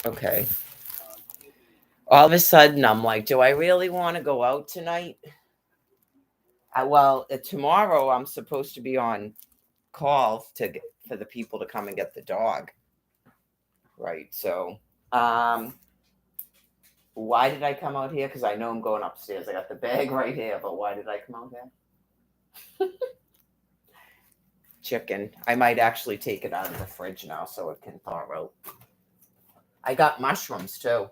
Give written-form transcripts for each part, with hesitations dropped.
Okay. All of a sudden, I'm like, do I really want to go out tonight? Tomorrow I'm supposed to be on call for the people to come and get the dog. Right. So, um, why did I come out here? Because I know I'm going upstairs. I got the bag right here, but why did I come out here? Chicken. I might actually take it out of the fridge now so it can thaw out. I got mushrooms too.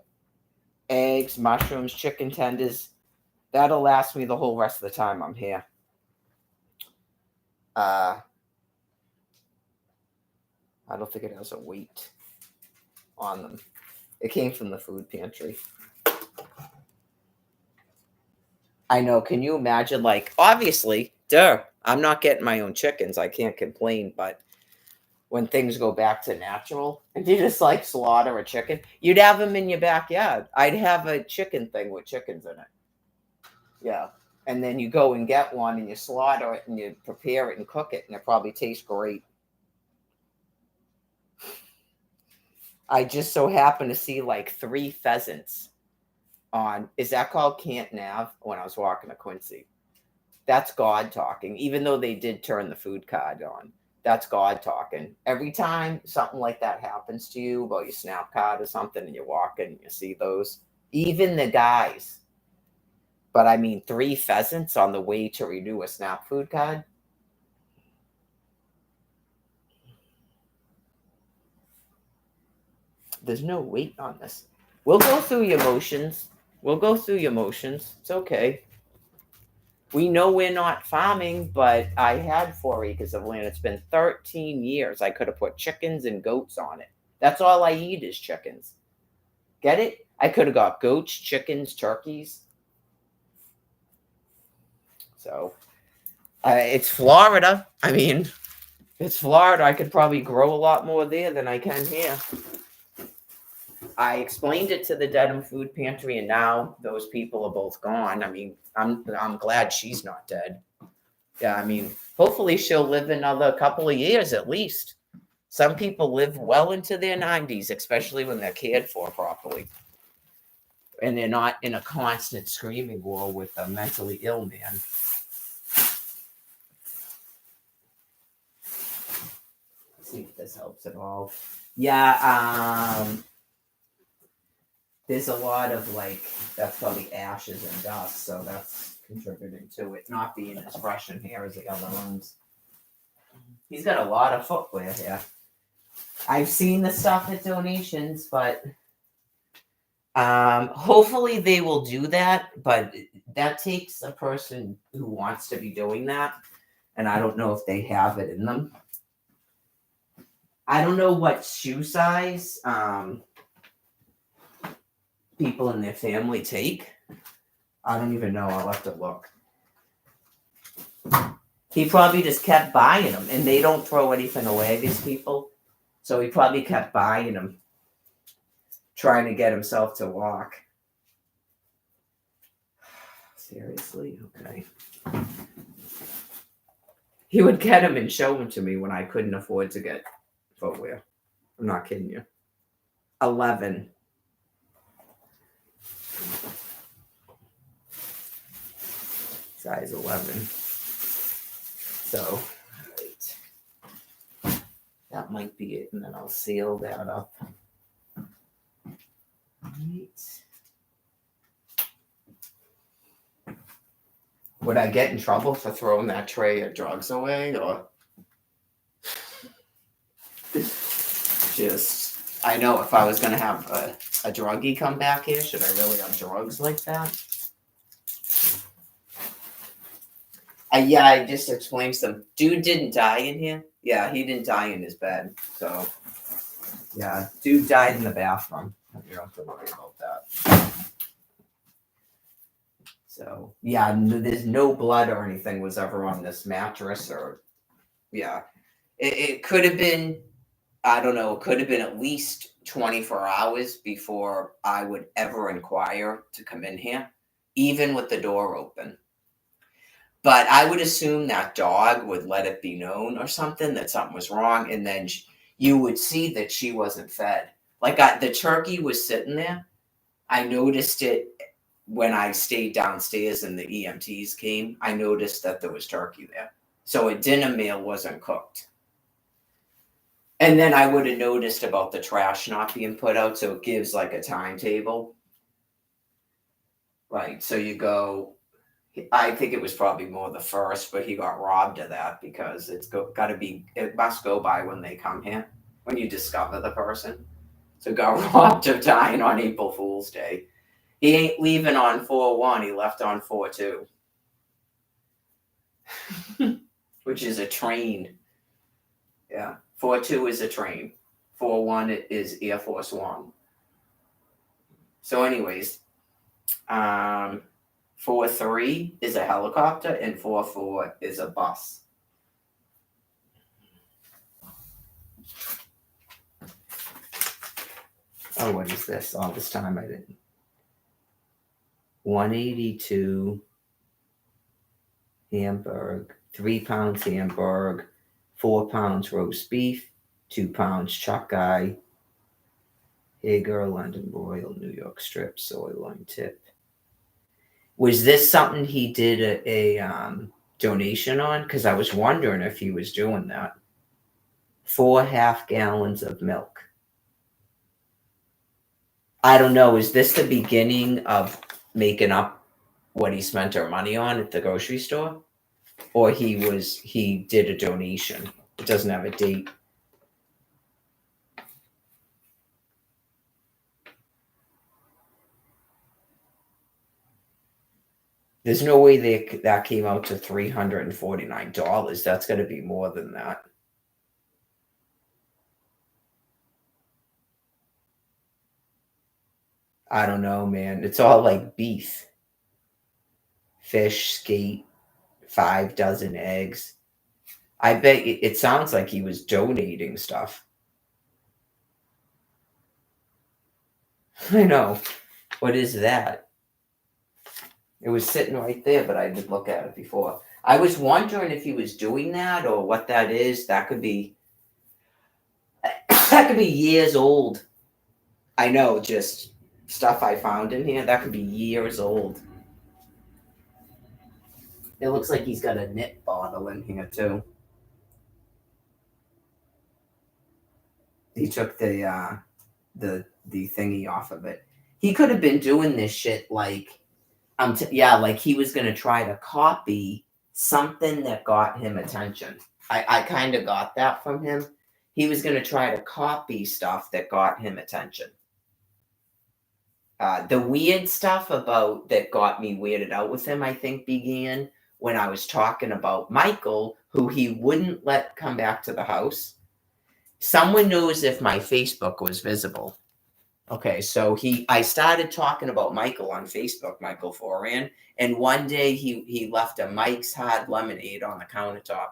Eggs, mushrooms, chicken tenders. That'll last me the whole rest of the time I'm here. Uh, I don't think it has a weight on them. It came from the food pantry. I know. Can you imagine? Like, obviously, I'm not getting my own chickens. I can't complain. But when things go back to natural, and you just like slaughter a chicken, you'd have them in your backyard. I'd have a chicken thing with chickens in it. Yeah. And then you go and get one and you slaughter it and you prepare it and cook it, and it probably tastes great. I just so happened to see like 3 pheasants on, is that called Canton Ave, when I was walking to Quincy. That's God talking, even though they did turn the food card on. That's God talking. Every time something like that happens to you, about your SNAP card or something, and you're walking and you see those, even the guys. But I mean, 3 pheasants on the way to renew a SNAP food card. There's no weight on this. We'll go through your motions. We'll go through your motions. It's okay. We know we're not farming, but I had 4 acres of land. It's been 13 years. I could have put chickens and goats on it. That's all I eat is chickens. Get it? I could have got goats, chickens, turkeys. So, it's Florida. I mean, it's Florida. I could probably grow a lot more there than I can here. I explained it to the Dedham Food Pantry, and now those people are both gone. I mean, I'm glad she's not dead. Yeah, I mean, hopefully she'll live another couple of years at least. Some people live well into their 90s, especially when they're cared for properly. And they're not in a constant screaming war with a mentally ill man. Let's see if this helps at all. Yeah, there's a lot of like, that's probably ashes and dust, so that's contributing to it not being as fresh in here as the other ones. He's got a lot of footwear here. I've seen the stuff at donations, but hopefully they will do that. But that takes a person who wants to be doing that, and I don't know if they have it in them. I don't know what shoe size people in their family take. I don't even know. I'll have to look. He probably just kept buying them, and they don't throw anything away, these people. So he probably kept buying them, trying to get himself to walk. Seriously? Okay. He would get them and show them to me when I couldn't afford to get footwear. I'm not kidding you. 11. Size 11. So, right. That might be it, and then I'll seal that up. Right. Would I get in trouble for throwing that tray of drugs away, or just, I know if I was going to have a druggie come back here, should I really have drugs like that? Yeah, I just explained to them. Dude didn't die in here. Yeah, he didn't die in his bed. So, yeah, dude died in the bathroom. You don't have to worry about that. So, yeah, there's no blood or anything was ever on this mattress, or, yeah. It could have been, I don't know, it could have been at least 24 hours before I would ever inquire to come in here, even with the door open. But I would assume that dog would let it be known or something that something was wrong, and then you would see that she wasn't fed. Like the turkey was sitting there. I noticed it when I stayed downstairs and the EMTs came. I noticed that there was turkey there. So a dinner meal wasn't cooked. And then I would have noticed about the trash not being put out. So it gives like a timetable. Right. So you go, I think it was probably more the first, but he got robbed of that because got to be, it must go by when they come here, when you discover the person. So got robbed of dying on April Fool's Day. He ain't leaving on 4/1. He left on 4/2, which is a train. Yeah. 4/2 is a train. 4/1 is Air Force One. So anyways, 4/3 is a helicopter and 4/4 is a bus. Oh, what is this? All this time I didn't. 182 Hamburg, 3 pounds Hamburg, 4 pounds roast beef, 2 pounds chuck eye, Hager, London broil, New York strip, sirloin tip. Was this something he did a donation on? Because I was wondering if he was doing that. 4 half gallons of milk. I don't know. Is this the beginning of making up what he spent our money on at the grocery store? Or he did a donation? It doesn't have a date. There's no way that came out to $349. That's got to be more than that. I don't know, man. It's all like beef, fish, skate, 5 dozen eggs. I bet it sounds like he was donating stuff. I know. What is that? It was sitting right there, but I did look at it before. I was wondering if he was doing that or what that is. That could be years old. I know, just stuff I found in here. That could be years old. It looks like he's got a nip bottle in here too. He took the thingy off of it. He could have been doing this shit like like he was gonna try to copy something that got him attention. I kind of got that from him. He was gonna try to copy stuff that got him attention. The weird stuff about that got me weirded out with him, I think, began when I was talking about Michael, who he wouldn't let come back to the house. Someone knows if my Facebook was visible. Okay, so I started talking about Michael on Facebook, Michael Foran, and one day he left a Mike's Hard Lemonade on the countertop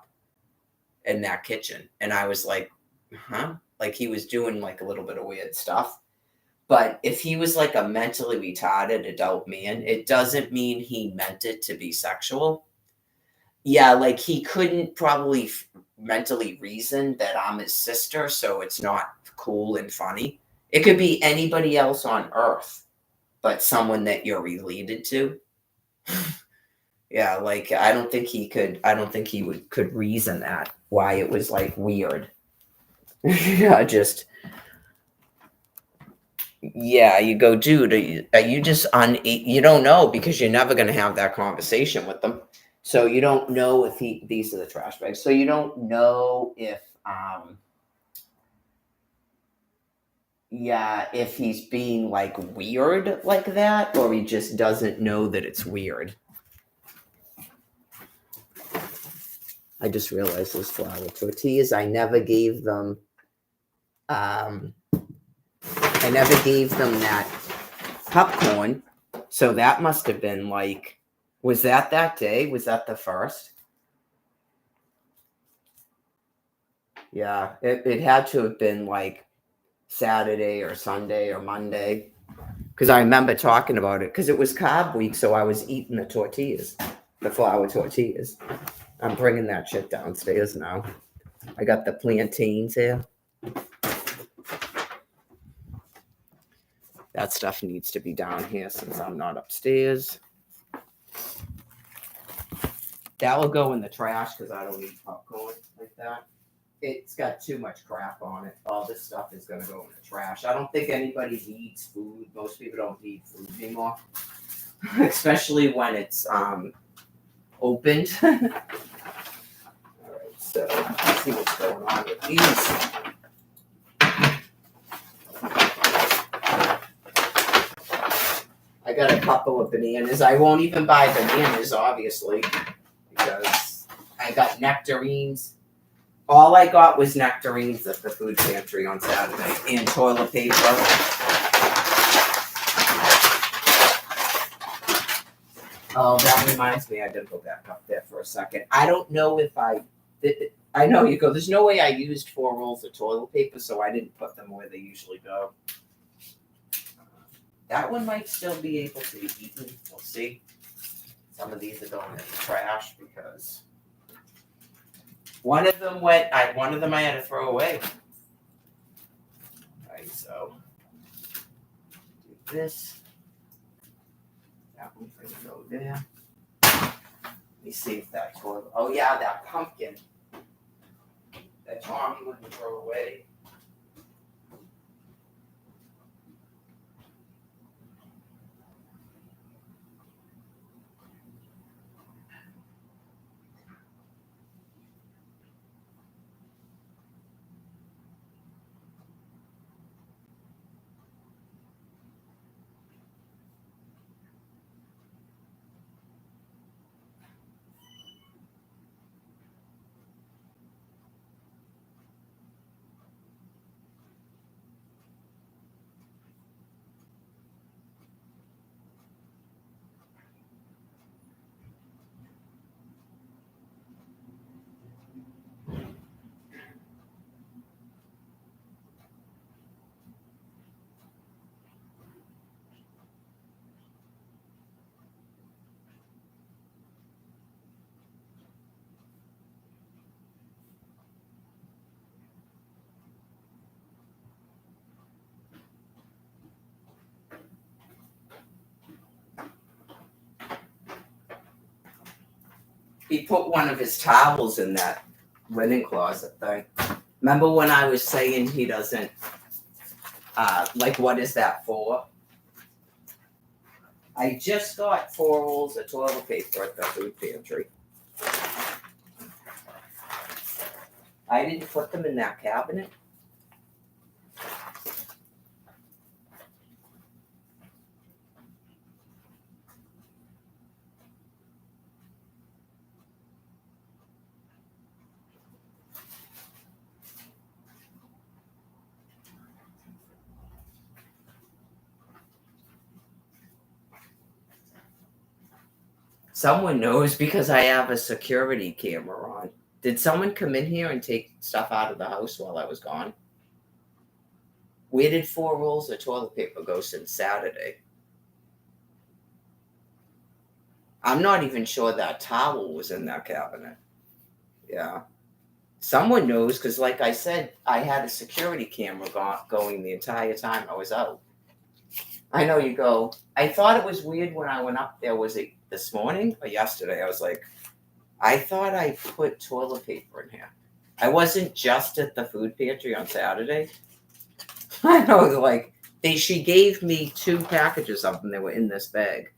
in that kitchen, and I was like, huh? Like he was doing like a little bit of weird stuff. But if he was like a mentally retarded adult man, it doesn't mean he meant it to be sexual. Yeah, like he couldn't probably mentally reason that I'm his sister, so it's not cool and funny. It could be anybody else on earth, but someone that you're related to. Yeah, like I don't think he could reason that why it was like weird. Yeah, just yeah, you go, dude, are you just you don't know because you're never going to have that conversation with them. So you don't know if these are the trash bags. So you don't know if if he's being like weird like that, or he just doesn't know that it's weird. I just realized those flour tortillas, I never gave them that popcorn. So that must have been like, was that day? Was that the first? Yeah, it had to have been like Saturday or Sunday or Monday. Because I remember talking about it because it was carb week. So I was eating the tortillas, the flour tortillas. I'm bringing that shit downstairs now. I got the plantains here. That stuff needs to be down here since I'm not upstairs. That will go in the trash because I don't eat popcorn like that. It's got too much crap on it. All this stuff is going to go in the trash. I don't think anybody eats food. Most people don't eat food anymore, especially when it's opened. All right, so let's see what's going on with these. I got a couple of bananas. I won't even buy bananas, obviously, because I got nectarines. All I got was nectarines at the food pantry on Saturday and toilet paper. Oh, that reminds me, I gotta go back up there for a second. I don't know if I know you go, there's no way I used 4 rolls of toilet paper, so I didn't put them where they usually go. That one might still be able to be eaten. We'll see. Some of these are going in the trash because one of them I had to throw away. Alright, so do this. That one's gonna go there. Let me see if that toilet. Oh yeah, that pumpkin that Tommy wouldn't throw away. He put one of his towels in that linen closet thing. Remember when I was saying he doesn't, like, what is that for? I just got 4 rolls of toilet paper at the food pantry. I didn't put them in that cabinet. Someone knows because I have a security camera on. Did someone come in here and take stuff out of the house while I was gone? Where did 4 rolls of toilet paper go since Saturday? I'm not even sure that towel was in that cabinet. Yeah. Someone knows because, like I said, I had a security camera going the entire time I was out. I know you go, I thought it was weird when I went up there. Was it this morning or yesterday? I was like, I thought I put toilet paper in here. I wasn't just at the food pantry on Saturday. I know, like, she gave me 2 packages of them that were in this bag.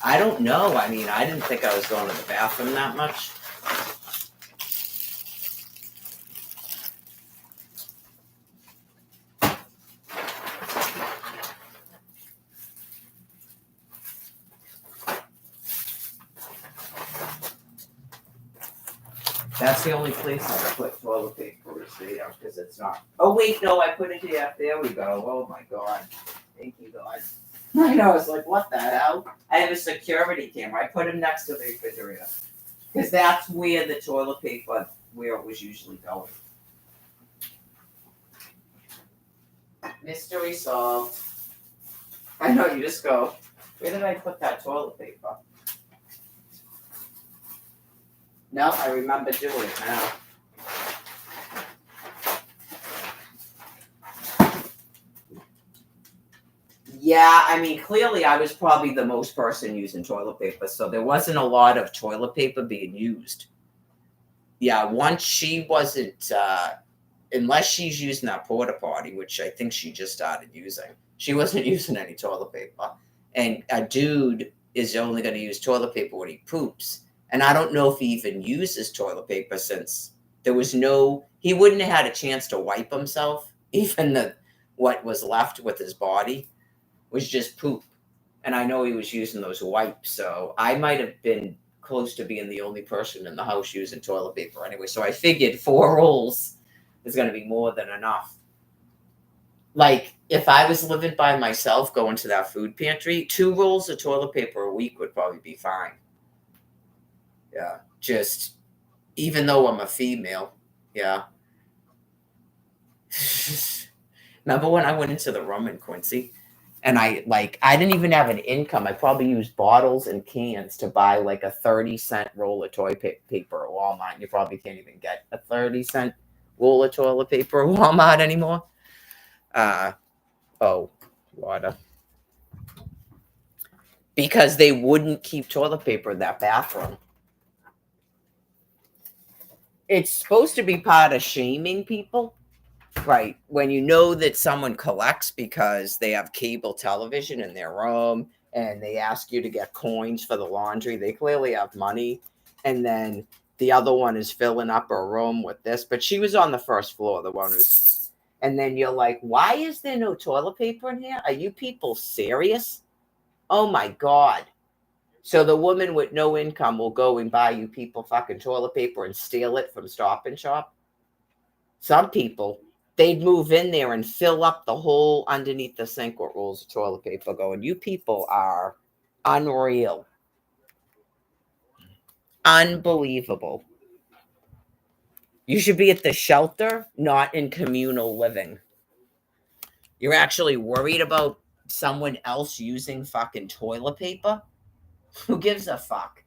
I don't know. I mean, I didn't think I was going to the bathroom that much. That's the only place I put toilet paper is there because it's not. Oh wait, no, I put it here. There we go. Oh my god, thank you God. I know. I was like, what the hell? I have a security camera. I put him next to the refrigerator because that's where the toilet paper, where it was usually going. Mystery solved. I know. You just go. Where did I put that toilet paper? No, I remember doing it now. Yeah, I mean, clearly I was probably the most person using toilet paper, so there wasn't a lot of toilet paper being used. Yeah, once she wasn't, unless she's using that porta potty, which I think she just started using, she wasn't using any toilet paper. And a dude is only going to use toilet paper when he poops. And I don't know if he even uses toilet paper since there was no, he wouldn't have had a chance to wipe himself. Even what was left with his body was just poop. And I know he was using those wipes, so I might have been close to being the only person in the house using toilet paper anyway. So I figured 4 rolls is going to be more than enough. Like, if I was living by myself going to that food pantry, 2 rolls of toilet paper a week would probably be fine. Yeah. Just, even though I'm a female. Yeah. Remember when I went into the room in Quincy? And I didn't even have an income. I probably used bottles and cans to buy like a 30-cent roll of toilet paper at Walmart. You probably can't even get a 30-cent roll of toilet paper at Walmart anymore. Water. Because they wouldn't keep toilet paper in that bathroom. It's supposed to be part of shaming people. Right. When you know that someone collects because they have cable television in their room and they ask you to get coins for the laundry, they clearly have money. And then the other one is filling up a room with this. But she was on the first floor, the one who's. And then you're like, why is there no toilet paper in here? Are you people serious? Oh my God. So the woman with no income will go and buy you people fucking toilet paper and steal it from Stop and Shop. Some people, they'd move in there and fill up the whole underneath the sink with rolls of toilet paper going, you people are unreal. Unbelievable. You should be at the shelter, not in communal living. You're actually worried about someone else using fucking toilet paper? Who gives a fuck?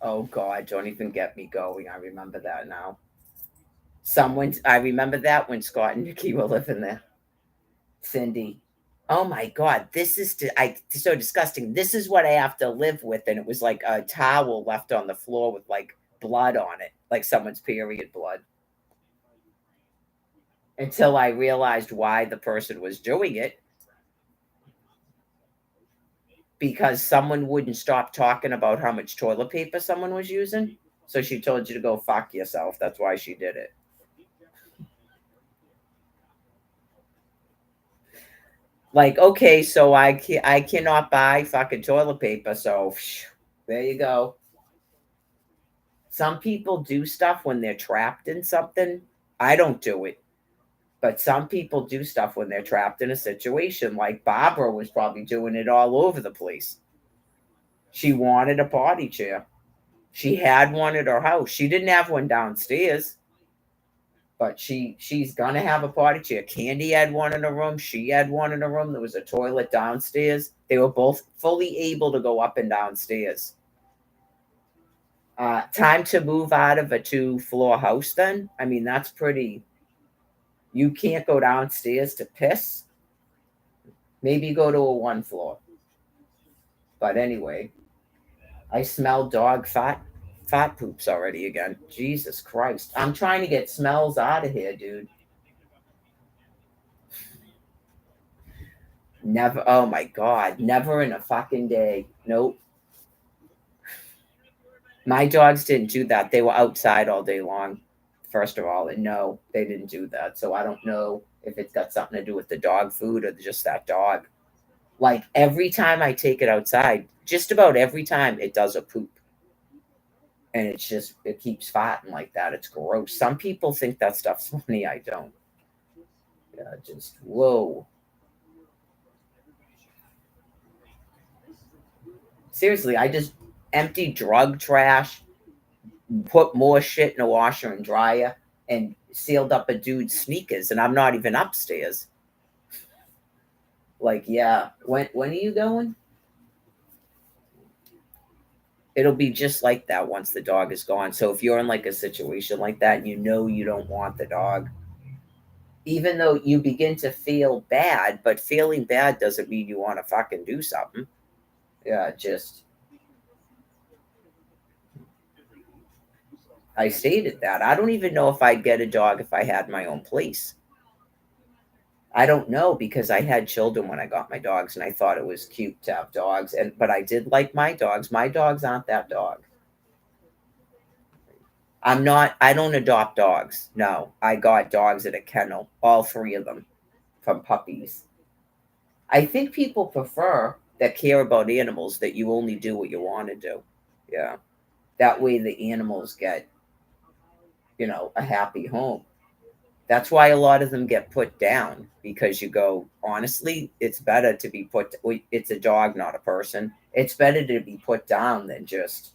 Oh God, don't even get me going. I remember that now. I remember that when Scott and Nikki were living there. Cindy. Oh my God, this is so disgusting. This is what I have to live with. And it was like a towel left on the floor with like blood on it, like someone's period blood. Until I realized why the person was doing it. Because someone wouldn't stop talking about how much toilet paper someone was using. So she told you to go fuck yourself. That's why she did it. Like, okay, so I cannot buy fucking toilet paper. So there you go. Some people do stuff when they're trapped in something. I don't do it. But some people do stuff when they're trapped in a situation. Like Barbara was probably doing it all over the place. She wanted a potty chair. She had one at her house. She didn't have one downstairs. But she's gonna have a potty chair. Candy had one in her room. She had one in her room. There was a toilet downstairs. They were both fully able to go up and downstairs. Time to move out of a 2-floor house then? I mean, that's pretty. You can't go downstairs to piss. Maybe go to a 1-floor. But anyway, I smell dog fat poops already again. Jesus Christ. I'm trying to get smells out of here, dude. Never. Oh my God. Never in a fucking day. Nope. My dogs didn't do that. They were outside all day long, first of all. And no, they didn't do that. So I don't know if it's got something to do with the dog food or just that dog. Like every time I take it outside, just about every time it does a poop. And it keeps farting like that. It's gross. Some people think that stuff's funny. I don't. Yeah, just whoa. Seriously, I just empty drug trash, put more shit in a washer and dryer, and sealed up a dude's sneakers, and I'm not even upstairs. Like, yeah, when are you going? It'll be just like that once the dog is gone. So if you're in like a situation like that and you know you don't want the dog, even though you begin to feel bad, but feeling bad doesn't mean you want to fucking do something. Yeah, just I stated that. I don't even know if I'd get a dog if I had my own place. I don't know because I had children when I got my dogs and I thought it was cute to have dogs and but I did like my dogs. My dogs aren't that dog. I don't adopt dogs. No. I got dogs at a kennel, all three of them from puppies. I think people prefer that care about animals that you only do what you want to do. Yeah. That way the animals get, a happy home. That's why a lot of them get put down because you go, honestly, it's better to be it's a dog, not a person. It's better to be put down than just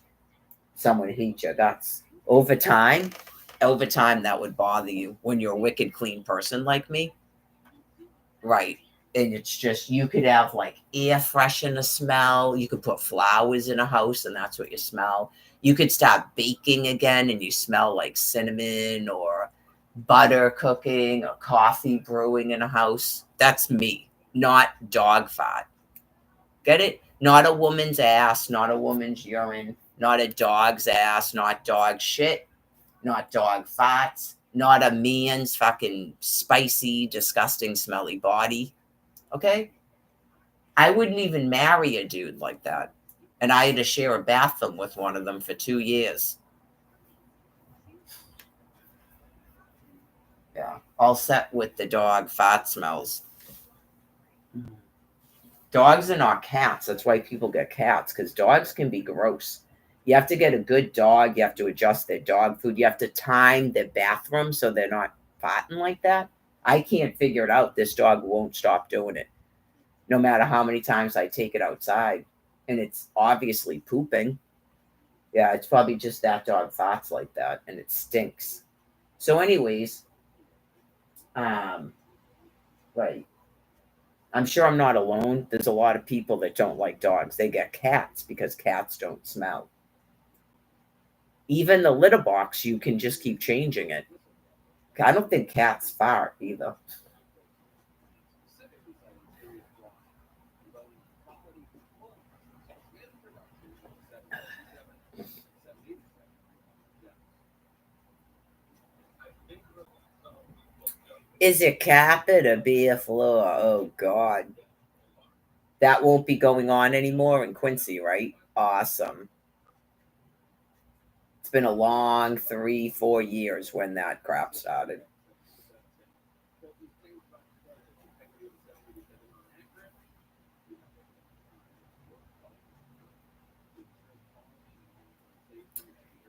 someone eat your guts. Over time, that would bother you when you're a wicked clean person like me. Right. And it's just, you could have like air freshener smell. You could put flowers in a house and that's what you smell. You could start baking again and you smell like cinnamon or butter cooking or coffee brewing in a house. That's me, not dog fat. Get it? Not a woman's ass, not a woman's urine, not a dog's ass, not dog shit, not dog farts, not a man's fucking spicy, disgusting, smelly body. Okay? I wouldn't even marry a dude like that. And I had to share a bathroom with one of them for 2 years. Yeah. All set with the dog fart smells. Dogs are not cats. That's why people get cats, because dogs can be gross. You have to get a good dog. You have to adjust their dog food. You have to time their bathroom so they're not farting like that. I can't figure it out. This dog won't stop doing it, no matter how many times I take it outside. And it's obviously pooping. Yeah, it's probably just that dog farts like that, and it stinks. So, anyways, um, right. I'm sure I'm not alone. There's a lot of people that don't like dogs. They get cats because cats don't smell. Even the litter box, you can just keep changing it. I don't think cats fart either. Is it carpet or bare floor? Oh God, that won't be going on anymore in Quincy, right? Awesome. It's been a long 3, 4 years when that crap started.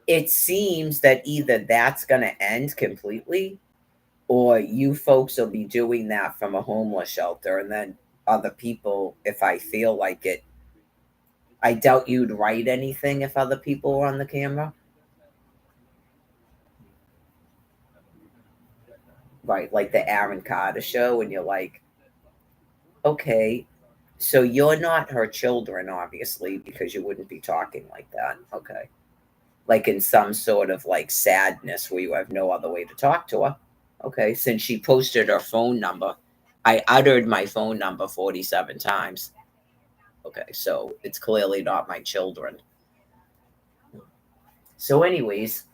It seems that either that's going to end completely or you folks will be doing that from a homeless shelter and then other people, if I feel like it. I doubt you'd write anything if other people were on the camera. Right, like the Aaron Carter show, and you're like, okay, so you're not her children, obviously, because you wouldn't be talking like that. Okay. Like in some sort of like sadness where you have no other way to talk to her. Okay, since she posted her phone number, I uttered my phone number 47 times. Okay, so it's clearly not my children. So, anyways,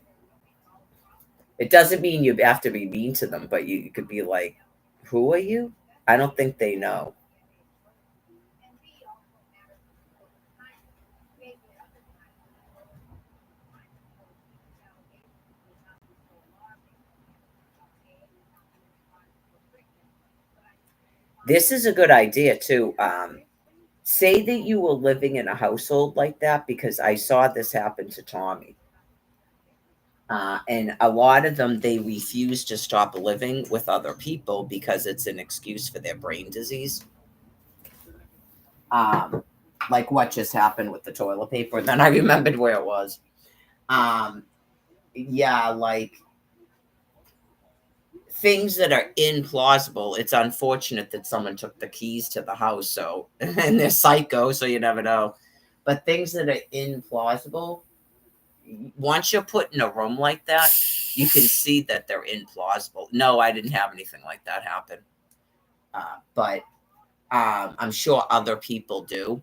it doesn't mean you have to be mean to them, but you could be like, who are you? I don't think they know. This is a good idea, too. Say that you were living in a household like that because I saw this happen to Tommy. And a lot of them, they refuse to stop living with other people because it's an excuse for their brain disease. Um, like what just happened with the toilet paper. And then I remembered where it was. Um, yeah, like things that are implausible. It's unfortunate that someone took the keys to the house, so and they're psycho, so you never know. But things that are implausible, once you're put in a room like that, you can see that they're implausible. No, I didn't have anything like that happen. But I'm sure other people do.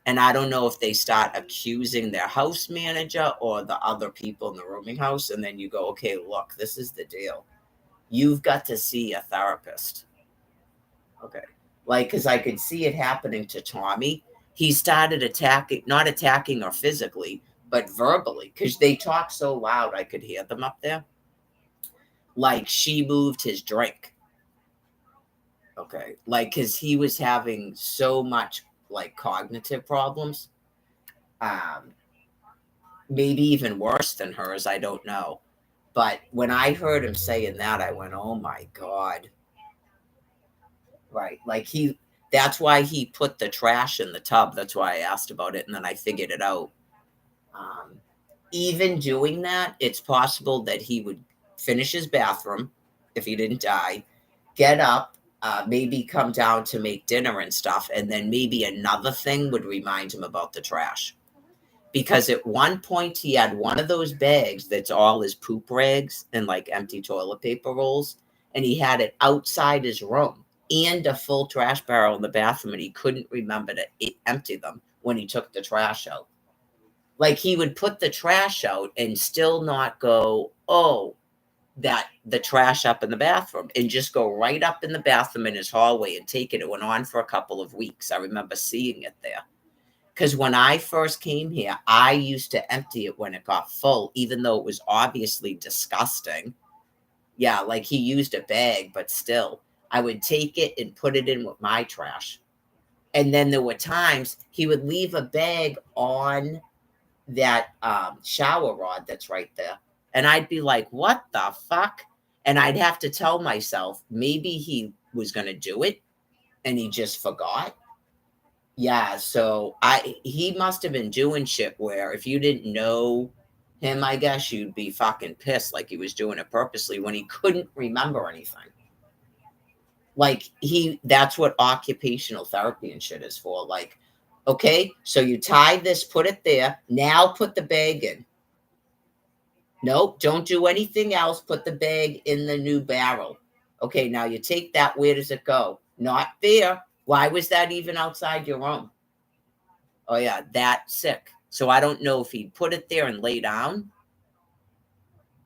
And I don't know if they start accusing their house manager or the other people in the rooming house. And then you go, okay, look, this is the deal. You've got to see a therapist. Okay. Like, because I could see it happening to Tommy. He started attacking, not attacking her physically, but verbally, because they talk so loud I could hear them up there. Like, she moved his drink. Okay. Like, because he was having so much, like, cognitive problems. Maybe even worse than hers. I don't know. But when I heard him saying that, I went, oh my God. Right. Like that's why he put the trash in the tub. That's why I asked about it. And then I figured it out. Even doing that, it's possible that he would finish his bathroom if he didn't die, get up, maybe come down to make dinner and stuff. And then maybe another thing would remind him about the trash. Because at one point he had one of those bags that's all his poop rags and like empty toilet paper rolls. And he had it outside his room and a full trash barrel in the bathroom. And he couldn't remember to empty them when he took the trash out. Like he would put the trash out and still not go, oh, that the trash up in the bathroom, and just go right up in the bathroom in his hallway and take it. It went on for a couple of weeks. I remember seeing it there. Because when I first came here, I used to empty it when it got full, even though it was obviously disgusting. Yeah, like he used a bag, but still, I would take it and put it in with my trash. And then there were times he would leave a bag on that shower rod that's right there. And I'd be like, what the fuck? And I'd have to tell myself, maybe he was going to do it and he just forgot. Yeah, so he must have been doing shit where if you didn't know him, I guess you'd be fucking pissed like he was doing it purposely when he couldn't remember anything. Like that's what occupational therapy and shit is for. Like, okay, so you tie this, put it there, now put the bag in. Nope, don't do anything else. Put the bag in the new barrel. Okay, now you take that, where does it go? Not there. Why was that even outside your room? Oh, yeah, that sick. So I don't know if he'd put it there and lay down.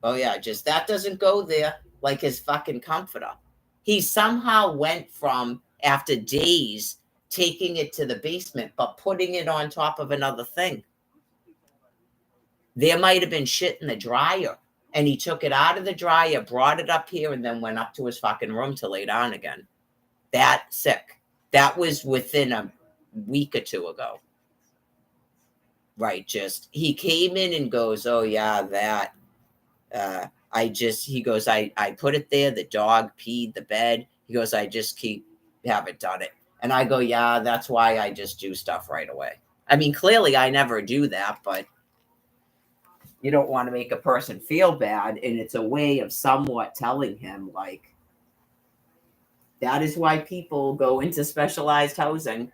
Oh, yeah, just that doesn't go there, like his fucking comforter. He somehow went from, after days, taking it to the basement, but putting it on top of another thing. There might have been shit in the dryer, and he took it out of the dryer, brought it up here, and then went up to his fucking room to lay down again. That sick. That was within a week or two ago. Right, just he came in and goes, oh yeah, that he goes, I put it there, the dog peed the bed. He goes, I just haven't done it. And I go, yeah, that's why I just do stuff right away. I mean, clearly I never do that, but you don't want to make a person feel bad, and it's a way of somewhat telling him, like, that is why people go into specialized housing.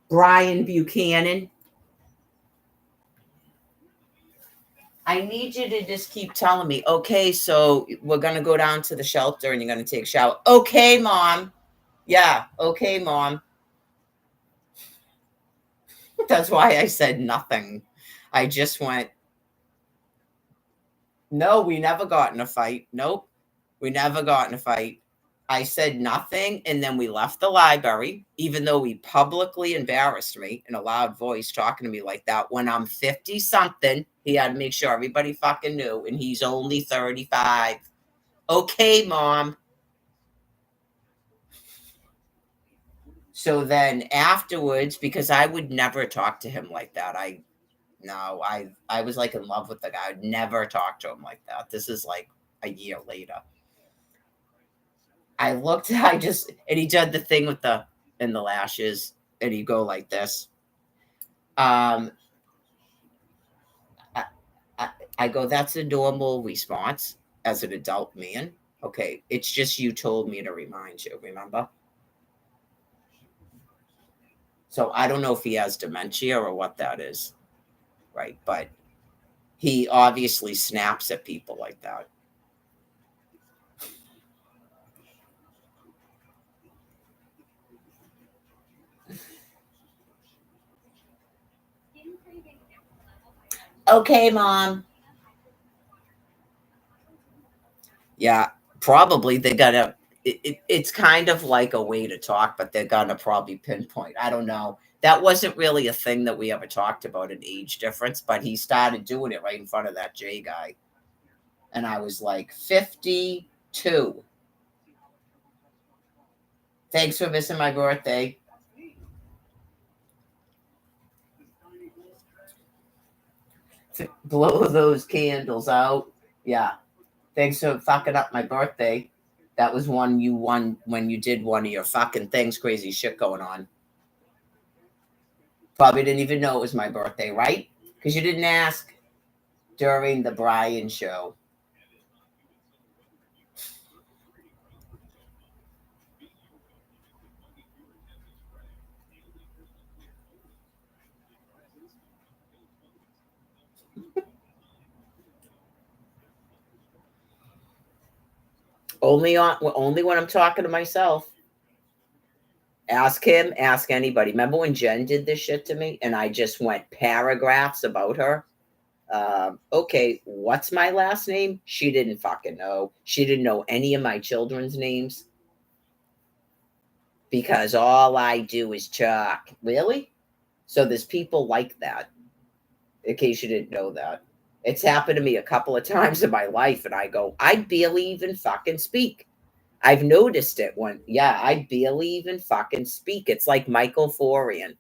Brian Buchanan, I need you to just keep telling me, okay, so we're going to go down to the shelter and you're going to take a shower. Okay, Mom. Yeah, okay, Mom. That's why I said nothing. I just went, no, we never got in a fight. Nope, we never got in a fight. I said nothing, and then we left the library, even though he publicly embarrassed me in a loud voice talking to me like that. When I'm 50-something, he had to make sure everybody fucking knew, and he's only 35. Okay, Mom. So then afterwards, because I would never talk to him like that, I was like in love with the guy. I'd never talk to him like that. This is like a year later. And he did the thing with the lashes, and he'd go like this. I go, that's a normal response as an adult man. Okay, it's just you told me to remind you, remember? So I don't know if he has dementia or what that is, right? But he obviously snaps at people like that. Okay, Mom. Yeah, probably they're gonna. It's kind of like a way to talk, but they're gonna probably pinpoint. I don't know. That wasn't really a thing that we ever talked about, an age difference, but he started doing it right in front of that Jay guy. And I was like, 52. Thanks for missing my birthday. Blow those candles out. Yeah. Thanks for fucking up my birthday. That was one you won when you did one of your fucking things, crazy shit going on. Probably didn't even know it was my birthday, right? Because you didn't ask during the Brian show. Only when I'm talking to myself. Ask him, ask anybody. Remember when Jen did this shit to me and I just went paragraphs about her? Okay, what's my last name? She didn't fucking know. She didn't know any of my children's names because all I do is talk. Really? So there's people like that, in case you didn't know that. It's happened to me a couple of times in my life, and I go, I barely even fucking speak. I've noticed it when, yeah, I barely even fucking speak. It's like Michael Forian.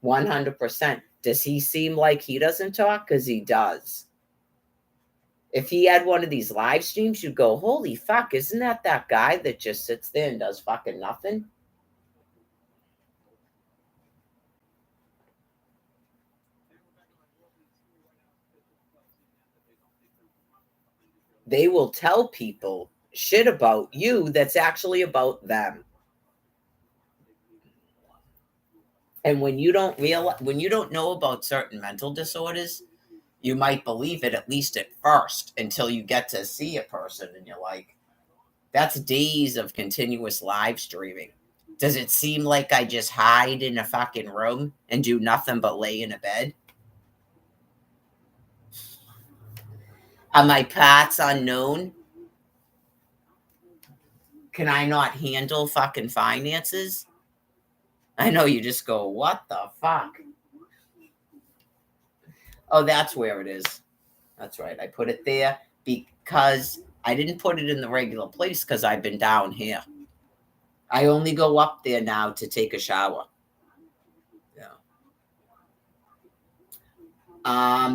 100%. Does he seem like he doesn't talk? Because he does. If he had one of these live streams, you'd go, holy fuck, isn't that guy that just sits there and does fucking nothing? They will tell people shit about you that's actually about them. And when you don't know about certain mental disorders, you might believe it at least at first until you get to see a person and you're like, that's days of continuous live streaming. Does it seem like I just hide in a fucking room and do nothing but lay in a bed? Are my paths unknown? Can I not handle fucking finances? I know you just go, what the fuck? Oh, that's where it is. That's right. I put it there because I didn't put it in the regular place because I've been down here. I only go up there now to take a shower. Yeah.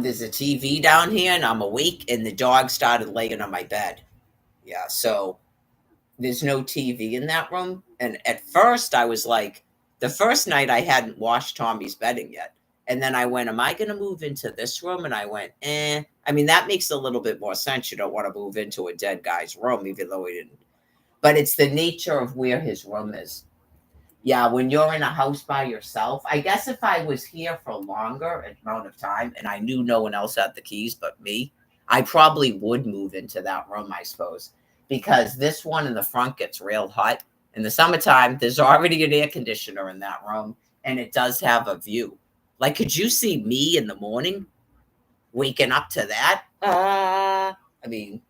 There's a TV down here and I'm awake and the dog started laying on my bed. Yeah, so there's no TV in that room. And at first I was like, the first night I hadn't washed Tommy's bedding yet. And then I went, am I going to move into this room? And I went, eh. I mean, that makes a little bit more sense. You don't want to move into a dead guy's room, even though he didn't. But it's the nature of where his room is. Yeah, when you're in a house by yourself, I guess if I was here for a longer amount of time and I knew no one else had the keys but me, I probably would move into that room, I suppose, because this one in the front gets real hot. In the summertime, there's already an air conditioner in that room, and it does have a view. Like, could you see me in the morning waking up to that? I mean,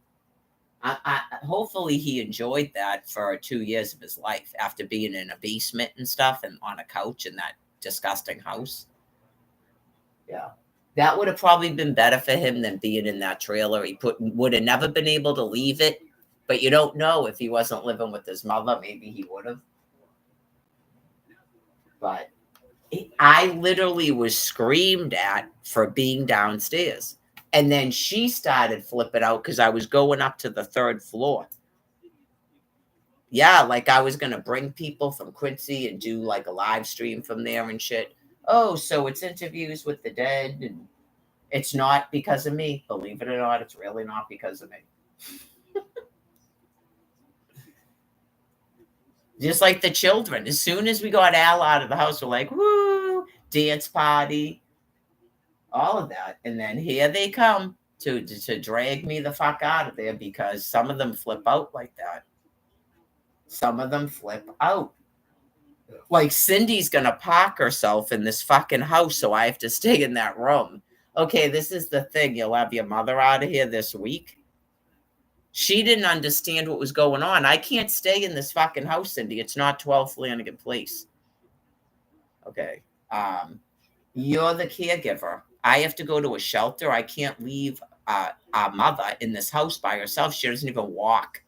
hopefully he enjoyed that for 2 years of his life after being in a basement and stuff and on a couch in that disgusting house. Yeah. That would have probably been better for him than being in that trailer. He would have never been able to leave it, but you don't know if he wasn't living with his mother. Maybe he would have. But I literally was screamed at for being downstairs. And then she started flipping out because I was going up to the third floor. Yeah, like I was gonna bring people from Quincy and do like a live stream from there and shit. Oh, so it's interviews with the dead, and it's not because of me. Believe it or not, it's really not because of me. Just like the children. As soon as we got Al out of the house, we're like, woo, dance party. all of that. And then here they come to drag me the fuck out of there because some of them flip out like that. Some of them flip out. Like Cindy's gonna park herself in this fucking house, so I have to stay in that room. Okay, this is the thing. You'll have your mother out of here this week. She didn't understand what was going on. I can't stay in this fucking house, Cindy. It's not 12 Flanagan Place. Okay. You're the caregiver. I have to go to a shelter. I can't leave our mother in this house by herself. She doesn't even walk.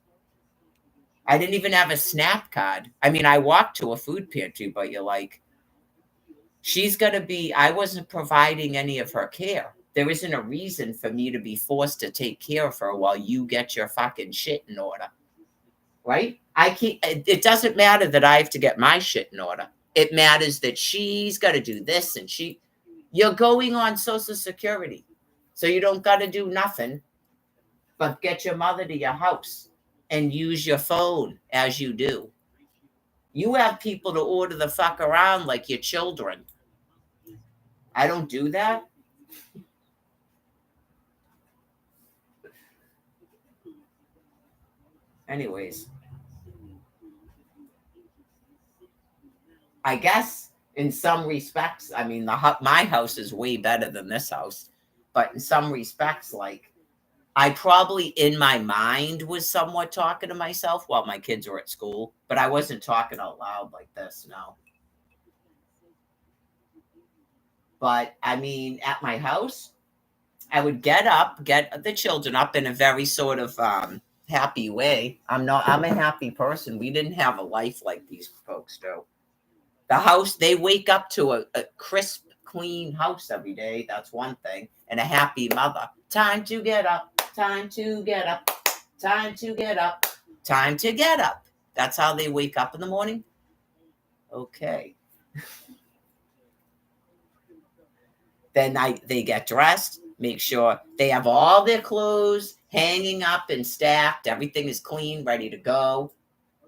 I didn't even have a SNAP card. I mean, I walked to a food pantry, but you're like, she's going to be, I wasn't providing any of her care. There isn't a reason for me to be forced to take care of her while you get your fucking shit in order. Right? It doesn't matter that I have to get my shit in order. It matters that she's got to do this and you're going on Social Security. So you don't got to do nothing but get your mother to your house and use your phone as you do. You have people to order the fuck around like your children. I don't do that. Anyways, I guess in some respects, I mean, my house is way better than this house, but in some respects, like I probably in my mind was somewhat talking to myself while my kids were at school, but I wasn't talking out loud like this. No. But I mean, at my house, I would get the children up in a very sort of happy way. I'm a happy person. We didn't have a life like these folks do. The house, they wake up to a crisp, clean house every day. That's one thing. And a happy mother. Time to get up. Time to get up. Time to get up. Time to get up. That's how they wake up in the morning. Okay. Then they get dressed, make sure they have all their clothes hanging up and stacked. Everything is clean, ready to go.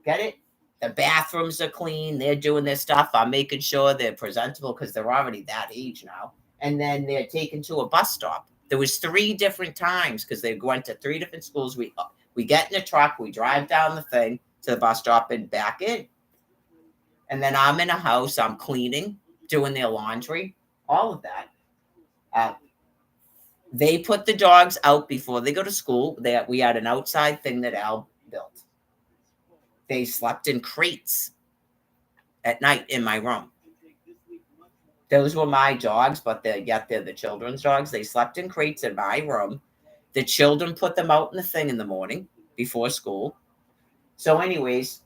Get it? The bathrooms are clean. They're doing their stuff. I'm making sure they're presentable because they're already that age now. And then they're taken to a bus stop. There was 3 different times because they went to 3 different schools. We get in the truck, we drive down the thing to the bus stop and back in. And then I'm in a house, I'm cleaning, doing their laundry, all of that. They put the dogs out before they go to school. We had an outside thing that Al built. They slept in crates at night in my room. Those were my dogs, but they're the children's dogs. They slept in crates in my room. The children put them out in the thing in the morning before school. So anyways,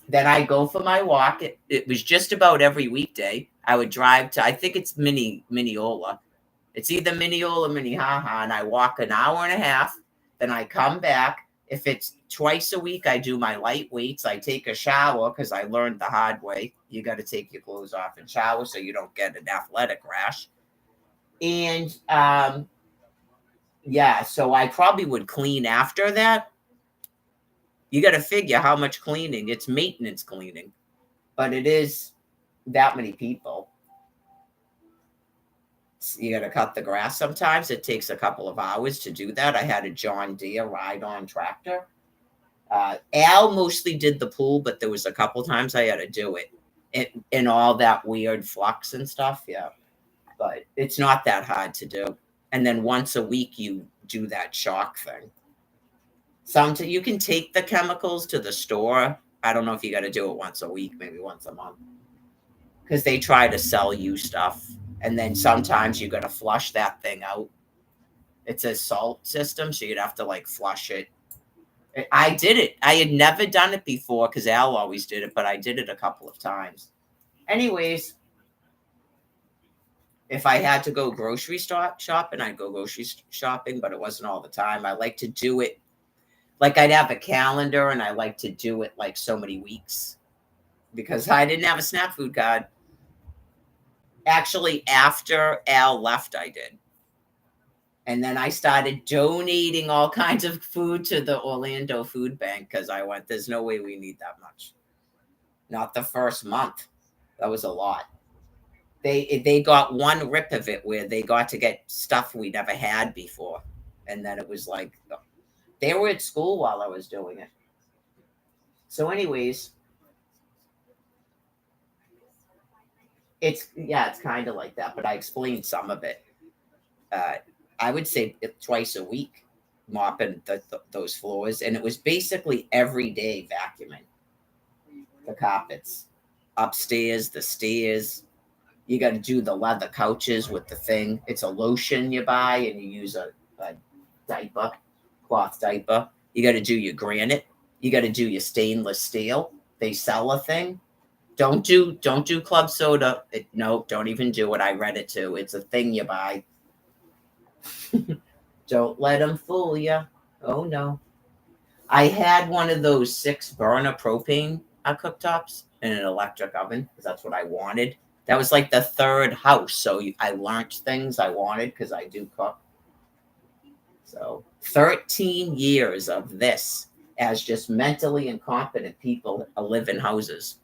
then I go for my walk. It was just about every weekday. I would drive to, I think it's Mineola. It's either Mineola or Minnehaha, and I walk an hour and a half. Then I come back. If it's twice a week, I do my light weights. I take a shower because I learned the hard way. You got to take your clothes off and shower so you don't get an athletic rash. And yeah, so I probably would clean after that. You got to figure how much cleaning. It's maintenance cleaning, but it is that many people. You got to cut the grass sometimes. It takes a couple of hours to do that. I had a John Deere ride-on tractor. Al mostly did the pool, but there was a couple times I had to do it in all that weird flux and stuff. Yeah, but it's not that hard to do. And then once a week, you do that shock thing. Sometimes you can take the chemicals to the store. I don't know if you got to do it once a week, maybe once a month, because they try to sell you stuff. And then sometimes you got to flush that thing out. It's a salt system, so you'd have to like flush it. I did it. I had never done it before because Al always did it, but I did it a couple of times. Anyways, if I had to go grocery shopping, I'd go grocery shopping, but it wasn't all the time. I like to do it. Like I'd have a calendar and I like to do it like so many weeks because I didn't have a SNAP food card. Actually, after Al left, I did. And then I started donating all kinds of food to the Orlando Food Bank because I went, there's no way we need that much. Not the first month. That was a lot. They got one rip of it where they got to get stuff we never had before, and then it was like they were at school while I was doing it. So, anyways, it's kind of like that, but I explained some of it. Uh, I would say twice a week, mopping those floors, and it was basically every day vacuuming the carpets, upstairs, the stairs. You got to do the leather couches with the thing. It's a lotion you buy, and you use a diaper, cloth diaper. You got to do your granite. You got to do your stainless steel. They sell a thing. Don't do club soda. No, don't even do it. I read it too. It's a thing you buy. Don't let them fool you. Oh no. I had one of those 6 burner propane cooktops in an electric oven because that's what I wanted. That was like the third house, so I learned things I wanted because I do cook. So 13 years of this as just mentally incompetent people live in houses.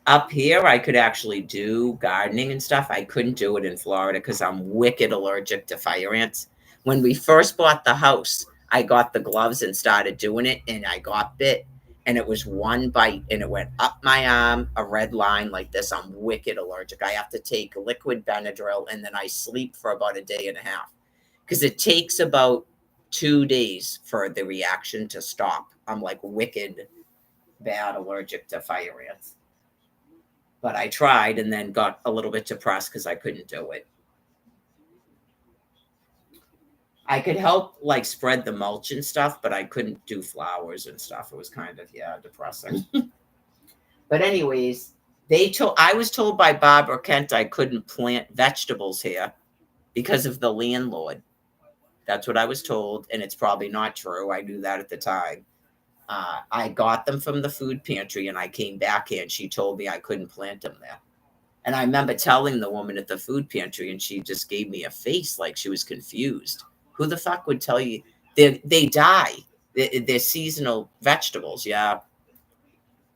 Up here, I could actually do gardening and stuff. I couldn't do it in Florida because I'm wicked allergic to fire ants. When we first bought the house, I got the gloves and started doing it, and I got bit, and it was one bite, and it went up my arm, a red line like this. I'm wicked allergic. I have to take liquid Benadryl, and then I sleep for about a day and a half because it takes about 2 days for the reaction to stop. I'm like wicked bad allergic to fire ants. But I tried and then got a little bit depressed because I couldn't do it. I could help like spread the mulch and stuff, but I couldn't do flowers and stuff. It was kind of depressing. But anyways, I was told by Barbara Kent I couldn't plant vegetables here because of the landlord. That's what I was told, and it's probably not true. I knew that at the time. I got them from the food pantry, and I came back here, and she told me I couldn't plant them there. And I remember telling the woman at the food pantry, and she just gave me a face like she was confused. Who the fuck would tell you? They die. They're seasonal vegetables. Yeah.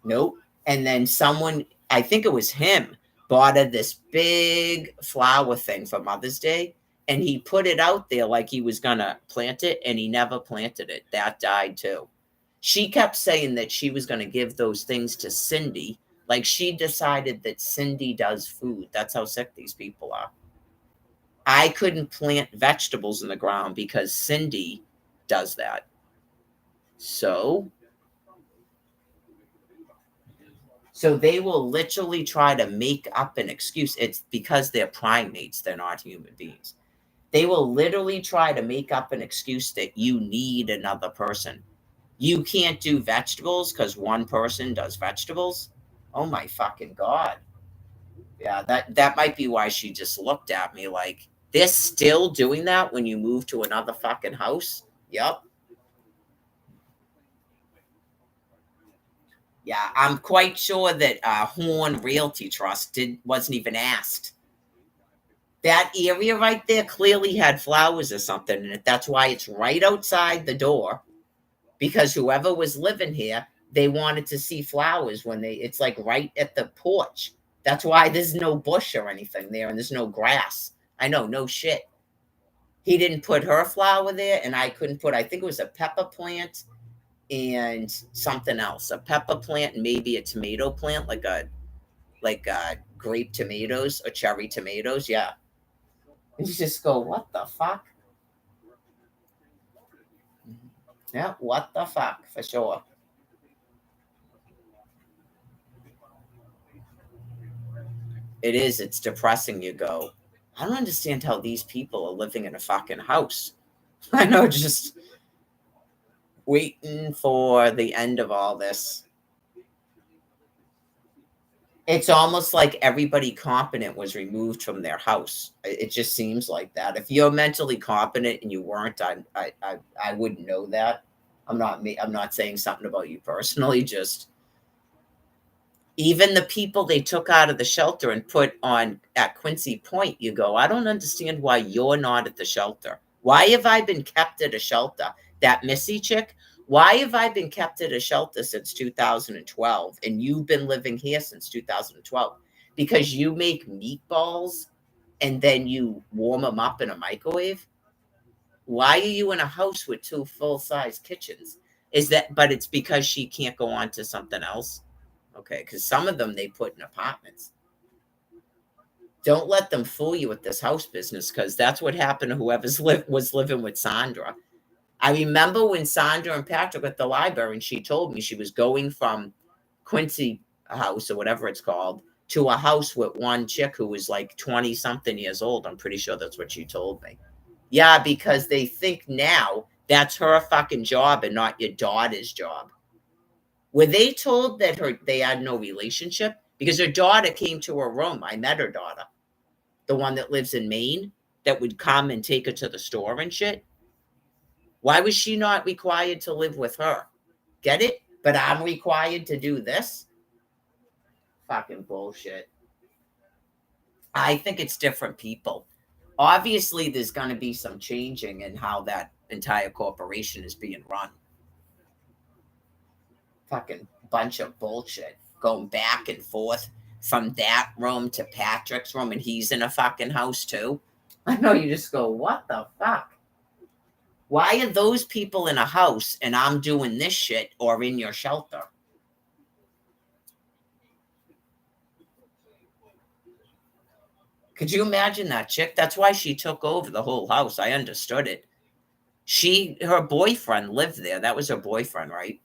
Nope. And then someone, I think it was him, bought this big flower thing for Mother's Day, and he put it out there like he was going to plant it, and he never planted it. That died too. She kept saying that she was going to give those things to Cindy. Like she decided that Cindy does food. That's how sick these people are. I couldn't plant vegetables in the ground because Cindy does that. So they will literally try to make up an excuse. It's because they're primates, they're not human beings. They will literally try to make up an excuse that you need another person. You can't do vegetables because one person does vegetables. Oh my fucking God. Yeah, that might be why she just looked at me like, they're still doing that when you move to another fucking house? Yep. Yeah, I'm quite sure that Horn Realty Trust wasn't even asked. That area right there clearly had flowers or something in it. That's why it's right outside the door. Because whoever was living here, they wanted to see flowers it's like right at the porch. That's why there's no bush or anything there, and there's no grass. I know, no shit. He didn't put her flower there, and I couldn't put, I think it was a pepper plant and something else. A pepper plant and maybe a tomato plant, like grape tomatoes or cherry tomatoes. Yeah. And you just go, what the fuck? Yeah, what the fuck, for sure. It is. It's depressing. You go, I don't understand how these people are living in a fucking house. I know, just waiting for the end of all this. It's almost like everybody competent was removed from their house. It just seems like that. If you're mentally competent and you weren't, I wouldn't know that. I'm not saying something about you personally. Just even the people they took out of the shelter and put on at Quincy Point, you go, I don't understand why you're not at the shelter. Why have I been kept at a shelter? That Missy chick, Why have I been kept at a shelter since 2012 and you've been living here since 2012? Because you make meatballs and then you warm them up in a microwave? Why are you in a house with two full-size kitchens? Is that, but it's because she can't go on to something else? Okay, because some of them they put in apartments. Don't let them fool you with this house business, because that's what happened to whoever's was living with Sandra. I remember when Sandra and Patrick at the library, and she told me she was going from Quincy House or whatever it's called to a house with one chick who was like 20 something years old. I'm pretty sure that's what she told me. Yeah, because they think now that's her fucking job and not your daughter's job. Were they told that they had no relationship? Because her daughter came to her room. I met her daughter, the one that lives in Maine, that would come and take her to the store and shit. Why was she not required to live with her? Get it? But I'm required to do this? Fucking bullshit. I think it's different people. Obviously, there's going to be some changing in how that entire corporation is being run. Fucking bunch of bullshit. Going back and forth from that room to Patrick's room, and he's in a fucking house too. I know, you just go, what the fuck? Why are those people in a house and I'm doing this shit or in your shelter? Could you imagine that chick? That's why she took over the whole house. I understood it. Her boyfriend lived there. That was her boyfriend, right?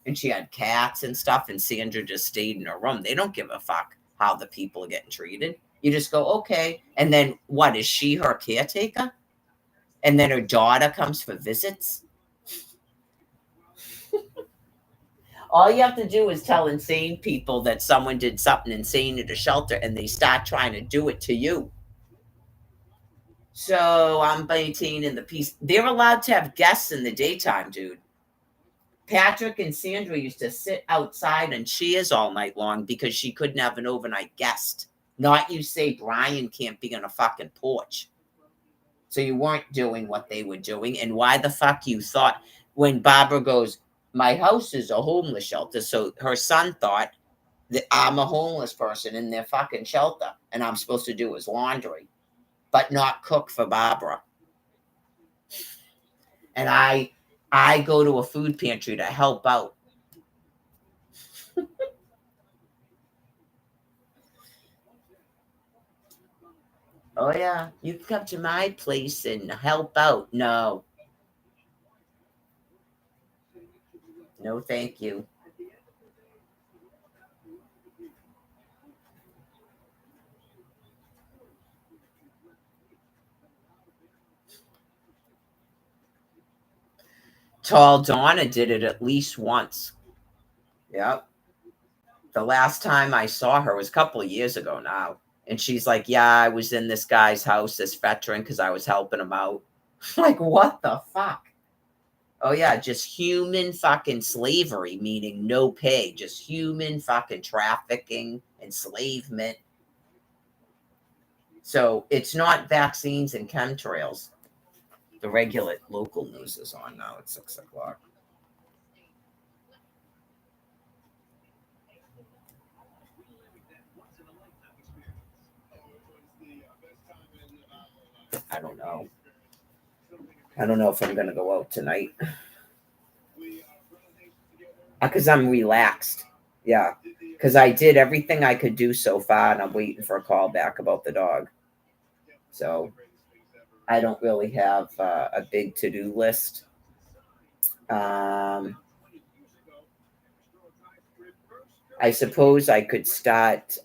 And she had cats and stuff, and Sandra just stayed in her room. They don't give a fuck how the people are getting treated. You just go, okay. And then what? Is she her caretaker? And then her daughter comes for visits? All you have to do is tell insane people that someone did something insane at a shelter and they start trying to do it to you. So I'm maintaining the peace. They're allowed to have guests in the daytime, dude. Patrick and Sandra used to sit outside on chairs all night long because she couldn't have an overnight guest. Not you say Brian can't be on a fucking porch. So you weren't doing what they were doing. And why the fuck you thought when Barbara goes, my house is a homeless shelter. So her son thought that I'm a homeless person in their fucking shelter and I'm supposed to do his laundry, but not cook for Barbara. And I go to a food pantry to help out. Oh yeah, you can come to my place and help out. No. No, thank you. Tall Donna did it at least once. Yep. The last time I saw her was a couple of years ago now. And she's like, yeah, I was in this guy's house, this veteran, because I was helping him out. Like, what the fuck? Oh, yeah, just human fucking slavery, meaning no pay, just human fucking trafficking, enslavement. So it's not vaccines and chemtrails. The regular local news is on now at 6 o'clock. I don't know. I don't know if I'm going to go out tonight. Because I'm relaxed. Yeah. Because I did everything I could do so far, and I'm waiting for a call back about the dog. So I don't really have a big to-do list. I suppose I could start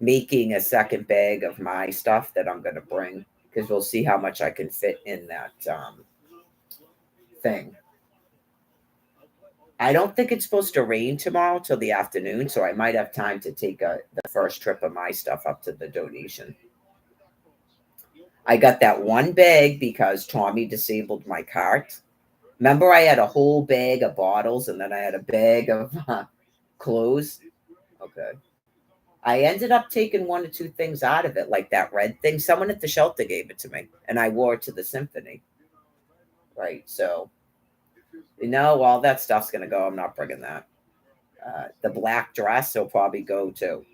making a second bag of my stuff that I'm going to bring, because we'll see how much I can fit in that thing. I don't think it's supposed to rain tomorrow till the afternoon, so I might have time to take the first trip of my stuff up to the donation. I got that one bag because Tommy disabled my cart. Remember, I had a whole bag of bottles and then I had a bag of clothes? Okay. I ended up taking one or two things out of it, like that red thing. Someone at the shelter gave it to me, and I wore it to the symphony. Right, so No, all that stuff's gonna go. I'm not bringing that. The black dress will probably go too.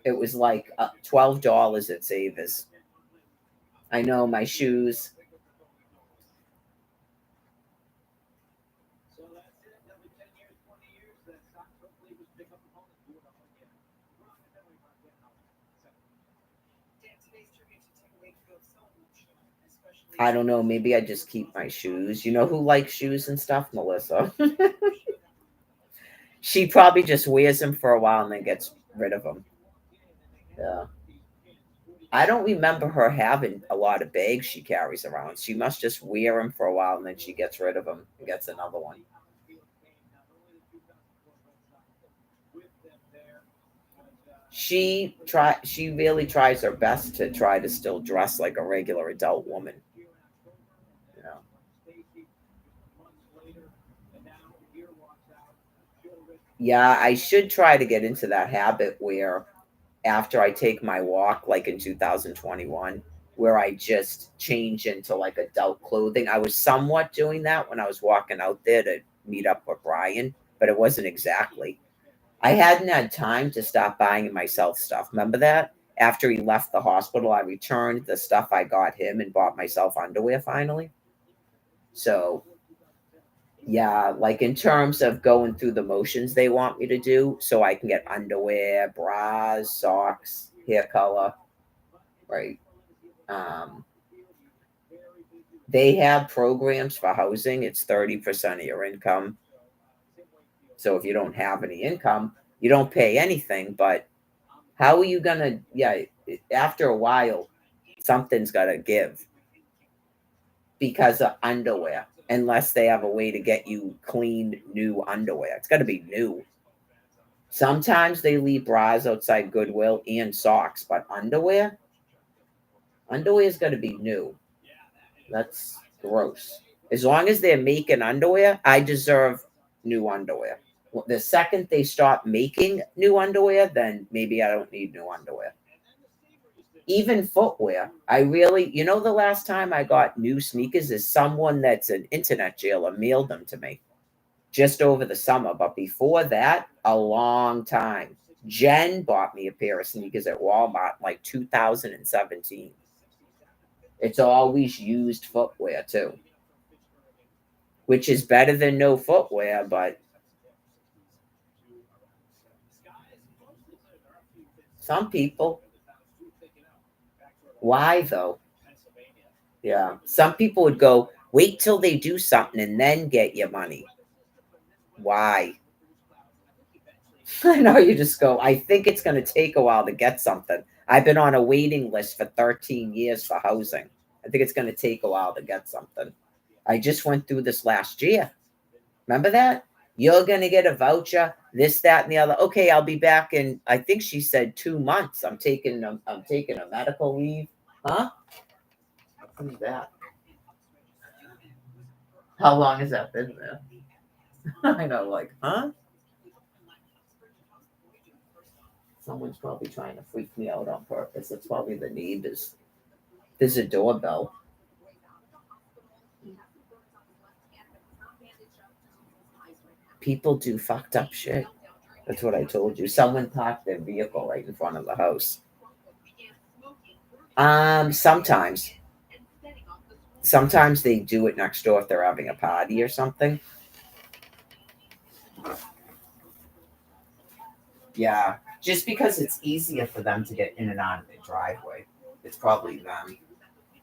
It was like $12 at Savers. I know my shoes. I don't know. Maybe I just keep my shoes. You know who likes shoes and stuff? Melissa. She probably just wears them for a while and then gets rid of them. Yeah. I don't remember her having a lot of bags she carries around. She must just wear them for a while and then she gets rid of them and gets another one. She really tries her best to try to still dress like a regular adult woman. You know. Yeah, I should try to get into that habit where after I take my walk, like in 2021, where I just change into like adult clothing. I was somewhat doing that when I was walking out there to meet up with Brian, but it wasn't exactly. I hadn't had time to stop buying myself stuff. Remember that? After he left the hospital, I returned the stuff I got him and bought myself underwear finally. So, yeah, like in terms of going through the motions they want me to do, so I can get underwear, bras, socks, hair color, right? Um, they have programs for housing. It's 30% of your income. So if you don't have any income, you don't pay anything. But how are you gonna? Yeah, after a while, something's gotta give because of underwear. Unless they have a way to get you clean new underwear, it's got to be new. Sometimes they leave bras outside Goodwill and socks, but underwear's got to be new. That's gross. As long as they're making underwear, I deserve new underwear. The second they stop making new underwear, then maybe I don't need new underwear. Even footwear. I really, the last time I got new sneakers is someone that's an internet jailer mailed them to me just over the summer. But before that, a long time. Jen bought me a pair of sneakers at Walmart in like 2017. It's always used footwear too, which is better than no footwear, but some people, why though? Yeah. Some people would go, wait till they do something and then get your money. Why? I know you just go, I think it's going to take a while to get something. I've been on a waiting list for 13 years for housing. I think it's going to take a while to get something. I just went through this last year. Remember that? You're going to get a voucher, this, that, and the other. Okay, I'll be back in, I think she said 2 months. I'm taking a medical leave. Huh? Who's that? How long has that been there? I know, like, huh? Someone's probably trying to freak me out on purpose. It's probably the neighbors. There's a doorbell. People do fucked up shit. That's what I told you. Someone parked their vehicle right in front of the house. Sometimes. Sometimes they do it next door if they're having a party or something. Yeah. Just because it's easier for them to get in and out of their driveway. It's probably them.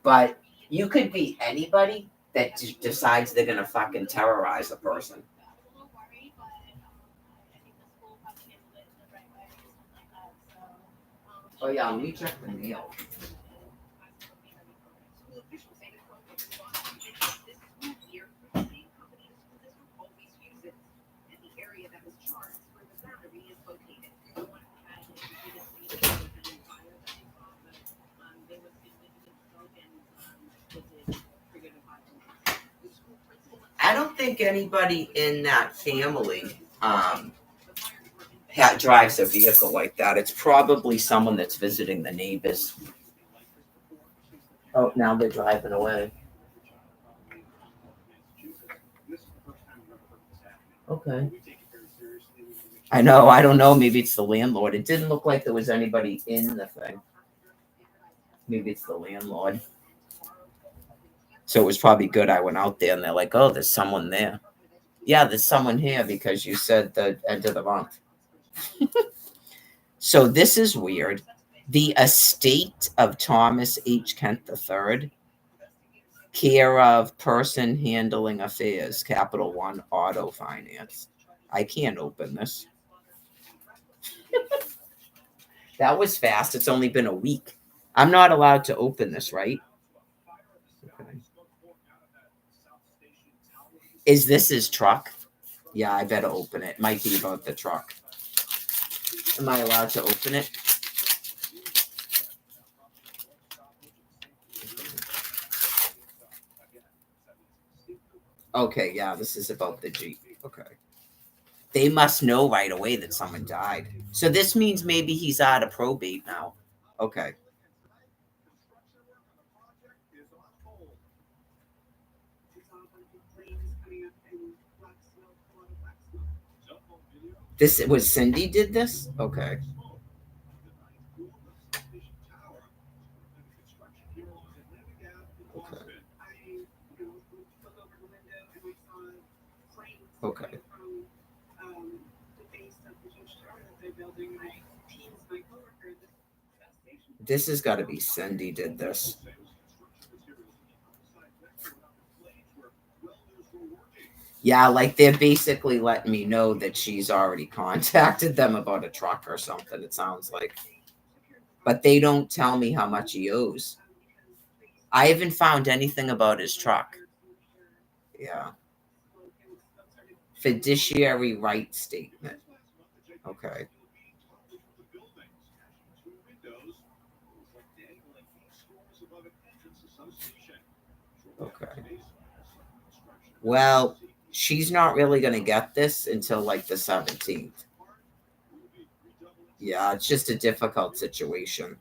But you could be anybody that decides they're gonna fucking terrorize a person. Oh yeah, let me check the mail. I don't think anybody in that family drives a vehicle like that. It's probably someone that's visiting the neighbors. Oh, now they're driving away. Okay. I know. I don't know. Maybe it's the landlord. It didn't look like there was anybody in the thing. Maybe it's the landlord. So it was probably good. I went out there and they're like, oh, there's someone there. Yeah, there's someone here because you said the end of the month. So this is weird. The estate of Thomas H. Kent III, care of person handling affairs, Capital One Auto Finance. I can't open this. That was fast. It's only been a week. I'm not allowed to open this, right? Okay. Is this his truck? Yeah, I better open it. Might be about the truck. Am I allowed to open it? Okay, yeah, this is about the Jeep. Okay. They must know right away that someone died. So this means maybe he's out of probate now. Okay. This was Cindy did this? Okay. Okay. Okay. This has got to be Cindy did this. Yeah, like they're basically letting me know that she's already contacted them about a truck or something, it sounds like. But they don't tell me how much he owes. I haven't found anything about his truck. Yeah. Fiduciary right statement. Okay. Okay. Well, she's not really going to get this until like the 17th. Yeah, it's just a difficult situation.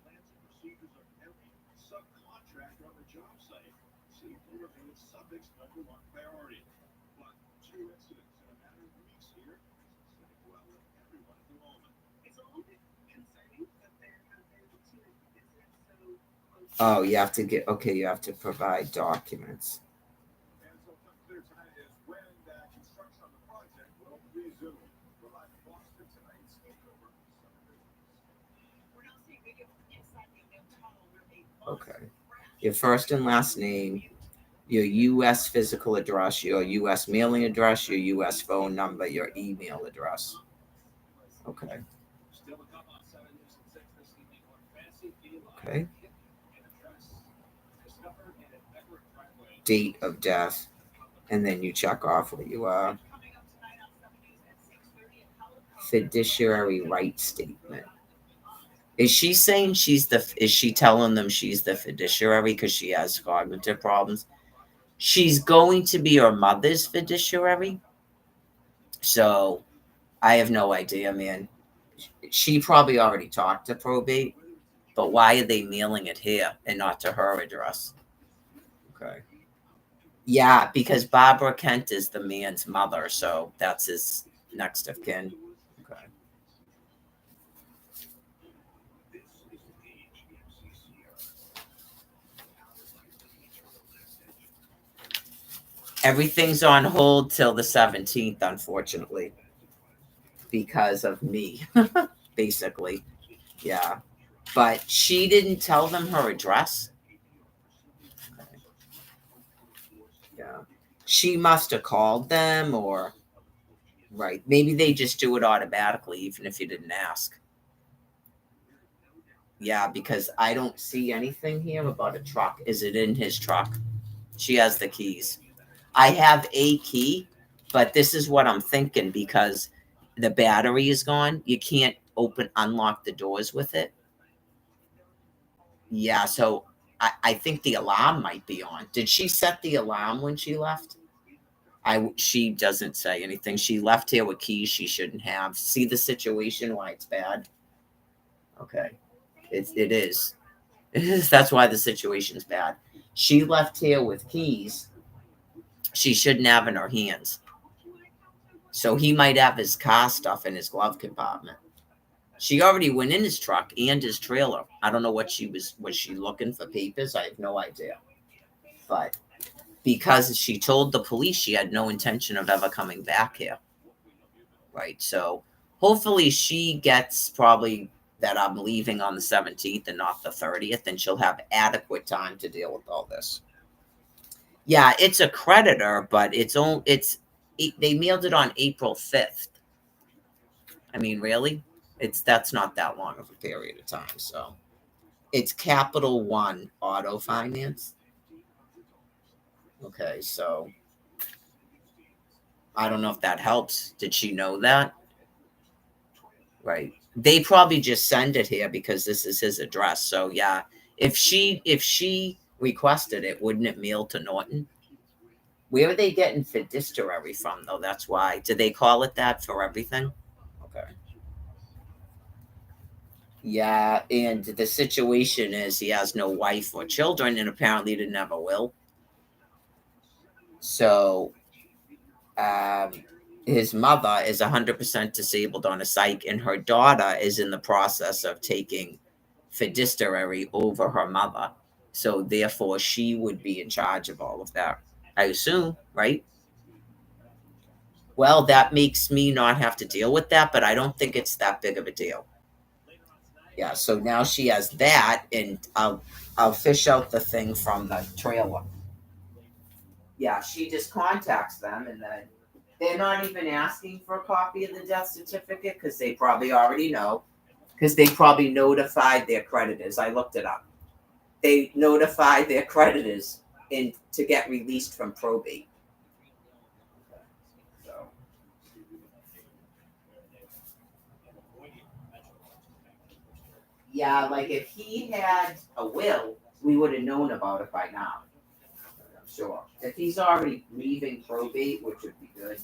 Oh, you have to get, okay, you have to provide documents. Okay. Your first and last name, your U.S. physical address, your U.S. mailing address, your U.S. phone number, your email address. Okay. Okay. Date of death, and then you check off what you are. Fiduciary right statement. Is she saying she's the? Is she telling them she's the fiduciary because she has cognitive problems? She's going to be her mother's fiduciary. So I have no idea, man. She probably already talked to probate, but why are they mailing it here and not to her address? Okay. Yeah, because Barbara Kent is the man's mother, so that's his next of kin. Okay. Everything's on hold till the 17th, unfortunately, because of me, basically. Yeah. But she didn't tell them her address. Yeah. She must have called them or, right. Maybe they just do it automatically, even if you didn't ask. Yeah, because I don't see anything here about a truck. Is it in his truck? She has the keys. I have a key, but this is what I'm thinking because the battery is gone. You can't unlock the doors with it. Yeah, so I think the alarm might be on. Did she set the alarm when she left? She doesn't say anything. She left here with keys she shouldn't have. See the situation why it's bad. Okay, it is. It is. That's why the situation's bad. She left here with keys she shouldn't have in her hands. So he might have his car stuff in his glove compartment. She already went in his truck and his trailer. I don't know what was she looking for papers? I have no idea. But because she told the police she had no intention of ever coming back here. Right. So hopefully she gets probably that I'm leaving on the 17th and not the 30th, and she'll have adequate time to deal with all this. Yeah, it's a creditor, but they mailed it on April 5th. I mean, really? That's not that long of a period of time. So it's Capital One Auto Finance. Okay, so I don't know if that helps. Did she know that? Right. They probably just send it here because this is his address. So yeah, if she requested it, wouldn't it mail to Norton? Where are they getting fiduciary from though? That's why. Do they call it that for everything? Okay. Yeah, and the situation is he has no wife or children, and apparently didn't have a will. So um, his mother is 100% disabled on a psych, and her daughter is in the process of taking fiduciary over her mother. So therefore, she would be in charge of all of that, I assume, right? Well, that makes me not have to deal with that, but I don't think it's that big of a deal. Yeah, so now she has that, and I'll fish out the thing from the trailer. Yeah, she just contacts them, and then they're not even asking for a copy of the death certificate because they probably already know, because they probably notified their creditors. I looked it up. They notified their creditors to get released from probate. So, yeah, like if he had a will, we would have known about it by now. I'm sure. If he's already leaving probate, which would be good.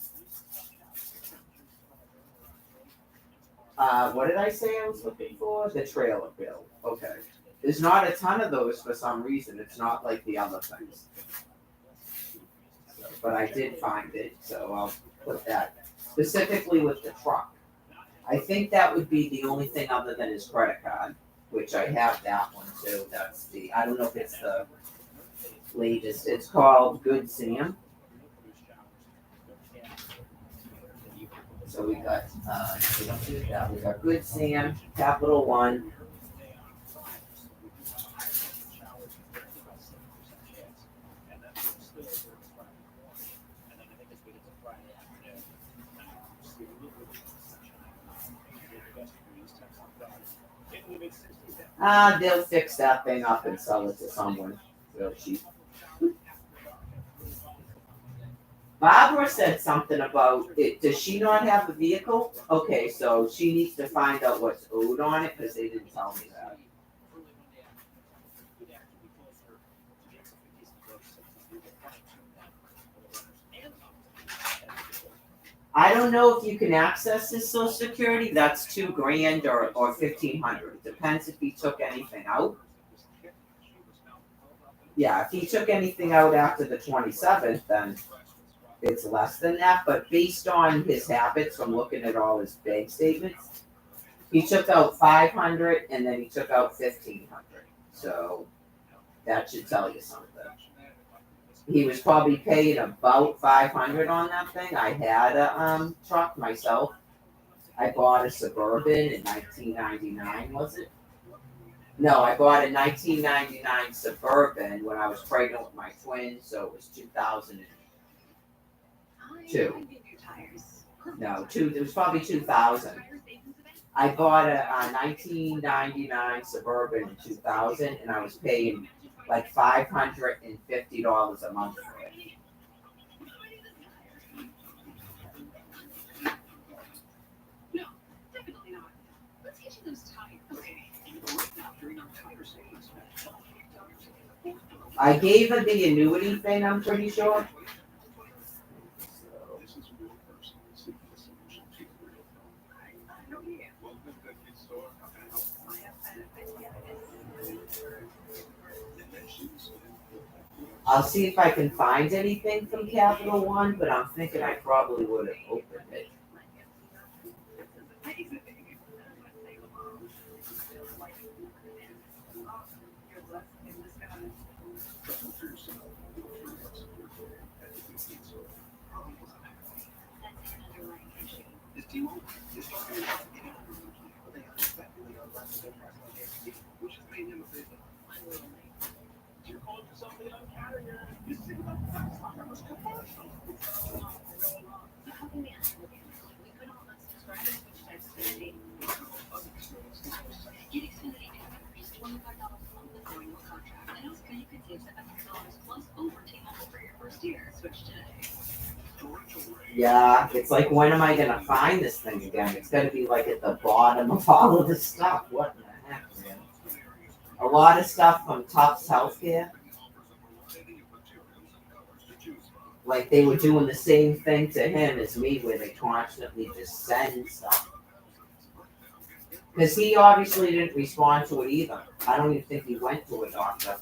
What did I say I was looking for? The trailer bill. Okay. There's not a ton of those for some reason. It's not like the other things. So, but I did find it, so I'll put that specifically with the truck. I think that would be the only thing other than his credit card, which I have that one too. I don't know if it's the latest. It's called Good Sam. So we got we got Good Sam, Capital One. They'll fix that thing up and sell it to someone real cheap. Barbara said something about it. Does she not have a vehicle? Okay, so she needs to find out what's owed on it because they didn't tell me that. I don't know if you can access his Social Security. That's $2,000 or $1,500. It depends if he took anything out. Yeah, if he took anything out after the 27th, then it's less than that. But based on his habits from looking at all his bank statements, he took out 500 and then he took out 1,500. So that should tell you something. He was probably paying about 500 on that thing. I had a truck myself. I bought a Suburban in 1999, was it? No, I bought a 1999 Suburban when I was pregnant with my twins, so it was 2002. No, it was probably 2000. I bought a 1999 Suburban in 2000, and I was paying like $550 a month for it. I gave her the annuity thing, I'm pretty sure. I'll see if I can find anything from Capital One, but I'm thinking I probably would have opened it. Yeah, it's like, when am I gonna find this thing again? It's gonna be like at the bottom of all of this stuff. What in the heck, man? A lot of stuff from Tufts Healthcare. Like, they were doing the same thing to him as me, where they constantly just send stuff. Because he obviously didn't respond to it either. I don't even think he went to a doctor.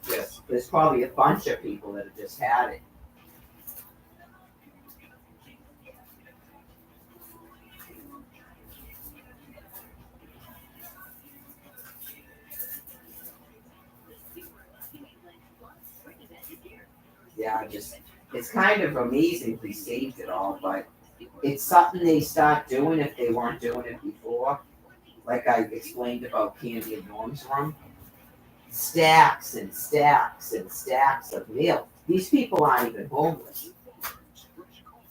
Yes, there's probably a bunch of people that have just had it. Yeah, it's kind of amazing he saved it all, but it's something they start doing if they weren't doing it before. Like I explained about Candy and Norm's room. Stacks and stacks and stacks of mail. These people aren't even homeless.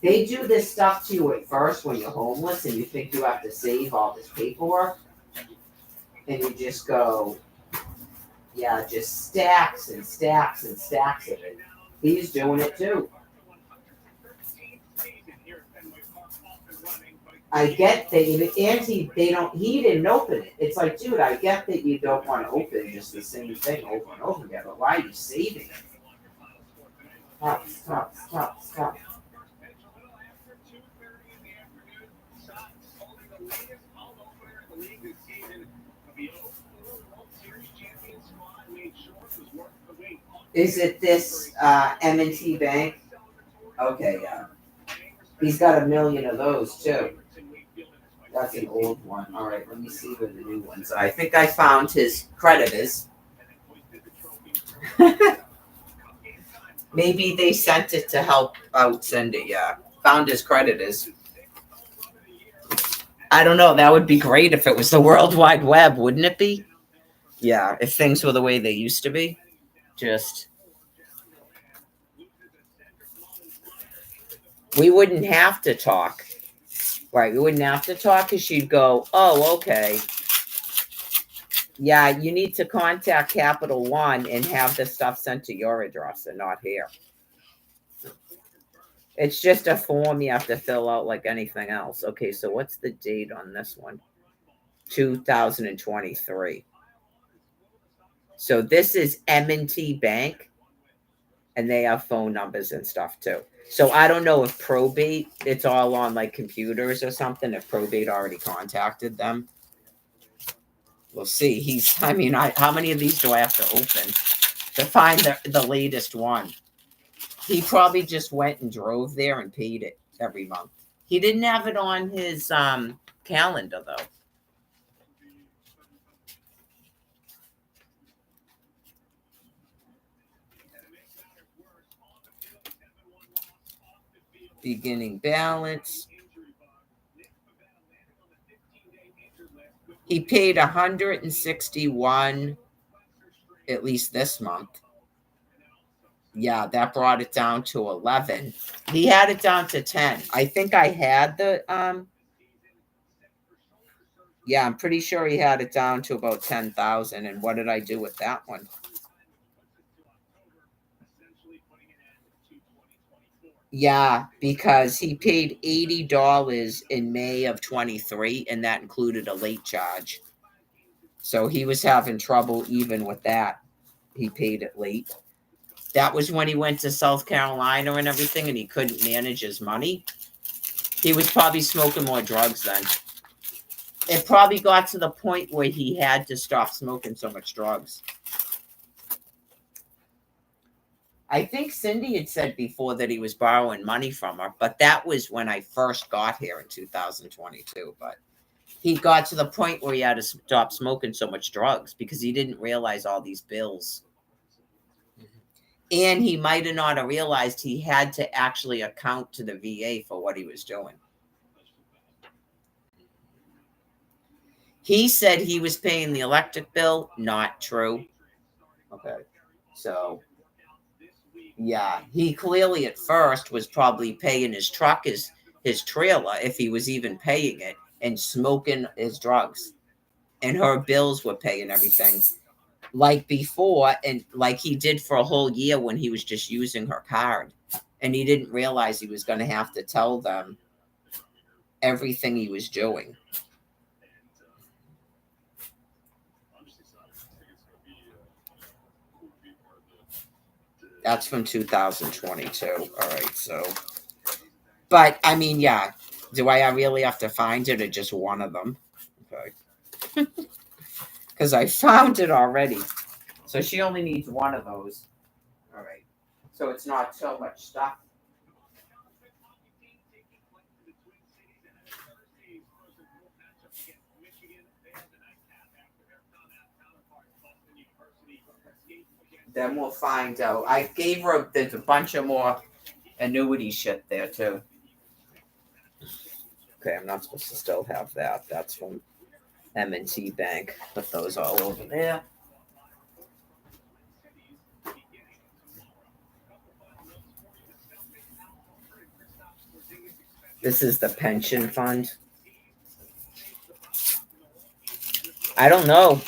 They do this stuff to you at first when you're homeless and you think you have to save all this paperwork. And you just go, yeah, just stacks and stacks and stacks of it. He's doing it too. I get that he didn't open it. It's like, dude, I get that you don't want to open just the same thing over and over again, but why are you saving it? Stop. Is it this M&T Bank? Okay, yeah. He's got 1 million of those too. That's an old one. All right, let me see where the new ones are. I think I found his creditors. Maybe they sent it to help out send it. Yeah, found his creditors. I don't know. That would be great if it was the World Wide Web, wouldn't it be? Yeah, if things were the way they used to be. Just, we wouldn't have to talk. Right, we wouldn't have to talk because she'd go, oh, okay. Yeah, you need to contact Capital One and have the stuff sent to your address and not here. It's just a form you have to fill out like anything else. Okay, so what's the date on this one? 2023. So this is M&T Bank, and they have phone numbers and stuff too. So I don't know if probate, it's all on like computers or something, if probate already contacted them. We'll see. How many of these do I have to open to find the latest one? He probably just went and drove there and paid it every month. He didn't have it on his calendar though. Beginning balance. He paid 161 at least this month. Yeah, that brought it down to 11. He had it down to 10. I think I had the yeah, I'm pretty sure he had it down to about 10,000. And what did I do with that one? Yeah, because he paid $80 in May of 23, and that included a late charge. So he was having trouble even with that. He paid it late. That was when he went to South Carolina and everything, and he couldn't manage his money. He was probably smoking more drugs then. It probably got to the point where he had to stop smoking so much drugs. I think Cindy had said before that he was borrowing money from her, but that was when I first got here in 2022. But he got to the point where he had to stop smoking so much drugs because he didn't realize all these bills. And he might have not have realized he had to actually account to the VA for what he was doing. He said he was paying the electric bill. Not true. Okay. So, yeah, he clearly at first was probably paying his truck, his trailer, if he was even paying it, and smoking his drugs. And her bills were paying everything like before, and like he did for a whole year when he was just using her card. And he didn't realize he was going to have to tell them everything he was doing. That's from 2022. All right, so, but I mean, yeah, do I really have to find it or just one of them? Okay, because I found it already. So she only needs one of those. All right, so it's not so much stuff. Then we'll find out. I gave her, there's a bunch of more annuity shit there too. Okay, I'm not supposed to still have that. That's from M&T Bank. Put those all over there. This is the pension fund. I don't know.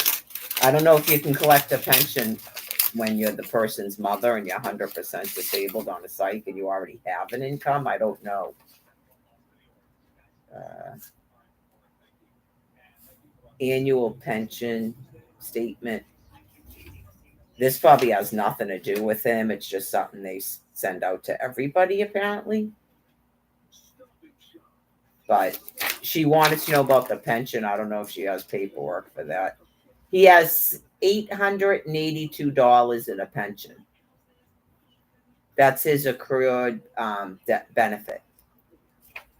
I don't know if you can collect a pension when you're the person's mother and you're 100% disabled on a psych and you already have an income. I don't know. Annual pension statement. This probably has nothing to do with him. It's just something they send out to everybody, apparently. But she wanted to know about the pension. I don't know if she has paperwork for that. He has $882 in a pension. That's his accrued benefit.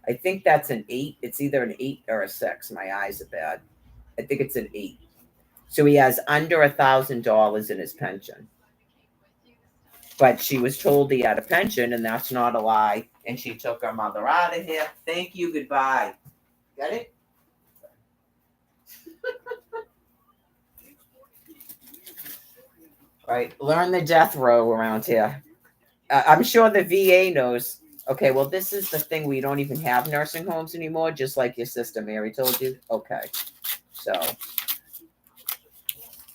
I think that's an 8. It's either an 8 or a 6. My eyes are bad. I think it's an 8. So he has under $1,000 in his pension. But she was told he had a pension, and that's not a lie. And she took her mother out of here. Thank you. Goodbye. Got it? Right. Learn the death row around here. I'm sure the VA knows. Okay, well, this is the thing. We don't even have nursing homes anymore, just like your sister Mary told you. Okay. So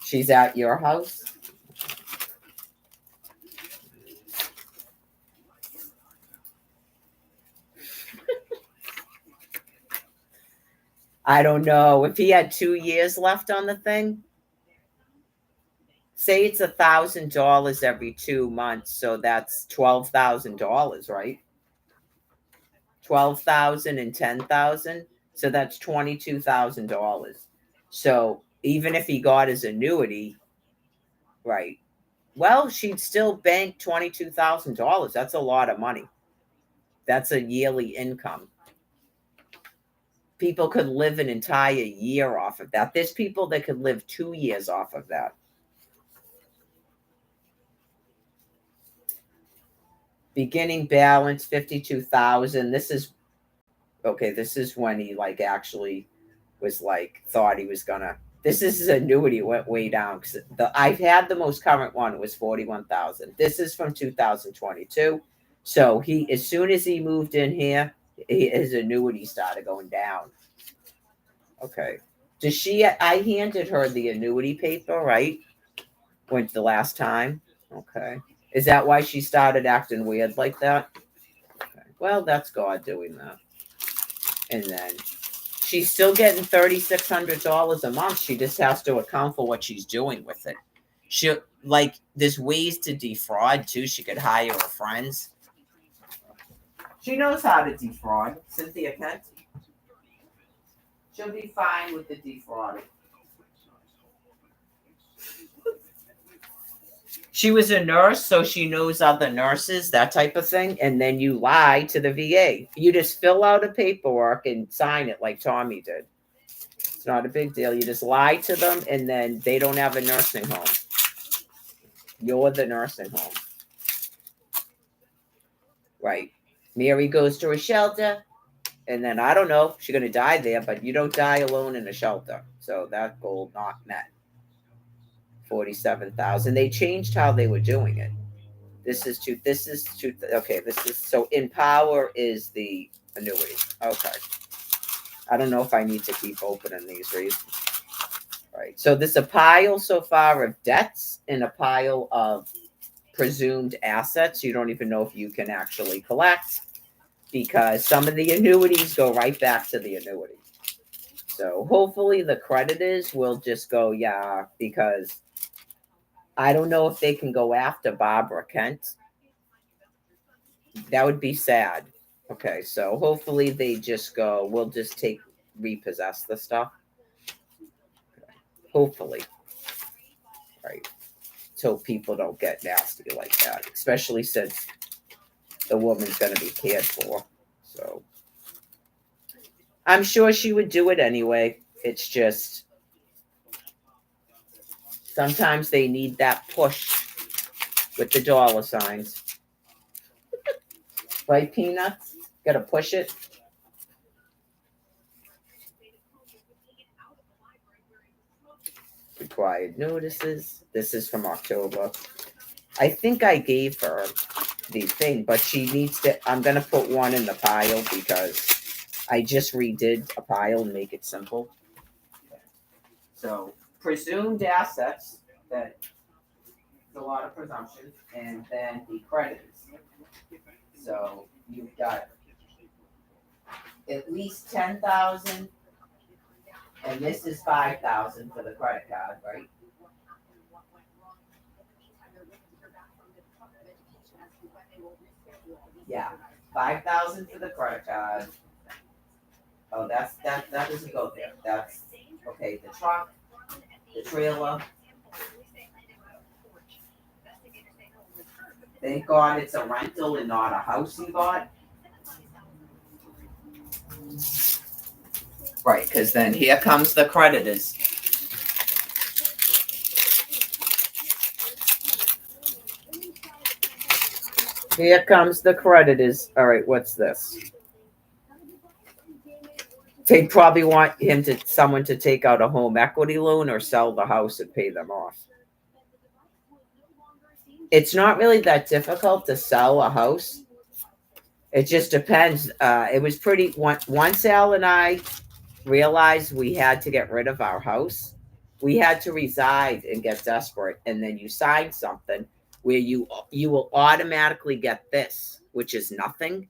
she's at your house? I don't know. If he had 2 years left on the thing, say it's $1,000 every 2 months, so that's $12,000, right? 12,000 and 10,000, so that's $22,000. So even if he got his annuity, right? Well, she'd still bank $22,000. That's a lot of money. That's a yearly income. People could live an entire year off of that. There's people that could live 2 years off of that. Beginning balance 52,000. This is okay. This is when he like actually was like thought he was gonna. This is his annuity went way down because I've had the most current one. It was 41,000. This is from 2022. So he as soon as he moved in here, his annuity started going down. Okay. Does she? I handed her the annuity paper, right? Went the last time. Okay. Is that why she started acting weird like that? Okay. Well, that's God doing that. And then she's still getting $3,600 a month. She just has to account for what she's doing with it. She like there's ways to defraud too. She could hire her friends. She knows how to defraud. Cynthia Kent. She'll be fine with the defrauding. She was a nurse, so she knows other nurses, that type of thing. And then you lie to the VA. You just fill out a paperwork and sign it like Tommy did. It's not a big deal. You just lie to them, and then they don't have a nursing home. You're the nursing home. Right. Mary goes to a shelter. And then I don't know, she's gonna die there, but you don't die alone in a shelter. So that goal not met. 47,000. They changed how they were doing it. This is two. Okay, this is so Empower is the annuity. Okay. I don't know if I need to keep opening these reasons. Right. So there's a pile so far of debts and a pile of presumed assets. You don't even know if you can actually collect because some of the annuities go right back to the annuity. So hopefully the creditors will just go, yeah, because I don't know if they can go after Barbara Kent. That would be sad. Okay, so hopefully they just go, we'll just repossess the stuff. Hopefully. Right. So people don't get nasty like that, especially since the woman's going to be cared for. So I'm sure she would do it anyway. It's just sometimes they need that push with the dollar signs. Right, Peanuts? Got to push it. Required notices. This is from October. I think I gave her the thing, but she needs to. I'm going to put one in the pile because I just redid a pile and make it simple. So, presumed assets, that a lot of presumption, and then the creditors. So, you've got at least 10,000, and this is 5,000 for the credit card, right? Yeah, 5,000 for the credit card. Oh, that doesn't go there. That's okay. The truck, the trailer. Thank God it's a rental and not a house you bought. Right, because then here comes the creditors. Here comes the creditors. All right, what's this? They probably want someone to take out a home equity loan or sell the house and pay them off. It's not really that difficult to sell a house. It just depends. It was pretty once Al and I realized we had to get rid of our house. We had to reside and get desperate, and then you sign something where you will automatically get this, which is nothing.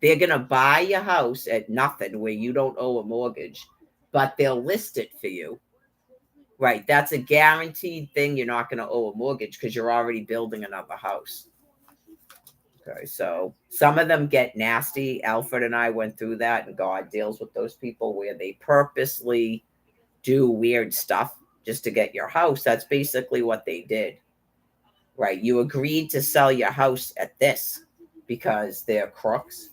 They're gonna buy your house at nothing where you don't owe a mortgage, but they'll list it for you. Right, that's a guaranteed thing. You're not gonna owe a mortgage because you're already building another house. Okay, so some of them get nasty. Alfred and I went through that, and God deals with those people where they purposely do weird stuff just to get your house. That's basically what they did. Right, you agreed to sell your house at this because they're crooks.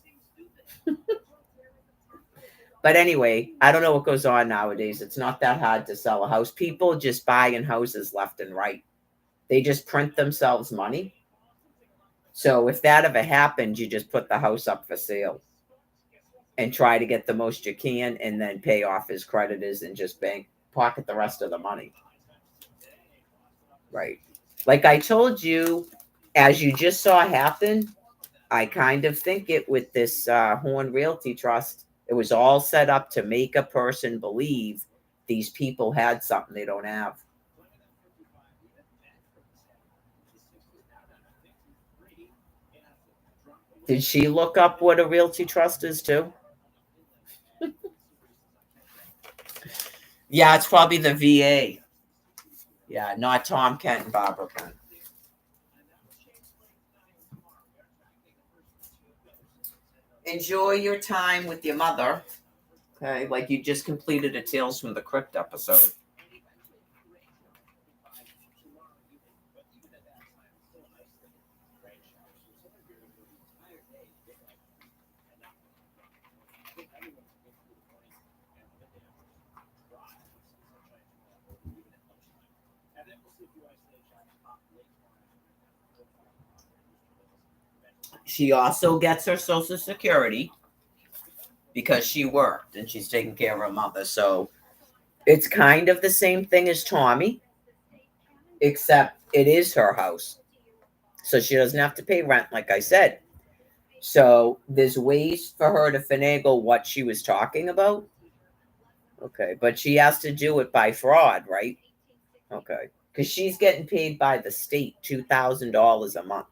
But anyway, I don't know what goes on nowadays. It's not that hard to sell a house. People just buying houses left and right. They just print themselves money. So if that ever happened, you just put the house up for sale and try to get the most you can and then pay off his creditors and just pocket the rest of the money. Right. Like I told you, as you just saw happen, I kind of think it with this Horn Realty Trust, it was all set up to make a person believe these people had something they don't have. Did she look up what a realty trust is too? Yeah, it's probably the VA. Yeah, not Tom Kent and Barbara Kent. Enjoy your time with your mother. Okay, like you just completed a Tales from the Crypt episode. She also gets her Social Security. because she worked and she's taking care of her mother. So it's kind of the same thing as Tommy, except it is her house. So she doesn't have to pay rent, like I said. So there's ways for her to finagle what she was talking about. Okay, but she has to do it by fraud, right? Okay, because she's getting paid by the state $2,000 a month.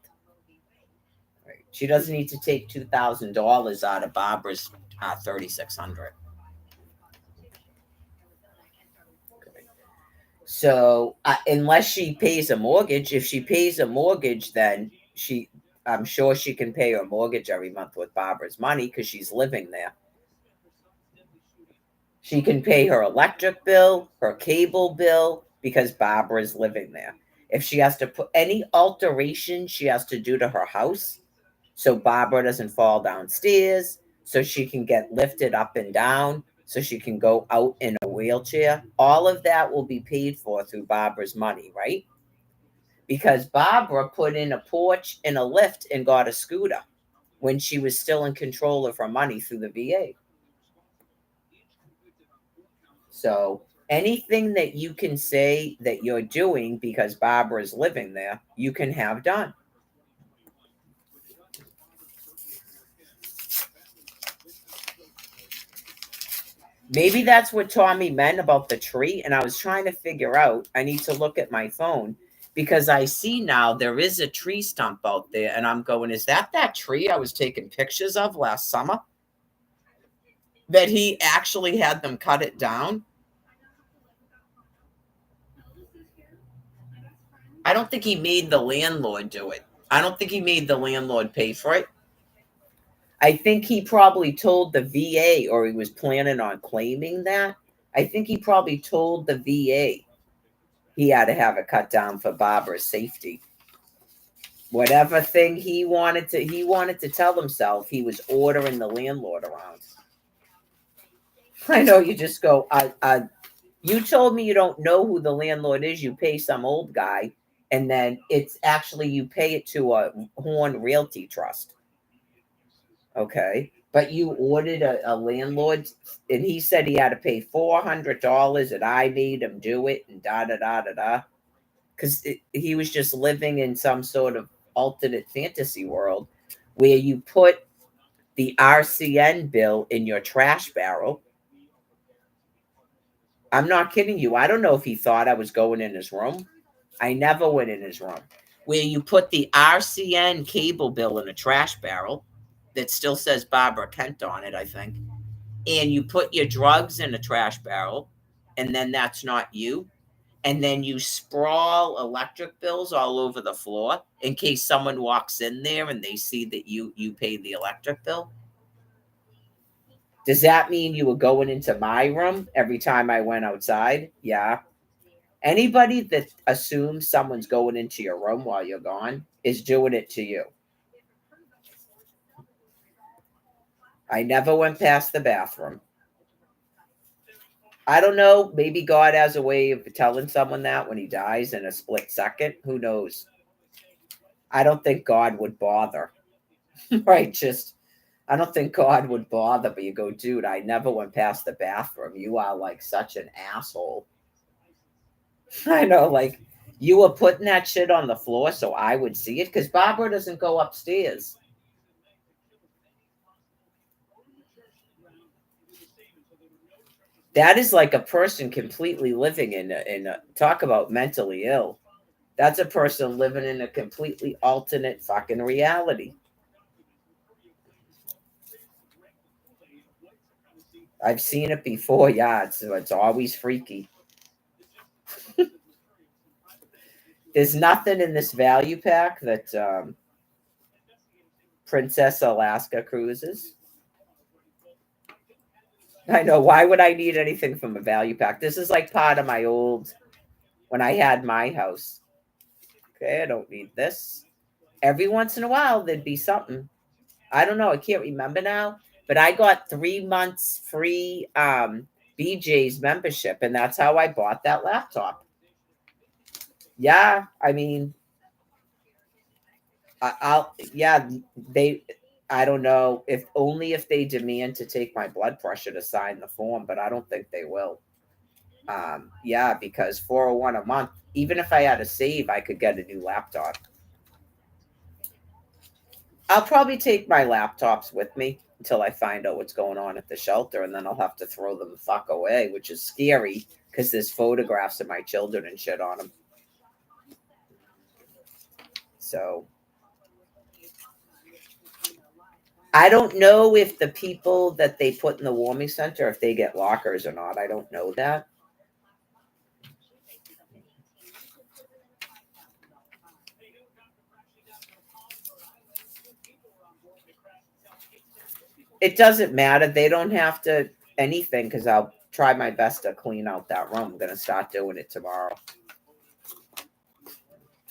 Right. She doesn't need to take $2,000 out of Barbara's 3,600. Okay. So unless she pays a mortgage, if she pays a mortgage, then I'm sure she can pay her mortgage every month with Barbara's money because she's living there. She can pay her electric bill, her cable bill, because Barbara's living there. If she has to put any alteration she has to do to her house, so Barbara doesn't fall downstairs, so she can get lifted up and down, so she can go out in a wheelchair, all of that will be paid for through Barbara's money, right? Because Barbara put in a porch and a lift and got a scooter when she was still in control of her money through the VA. So anything that you can say that you're doing because Barbara's living there, you can have done. Maybe that's what Tommy meant about the tree. And I was trying to figure out, I need to look at my phone because I see now there is a tree stump out there. And I'm going, is that tree I was taking pictures of last summer? That he actually had them cut it down? I don't think he made the landlord do it. I don't think he made the landlord pay for it. I think he probably told the VA, or he was planning on claiming that. I think he probably told the VA he had to have it cut down for Barbara's safety. Whatever thing he wanted to tell himself, he was ordering the landlord around. I know you just go, you told me you don't know who the landlord is. You pay some old guy, and then it's actually you pay it to a Horn Realty Trust. Okay. But you ordered a landlord, and he said he had to pay $400, and I made him do it, and da da da da da. Because he was just living in some sort of alternate fantasy world where you put the RCN bill in your trash barrel. I'm not kidding you. I don't know if he thought I was going in his room. I never went in his room. Where you put the RCN cable bill in a trash barrel that still says Barbara Kent on it, I think. And you put your drugs in a trash barrel, and then that's not you. And then you sprawl electric bills all over the floor in case someone walks in there and they see that you paid the electric bill. Does that mean you were going into my room every time I went outside? Yeah. Anybody that assumes someone's going into your room while you're gone is doing it to you. I never went past the bathroom. I don't know. Maybe God has a way of telling someone that when he dies in a split second. Who knows? I don't think God would bother. Right? I don't think God would bother, but you go, dude, I never went past the bathroom. You are like such an asshole. I know, like you were putting that shit on the floor so I would see it because Barbara doesn't go upstairs. That is like a person completely living in a talk about mentally ill. That's a person living in a completely alternate fucking reality. I've seen it before. Yeah, it's always freaky. There's nothing in this value pack that Princess Alaska cruises. I know. Why would I need anything from a value pack? This is like part of my old when I had my house. Okay, I don't need this. Every once in a while, there'd be something. I don't know. I can't remember now, but I got 3 months free BJ's membership, and that's how I bought that laptop. Yeah, I mean, I'll yeah, I don't know if only if they demand to take my blood pressure to sign the form, but I don't think they will. Yeah, because 401 a month, even if I had a save, I could get a new laptop. I'll probably take my laptops with me until I find out what's going on at the shelter, and then I'll have to throw them the fuck away, which is scary because there's photographs of my children and shit on them. So I don't know if the people that they put in the warming center, if they get lockers or not. I don't know that. It doesn't matter. They don't have to anything because I'll try my best to clean out that room. I'm going to start doing it tomorrow.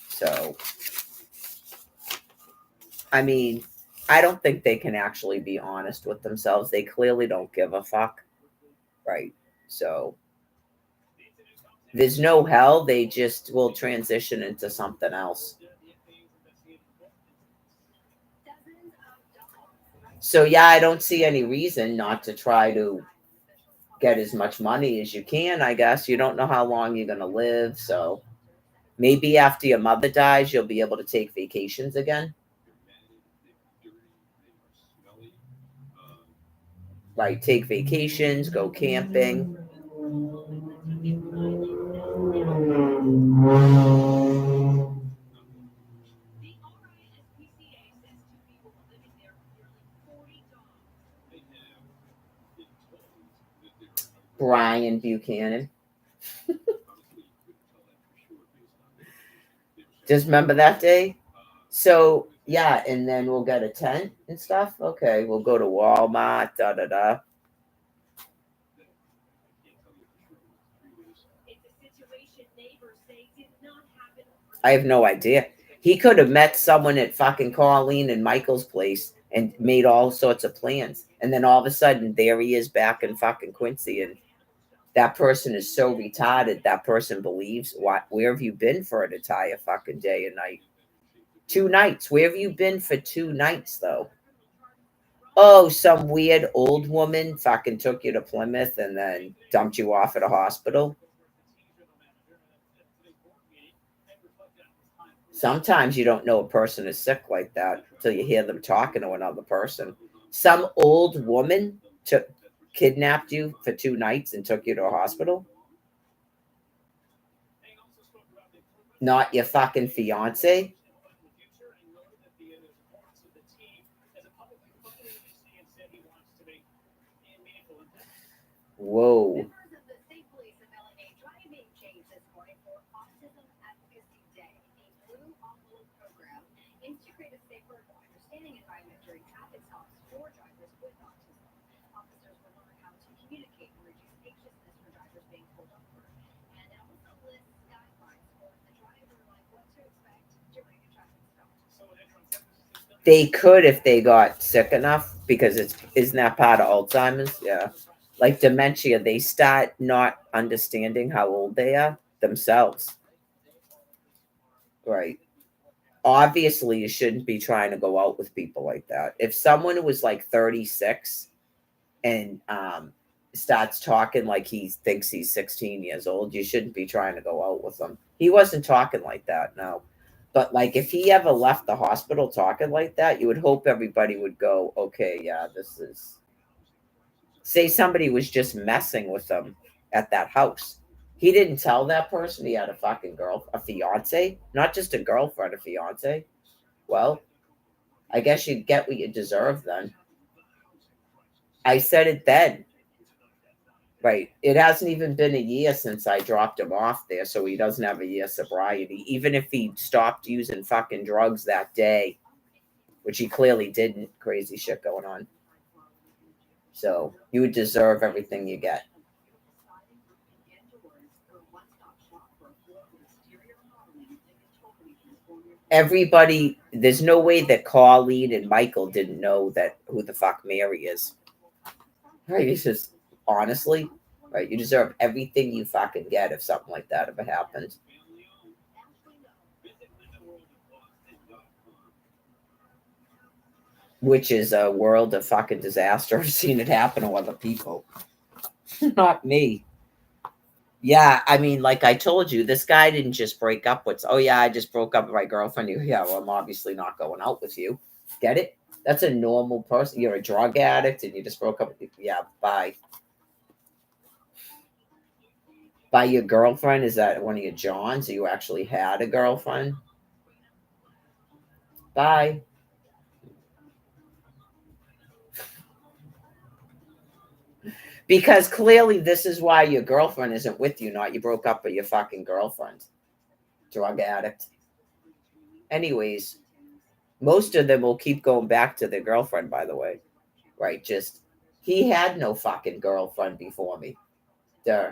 So, I mean, I don't think they can actually be honest with themselves. They clearly don't give a fuck. Right. So, there's no hell. They just will transition into something else. So, yeah, I don't see any reason not to try to get as much money as you can, I guess. You don't know how long you're going to live. So, maybe after your mother dies, you'll be able to take vacations again. Right. Take vacations, go camping. Brian Buchanan. Just remember that day? So, yeah, and then we'll get a tent and stuff. Okay, we'll go to Walmart, da da da. I have no idea. He could have met someone at fucking Colleen and Michael's place and made all sorts of plans. And then all of a sudden, there he is back in fucking Quincy. And that person is so retarded. That person believes, what? Where have you been for an entire fucking day and night? 2 nights. Where have you been for 2 nights, though? Oh, some weird old woman fucking took you to Plymouth and then dumped you off at a hospital. Sometimes you don't know a person is sick like that until you hear them talking to another person. Some old woman took kidnapped you for 2 nights and took you to a hospital. Not your fucking fiance. Whoa. They could if they got sick enough because it's isn't that part of Alzheimer's? Yeah. Like dementia, they start not understanding how old they are themselves. Right. Obviously, you shouldn't be trying to go out with people like that. If someone was like 36 and starts talking like he thinks he's 16 years old, you shouldn't be trying to go out with him. He wasn't talking like that, no. But like if he ever left the hospital talking like that, you would hope everybody would go, okay, yeah, this is. Say somebody was just messing with him at that house. He didn't tell that person he had a fucking a fiance, not just a girlfriend, a fiance. Well, I guess you get what you deserve then. I said it then. Right. It hasn't even been a year since I dropped him off there, so he doesn't have a year sobriety. Even if he stopped using fucking drugs that day, which he clearly didn't, crazy shit going on. So you would deserve everything you get. Everybody, there's no way that Colleen and Michael didn't know that who the fuck Mary is. Right? It's just honestly, right? You deserve everything you fucking get if something like that ever happened. which is a world of fucking disaster. I've seen it happen to other people, not me. Yeah, I mean, like I told you, this guy didn't just break up with. Oh yeah, I just broke up with my girlfriend. Yeah, well, I'm obviously not going out with you. Get it? That's a normal person. You're a drug addict, and you just broke up with. Yeah, bye. By your girlfriend? Is that one of your Johns? You actually had a girlfriend? Bye. Because clearly this is why your girlfriend isn't with you, not you broke up with your fucking girlfriend. Drug addict. Anyways, most of them will keep going back to their girlfriend, by the way. Right? Just, he had no fucking girlfriend before me. Duh.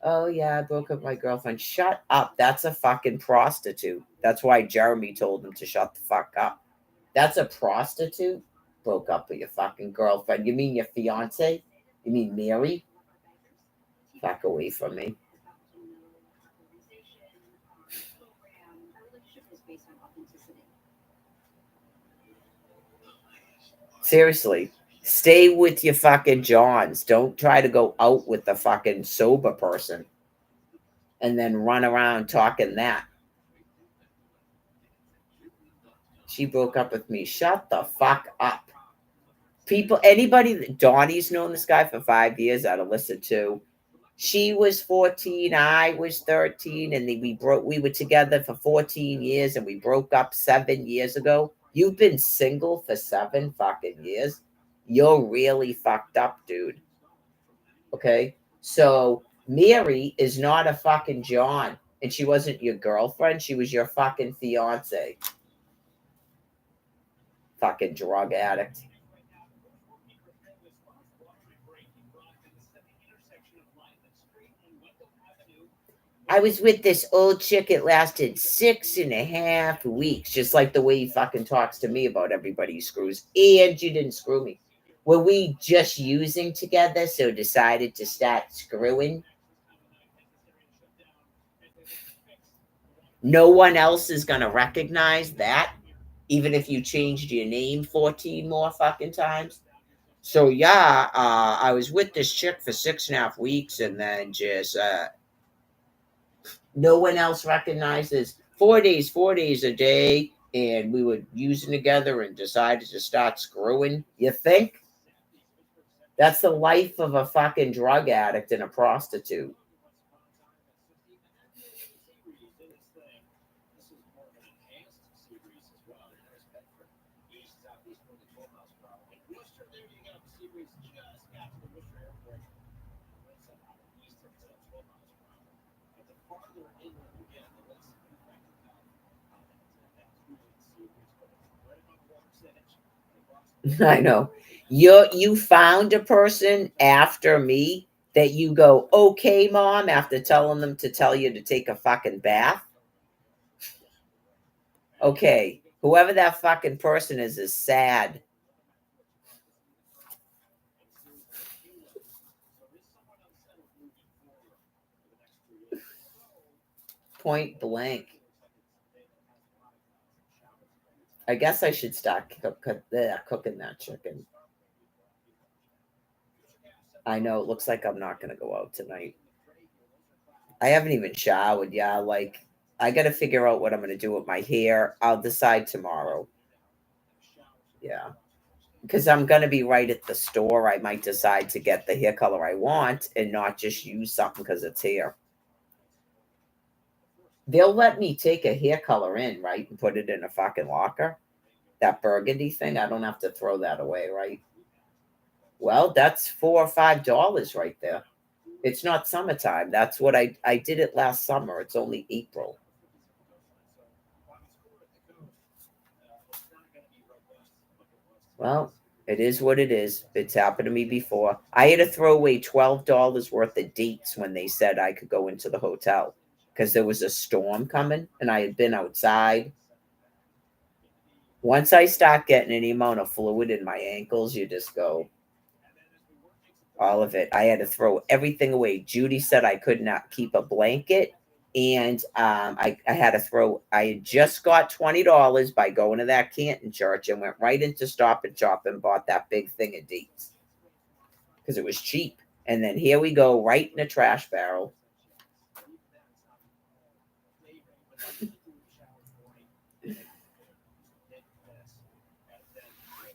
Oh, yeah, I broke up with my girlfriend. Shut up. That's a fucking prostitute. That's why Jeremy told him to shut the fuck up. That's a prostitute? Broke up with your fucking girlfriend. You mean your fiance? You mean Mary? Back away from me. Seriously. Stay with your fucking Johns. Don't try to go out with the fucking sober person and then run around talking that. She broke up with me. Shut the fuck up. People, anybody, Donnie's known this guy for 5 years out of Alyssa too. She was 14, I was 13, and we were together for 14 years and we broke up 7 years ago. You've been single for 7 fucking years. You're really fucked up, dude. Okay? So Mary is not a fucking John. And she wasn't your girlfriend, she was your fucking fiance. Fucking drug addict. I was with this old chick. It lasted 6.5 weeks, just like the way he fucking talks to me about everybody he screws. And you didn't screw me. Were we just using together, so decided to start screwing? No one else is going to recognize that, even if you changed your name 14 more fucking times. So, yeah, I was with this chick for 6.5 weeks, and then just no one else recognizes 4 days a day, and we were using together and decided to start screwing. You think? That's the life of a fucking drug addict and a prostitute. I know. You found a person after me that you go, okay, mom, after telling them to tell you to take a fucking bath. Okay, whoever that fucking person is sad. Point blank. I guess I should start cooking that chicken. I know it looks like I'm not going to go out tonight. I haven't even showered. Yeah, like I got to figure out what I'm going to do with my hair. I'll decide tomorrow. Yeah. Because I'm going to be right at the store. I might decide to get the hair color I want and not just use something because it's hair. They'll let me take a hair color in, right? And put it in a fucking locker. That burgundy thing. I don't have to throw that away, right? Well, that's $4 or $5 right there. It's not summertime. That's what I did it last summer. It's only April. Well, it is what it is. It's happened to me before. I had to throw away $12 worth of dates when they said I could go into the hotel because there was a storm coming and I had been outside. Once I start getting any amount of fluid in my ankles, you just go, all of it. I had to throw everything away. Judy said I could not keep a blanket. And I had to throw, I had just got $20 by going to that Canton church and went right into Stop and Shop and bought that big thing of dates because it was cheap. And then here we go, right in a trash barrel.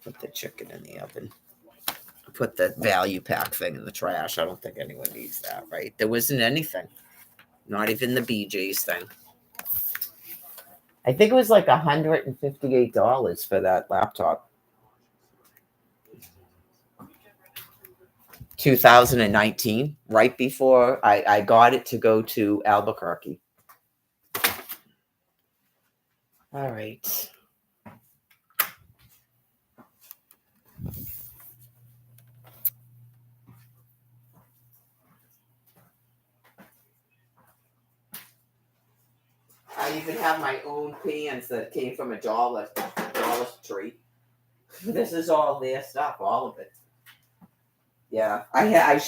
Put the chicken in the oven. Put the value pack thing in the trash. I don't think anyone needs that, right? There wasn't anything. Not even the BJ's thing. I think it was like $158 for that laptop. 2019, right before I got it to go to Albuquerque. All right. I even have my own pans that came from a Dollar Tree. This is all their stuff, all of it. Yeah, I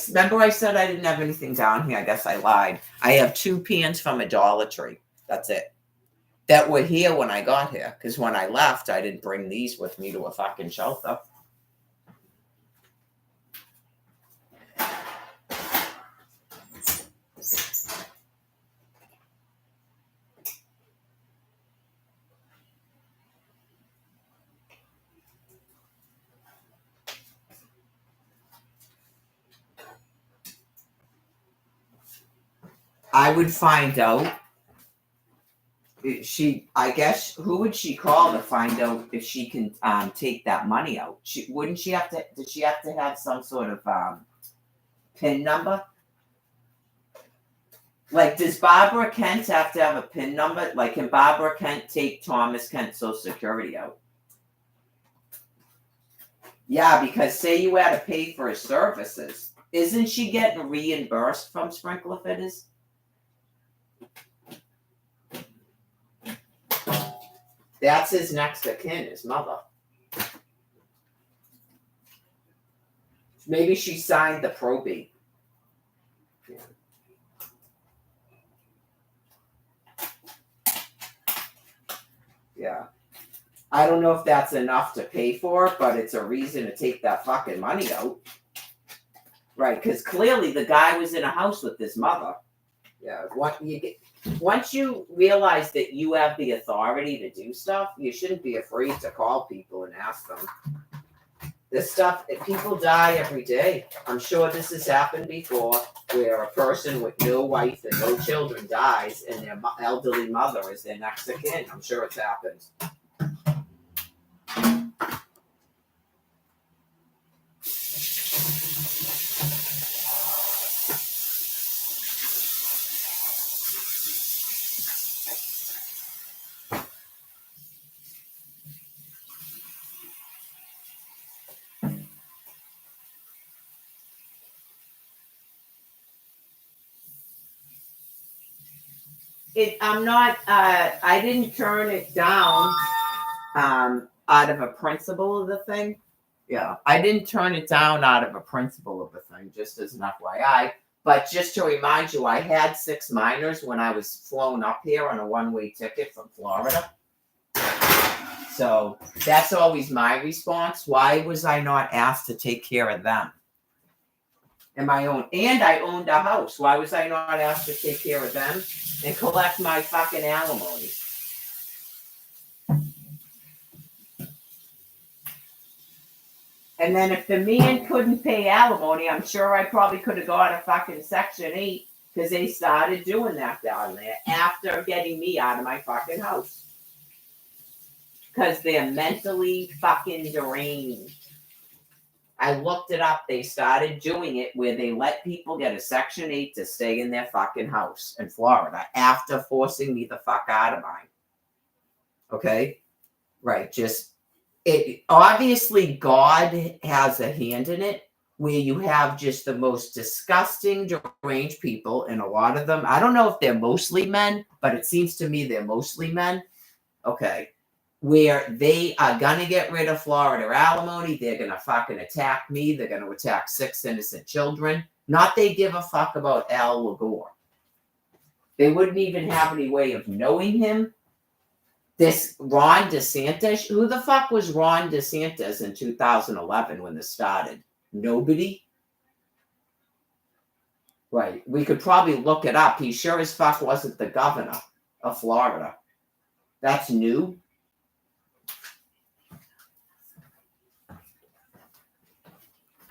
remember I said I didn't have anything down here. I guess I lied. I have 2 pans from a Dollar Tree. That's it. That were here when I got here. Because when I left, I didn't bring these with me to a fucking shelter. I would find out. I guess, who would she call to find out if she can take that money out? Did she have to have some sort of PIN number? Like, does Barbara Kent have to have a PIN number? Like, can Barbara Kent take Thomas Kent's Social Security out? Yeah, because say you had to pay for his services. Isn't she getting reimbursed from Sprinkler Fitters? That's his next of kin, his mother. Maybe she signed the probate. Yeah. Yeah. I don't know if that's enough to pay for, but it's a reason to take that fucking money out. Right, because clearly the guy was in a house with his mother. Yeah, once you realize that you have the authority to do stuff, you shouldn't be afraid to call people and ask them. This stuff, people die every day. I'm sure this has happened before, where a person with no wife and no children dies, and their elderly mother is their next of kin. I'm sure it's happened. I'm not. I didn't turn it down out of a principle of the thing. Yeah, I didn't turn it down out of a principle of the thing, just as an FYI. But just to remind you, I had 6 minors when I was flown up here on a one-way ticket from Florida. So that's always my response. Why was I not asked to take care of them? And I owned a house. Why was I not asked to take care of them and collect my fucking alimony? And then if the man couldn't pay alimony, I'm sure I probably could have got a fucking Section 8 because they started doing that down there after getting me out of my fucking house. Because they're mentally fucking deranged. I looked it up. They started doing it where they let people get a Section 8 to stay in their fucking house in Florida after forcing me the fuck out of mine. Okay? Right. Obviously God has a hand in it where you have just the most disgusting, deranged people, and a lot of them, I don't know if they're mostly men, but it seems to me they're mostly men. Okay. Where they are going to get rid of Florida alimony. They're going to fucking attack me. They're going to attack 6 innocent children. Not they give a fuck about Al Gore. They wouldn't even have any way of knowing him. This Ron DeSantis, who the fuck was Ron DeSantis in 2011 when this started? Nobody? Right. We could probably look it up. He sure as fuck wasn't the governor of Florida. That's new.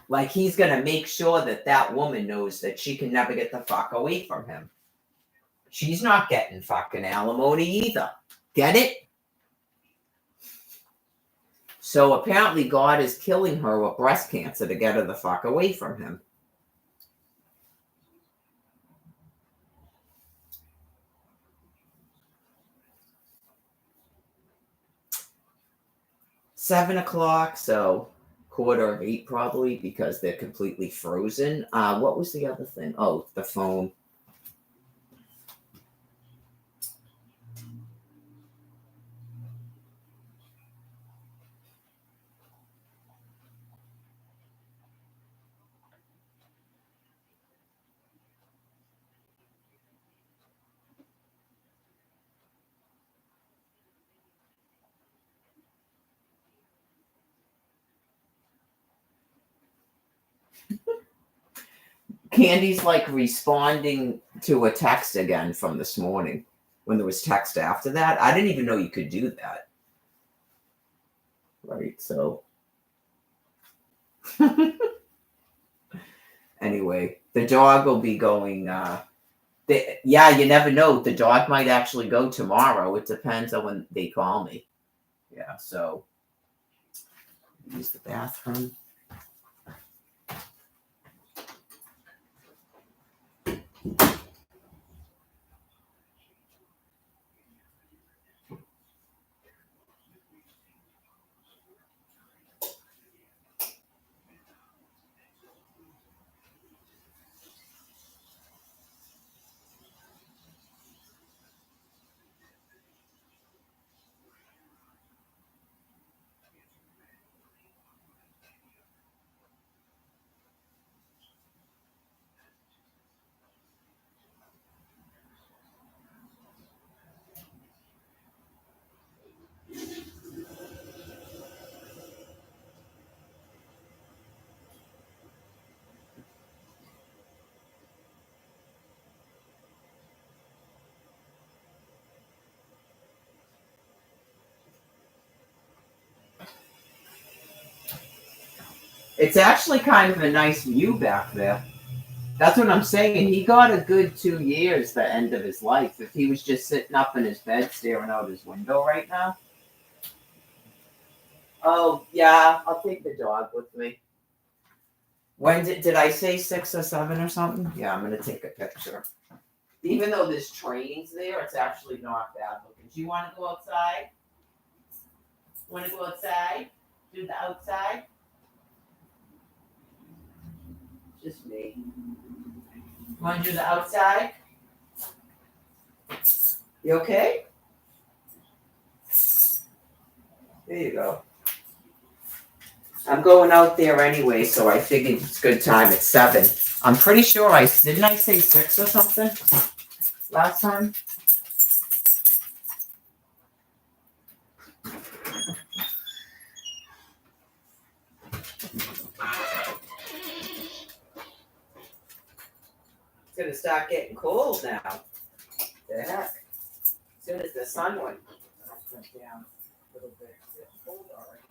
Like, he's going to make sure that that woman knows that she can never get the fuck away from him. She's not getting fucking alimony either. Get it? So apparently God is killing her with breast cancer to get her the fuck away from him. $7:00, so 7:45 probably, because they're completely frozen. What was the other thing? Oh, the phone. Candy's like responding to a text again from this morning when there was text after that. I didn't even know you could do that. Right, so. Anyway, the dog will be going. Yeah, you never know. The dog might actually go tomorrow. It depends on when they call me. Yeah, so. Use the bathroom. It's actually kind of a nice view back there. That's what I'm saying. He got a good 2 years, the end of his life. If he was just sitting up in his bed staring out his window right now. Oh, yeah, I'll take the dog with me. When did I say 6 or 7 or something? Yeah, I'm going to take a picture. Even though there's trains there, it's actually not bad looking. Do you want to go outside? Want to go outside? Do the outside? Just me. Want to do the outside? You okay? There you go. I'm going out there anyway, so I figured it's a good time. It's 7. I'm pretty sure didn't I say 6 or something last time? It's gonna start getting cold now. The heck? As soon as the sun went down a little bit, it's getting cold already.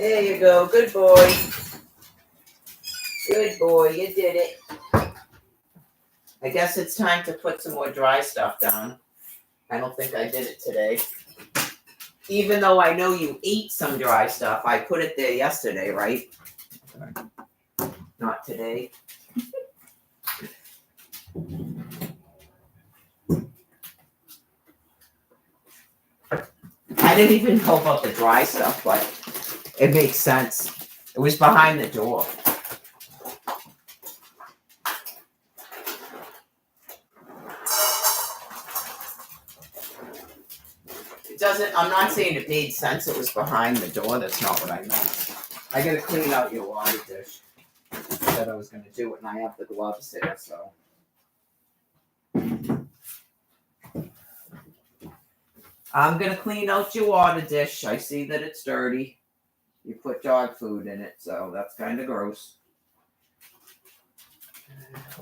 There you go. Good boy. Good boy. You did it. I guess it's time to put some more dry stuff down. I don't think I did it today. Even though I know you ate some dry stuff, I put it there yesterday, right? Not today. I didn't even know about the dry stuff, but it makes sense. It was behind the door. It doesn't, I'm not saying it made sense it was behind the door. That's not what I meant. I gotta clean out your water dish. I said I was gonna do it, and I have the gloves there, so. I'm gonna clean out your water dish. I see that it's dirty. You put dog food in it, so that's kind of gross.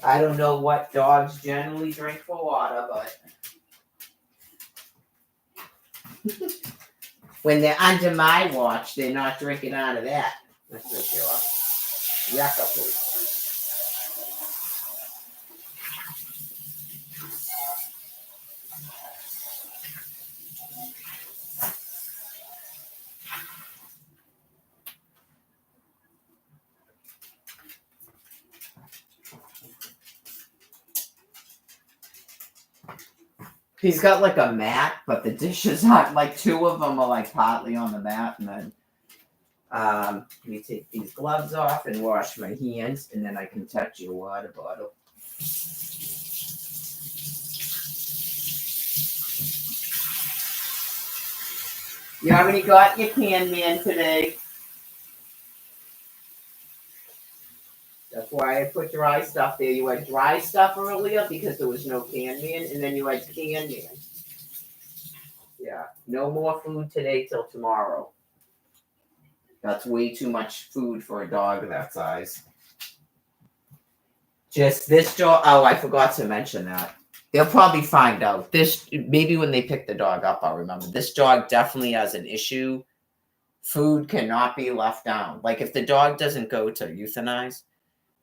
I don't know what dogs generally drink for water, but when they're under my watch, they're not drinking out of that. That's for sure. Yucca food. He's got like a mat, but the dishes aren't like two of them are like partly on the mat, and then let me take these gloves off and wash my hands, and then I can touch your water bottle. You already got your can man today. That's why I put dry stuff there. You had dry stuff earlier because there was no can man, and then you had can man. Yeah, no more food today till tomorrow. That's way too much food for a dog that size. Just this dog. Oh, I forgot to mention that. They'll probably find out. This maybe when they pick the dog up, I'll remember. This dog definitely has an issue. Food cannot be left down. Like if the dog doesn't go to euthanize,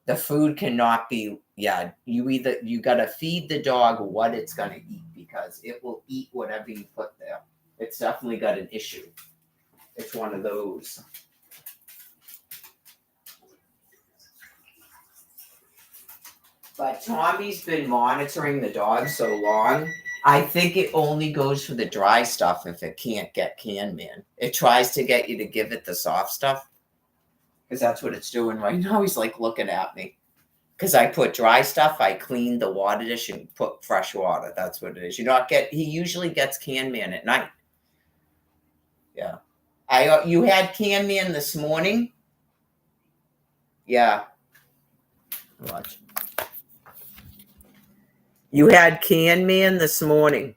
the food cannot be. Yeah, you gotta feed the dog what it's gonna eat because it will eat whatever you put there. It's definitely got an issue. It's one of those. But Tommy's been monitoring the dog so long. I think it only goes for the dry stuff if it can't get can man. It tries to get you to give it the soft stuff. Because that's what it's doing right now. He's like looking at me. Because I put dry stuff, I cleaned the water dish and put fresh water. That's what it is. He usually gets can man at night. Yeah. You had can man this morning? Yeah. Watch. You had can man this morning.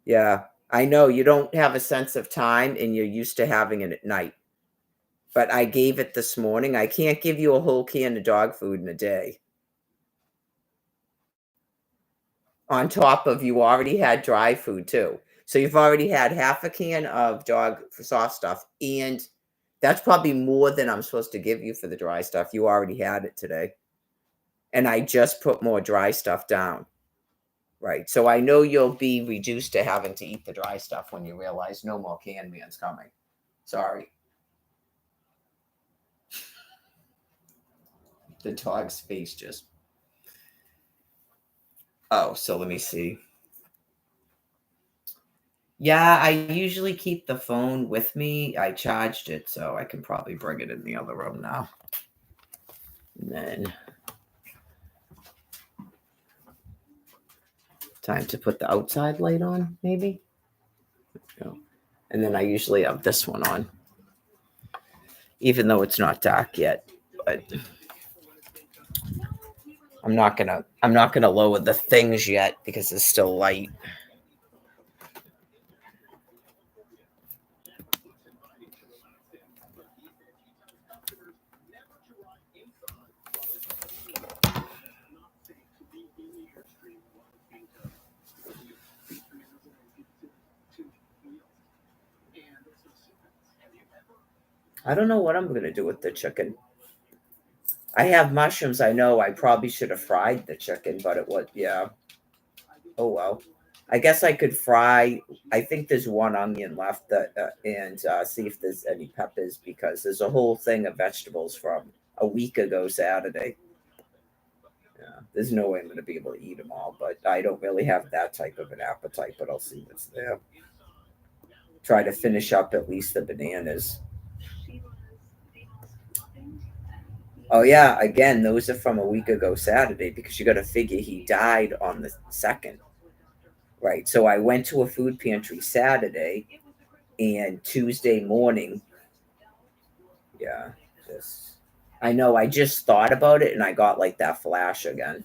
Yeah, I know you don't have a sense of time and you're used to having it at night. But I gave it this morning. I can't give you a whole can of dog food in a day. On top of you already had dry food too. So you've already had half a can of dog for soft stuff. And that's probably more than I'm supposed to give you for the dry stuff. You already had it today. And I just put more dry stuff down. Right. So I know you'll be reduced to having to eat the dry stuff when you realize no more can man's coming. Sorry. The dog's face just. Oh, so let me see. Yeah, I usually keep the phone with me. I charged it, so I can probably bring it in the other room now. And then time to put the outside light on, maybe. Go. And then I usually have this one on, even though it's not dark yet. But I'm not gonna lower the things yet because it's still light. I don't know what I'm going to do with the chicken. I have mushrooms. I know I probably should have fried the chicken, but it was, yeah. Oh, well. I guess I could fry. I think there's one onion left and see if there's any peppers because there's a whole thing of vegetables from a week ago Saturday. Yeah, there's no way I'm going to be able to eat them all, but I don't really have that type of an appetite, but I'll see what's there. Try to finish up at least the bananas. Oh yeah, again, those are from a week ago Saturday because you got to figure he died on the 2nd. Right. So I went to a food pantry Saturday and Tuesday morning. Yeah, just I know I just thought about it and I got like that flash again.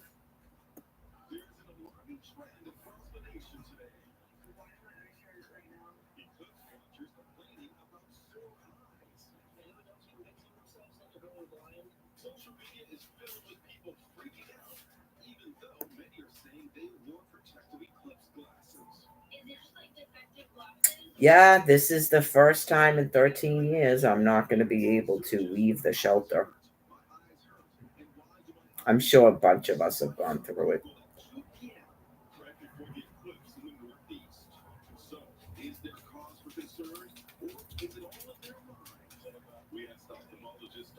Yeah, this is the first time in 13 years I'm not going to be able to leave the shelter. I'm sure a bunch of us have gone through it.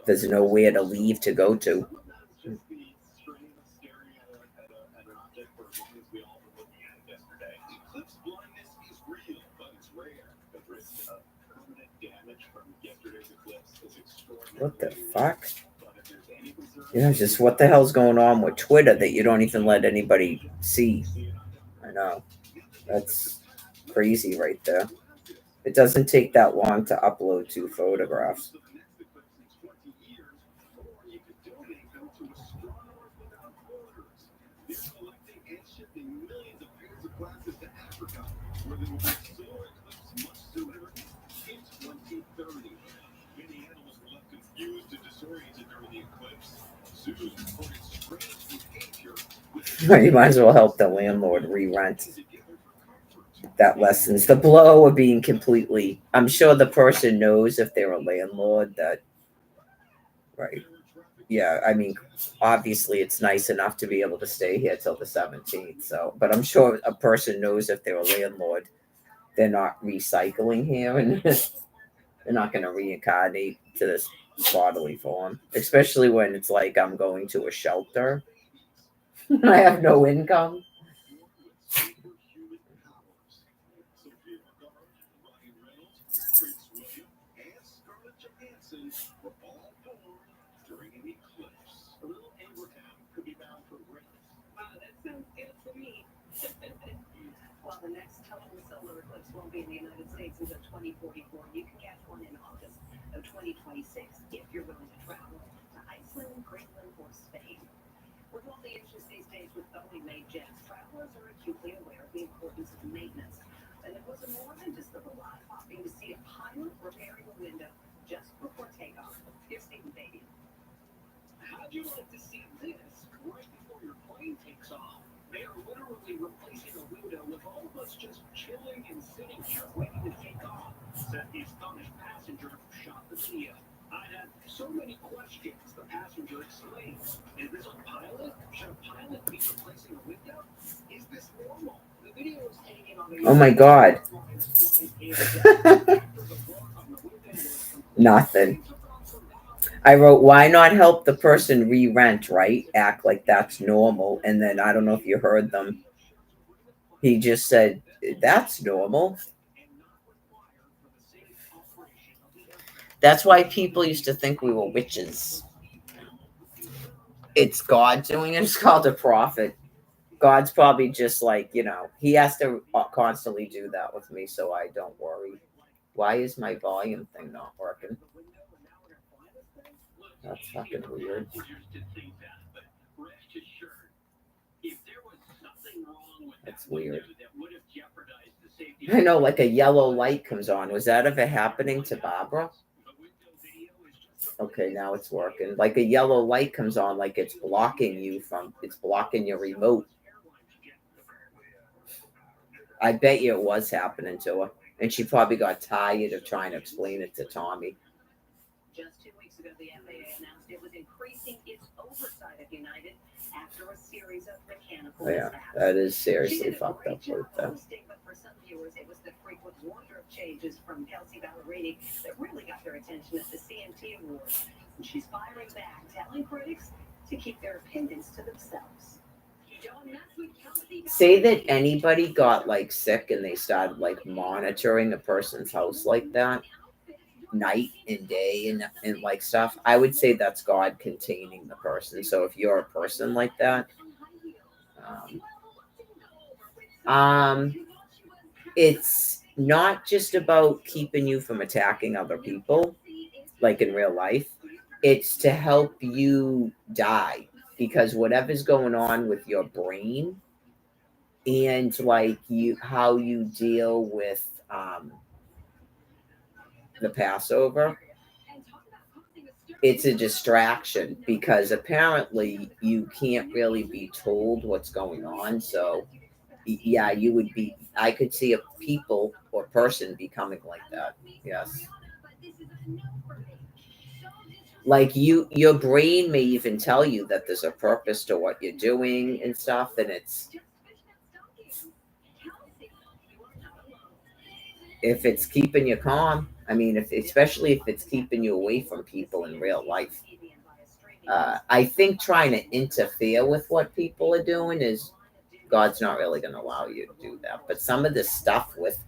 There's nowhere to leave to go to. What the fuck? Just what the hell's going on with Twitter that you don't even let anybody see? I know. That's crazy right there. It doesn't take that long to upload 2 photographs. You might as well help the landlord re-rent. That lessens the blow of being completely. I'm sure the person knows if they're a landlord that, right? Yeah, I mean, obviously it's nice enough to be able to stay here till the 17th. So, but I'm sure a person knows if they're a landlord, they're not recycling here and they're not going to reincarnate to this bodily form, especially when it's like I'm going to a shelter. I have no income. Oh my god. Nothing. I wrote, why not help the person re rent, right? Act like that's normal. And then I don't know if you heard them. He just said, that's normal. That's why people used to think we were witches. It's God doing it. It's called a prophet. God's probably just like, he has to constantly do that with me so I don't worry. Why is my volume thing not working? That's fucking weird. That's weird. I know, like a yellow light comes on. Was that ever happening to Barbara? Okay, now it's working. Like a yellow light comes on, like it's blocking your remote. I bet you it was happening to her. And she probably got tired of trying to explain it to Tommy. Just 2 weeks ago, the FAA announced it was increasing its oversight of United after a series of mechanical Yeah, mishaps. that is She seriously did a fucked great up job with that. hosting, but for some viewers, it was the frequent wardrobe changes from Kelsey Ballerini that really got their attention at the CMT Awards. And she's firing back, telling critics to keep their opinions to themselves. Don't mess with Kelsey Say that Ballerini. anybody got like sick and they started like monitoring a person's house like that, night and day and like stuff, I would say that's God containing the person. So if you're a person like that, um it's not just about keeping you from attacking other people like in real life. It's to help you die, because whatever's going on with your brain and like you how you deal with the Passover, it's a distraction, because apparently you can't really be told what's going on. So yeah, you would be, I could see a people or person becoming like that. Yes. Like your brain may even tell you that there's a purpose to what you're doing and stuff, and it's, if it's keeping you calm, I mean, if especially if it's keeping you away from people in real life. I think trying to interfere with what people are doing is, God's not really going to allow you to do that. But some of this stuff with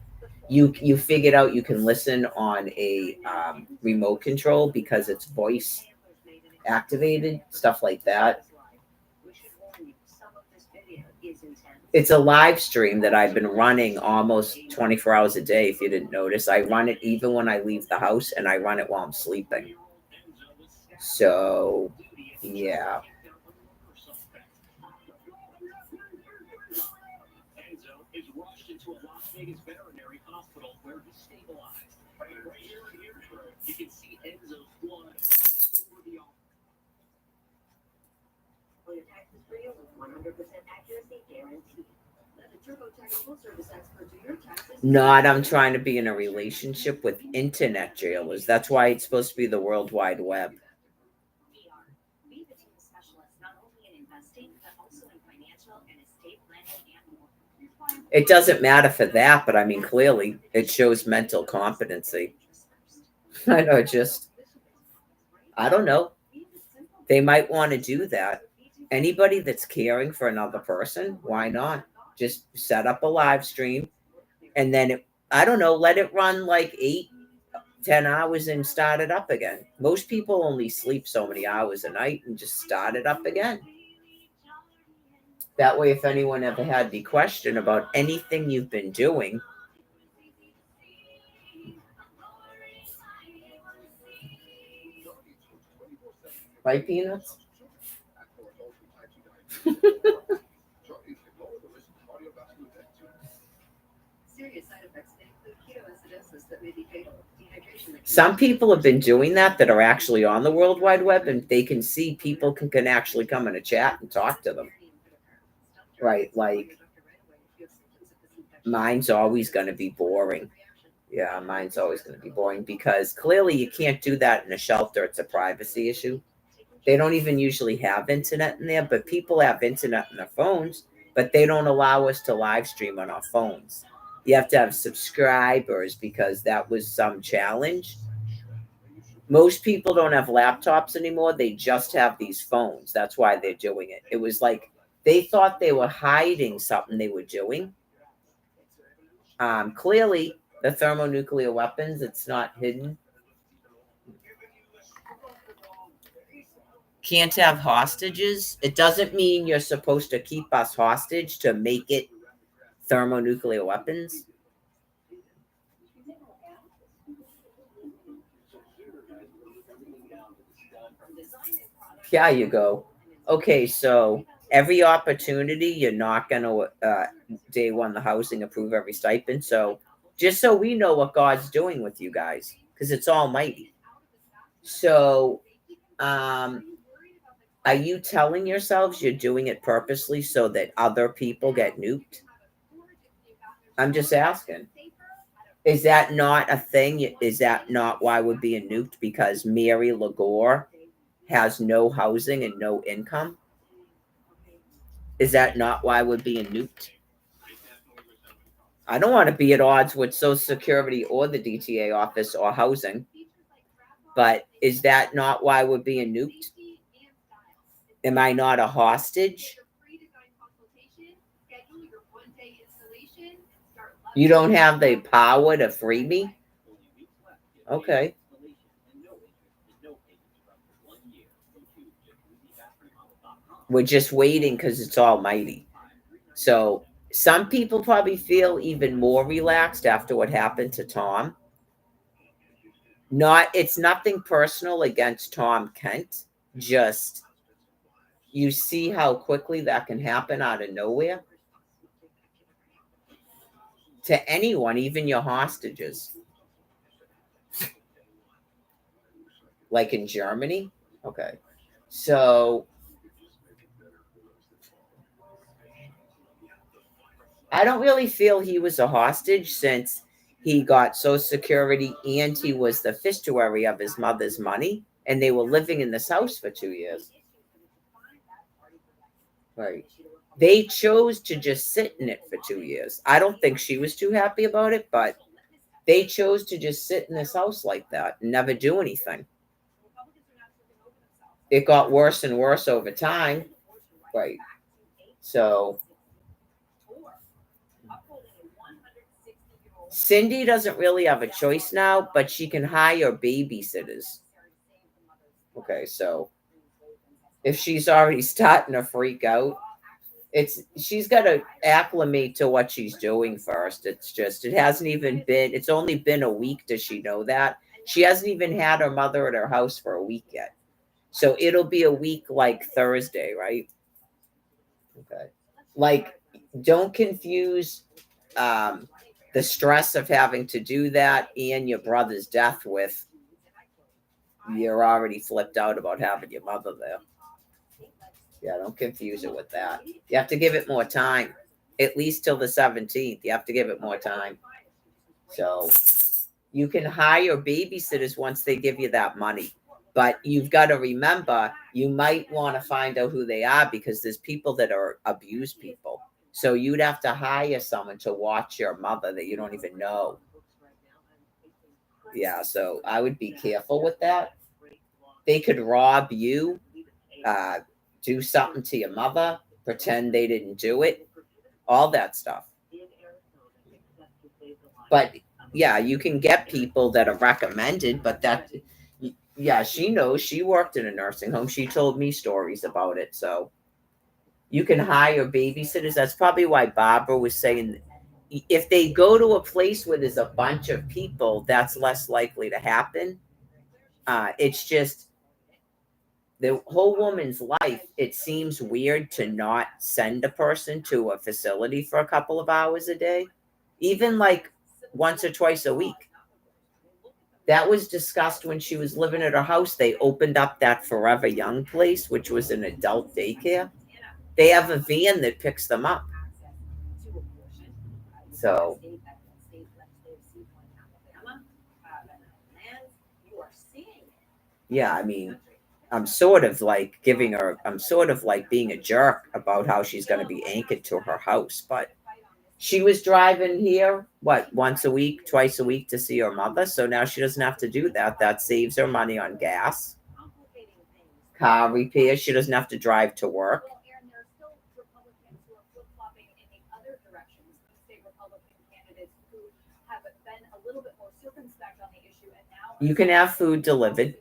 you figured out you can listen on a remote control because it's voice activated, stuff like that. It's a live stream that I've been running almost 24 hours a day. If you didn't notice, I run it even when I leave the house, and I run it while I'm sleeping. So, yeah. Enzo is rushed into a Las Vegas veterinary hospital where he's stabilized. Right here, you can see Enzo's blood over the arm. For your taxes free with 100% accuracy guaranteed. Let the TurboTax full service expert do your taxes. Not I'm trying to be in a relationship with internet jailers. That's why it's supposed to be the World Wide Web. Be the team specialist not only in investing but also in financial and estate planning and more. It doesn't matter for that, but I mean, clearly it shows mental competency. I know, just, I don't know. They might want to do that. Anybody that's caring for another person, why not? Just set up a live stream, and then I don't know, let it run like 8, 10 hours and start it up again. Most people only sleep so many hours a night, and just start it up again. That way, if anyone ever had any question about anything you've been doing, right, Peanuts? Serious side effects may include ketoacidosis that may be fatal, dehydration. Some people have been doing that are actually on the World Wide Web, and they can see people can actually come in a chat and talk to them. Right, like mine's always going to be boring. Yeah, mine's always going to be boring because clearly you can't do that in a shelter. It's a privacy issue. They don't even usually have internet in there, but people have internet in their phones, but they don't allow us to live stream on our phones. You have to have subscribers because that was some challenge. Most people don't have laptops anymore. They just have these phones. That's why they're doing it. It was like they thought they were hiding something they were doing. Clearly, the thermonuclear weapons, it's not hidden. Can't have hostages. It doesn't mean you're supposed to keep us hostage to make it thermonuclear weapons. Yeah, you go. Okay, so every opportunity, you're not going to day one the housing approve every stipend. So just so we know what God's doing with you guys, because it's almighty. So are you telling yourselves you're doing it purposely so that other people get nuked? I'm just asking. Is that not a thing? Is that not why we're being nuked? Because Mary Lagore has no housing and no income? Is that not why we're being nuked? I don't want to be at odds with Social Security or the DTA office or housing, but is that not why we're being nuked? Am I not a hostage? You don't have the power to free me? Okay. We're just waiting because it's almighty. So some people probably feel even more relaxed after what happened to Tom. It's nothing personal against Tom Kent. Just you see how quickly that can happen out of nowhere to anyone, even your hostages. Like in Germany. Okay. So I don't really feel he was a hostage since he got Social Security and he was the fistuary of his mother's money, and they were living in this house for 2 years. Right. They chose to just sit in it for 2 years. I don't think she was too happy about it, but they chose to just sit in this house like that and never do anything. It got worse and worse over time. Right. So Cindy doesn't really have a choice now, but she can hire babysitters. Okay, so if she's already starting to freak out, she's got to acclimate to what she's doing first. It's only been a week. Does she know that? She hasn't even had her mother at her house for a week yet. So it'll be a week like Thursday, right? Okay. Like, don't confuse the stress of having to do that and your brother's death with you're already flipped out about having your mother there. Yeah, don't confuse it with that. You have to give it more time, at least till the 17th. You have to give it more time. So you can hire babysitters once they give you that money. But you've got to remember, you might want to find out who they are because there's people that are abused people. So you'd have to hire someone to watch your mother that you don't even know. Yeah, so I would be careful with that. They could rob you, do something to your mother, pretend they didn't do it, all that stuff. But yeah, you can get people that are recommended, but yeah, she knows. She worked in a nursing home. She told me stories about it. So you can hire babysitters. That's probably why Barbara was saying if they go to a place where there's a bunch of people, that's less likely to happen. It's just the whole woman's life. It seems weird to not send a person to a facility for a couple of hours a day, even like once or twice a week. That was discussed when she was living at her house. They opened up that Forever Young place, which was an adult daycare. They have a van that picks them up. So, yeah, I mean, I'm sort of like being a jerk about how she's going to be anchored to her house. But she was driving here, once a week, twice a week to see her mother. So now she doesn't have to do that. That saves her money on gas, car repairs. She doesn't have to drive to work. You can have food delivered.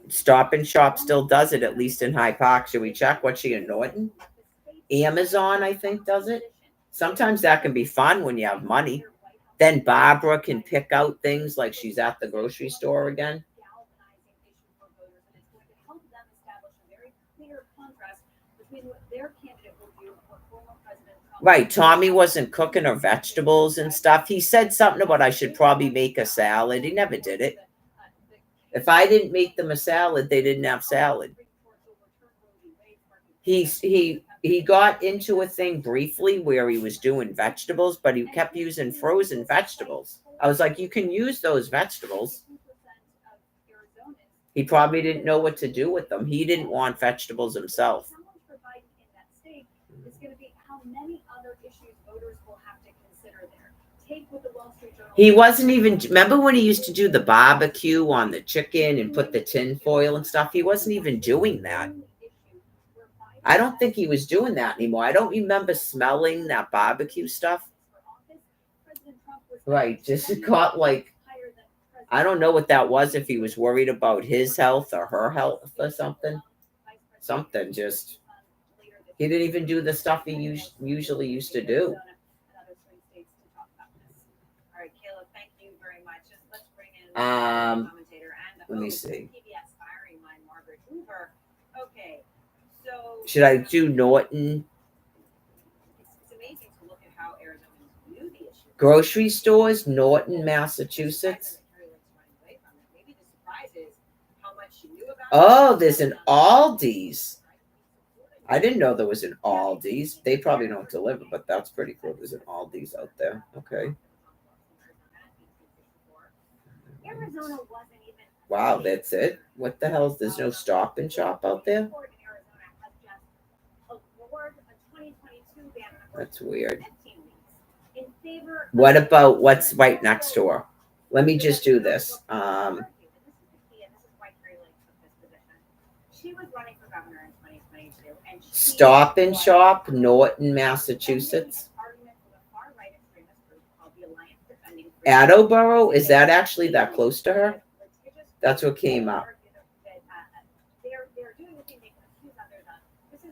Stop and Shop still does it, at least in High Park. Should we check what she in Norton? Amazon, I think, does it. Sometimes that can be fun when you have money. Then Barbara can pick out things like she's at the grocery store again. Right. Tommy wasn't cooking her vegetables and stuff. He said something about I should probably make a salad. He never did it. If I didn't make them a salad, they didn't have salad. He he got into a thing briefly where he was doing vegetables, but he kept using frozen vegetables. I was like, you can use those vegetables. He probably didn't know what to do with them. He didn't want vegetables himself. He wasn't even, remember when he used to do the barbecue on the chicken and put the tin foil and stuff? He wasn't even doing that. I don't think he was doing that anymore. I don't remember smelling that barbecue stuff. Right, just got like, I don't know what that was, if he was worried about his health or her health or something. Something just, he didn't even do the stuff he usually used to do. Let me see. Should I do Norton? Grocery stores, Norton, Massachusetts. Oh, there's an Aldi's. I didn't know there was an Aldi's. They probably don't deliver, but that's pretty cool. There's an Aldi's out there. Okay. Wow, that's it? What the hell? There's no Stop and Shop out there? That's weird. What about what's right next door? Let me just do this. Stop and Shop, Norton, Massachusetts. Attleboro, is that actually that close to her? That's what came up.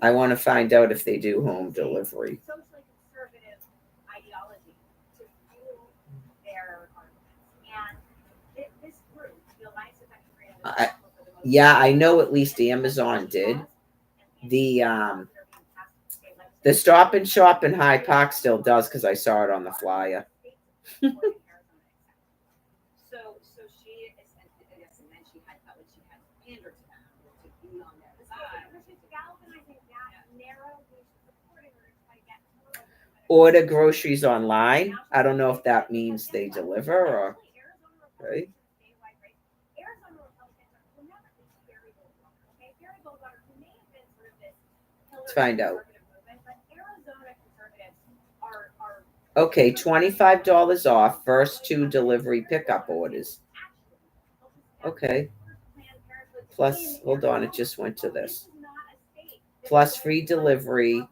I want to find out if they do home delivery. Yeah, I know at least Amazon did. The Stop and Shop in Hyde Park still does, because I saw it on the flyer. Order groceries online. I don't know if that means they deliver or. Okay. Let's find out. Okay, $25 off first 2 delivery pickup orders. Okay. Plus, hold on, it just went to this. Plus free delivery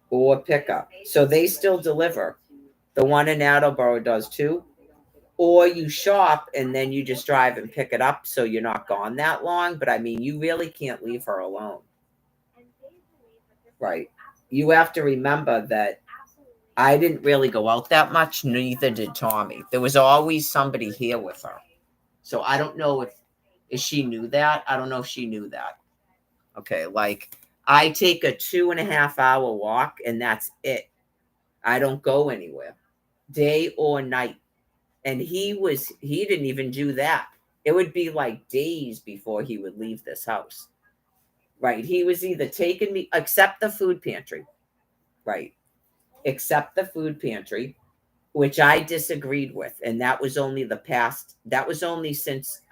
or pickup. So they still deliver. The one in Attleboro does too. Or you shop and then you just drive and pick it up, so you're not gone that long. But I mean, you really can't leave her alone. Right. You have to remember that I didn't really go out that much. Neither did Tommy. There was always somebody here with her. So I don't know if she knew that. I don't know if she knew that. Okay. Like, I take a 2.5 hour walk and that's it. I don't go anywhere, day or night. And he didn't even do that. It would be like days before he would leave this house. Right. He was either taking me, except the food pantry. Right. Except the food pantry, which I disagreed with. And that was only since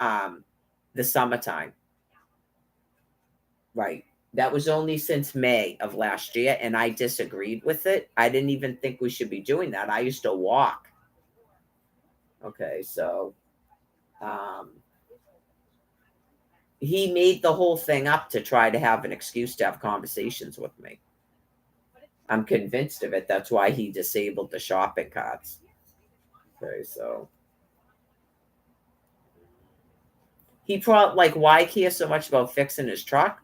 the summertime. Right. That was only since May of last year. And I disagreed with it. I didn't even think we should be doing that. I used to walk. Okay. So, he made the whole thing up to try to have an excuse to have conversations with me. I'm convinced of it. That's why he disabled the shopping carts. Okay, so he probably, like, why care so much about fixing his truck?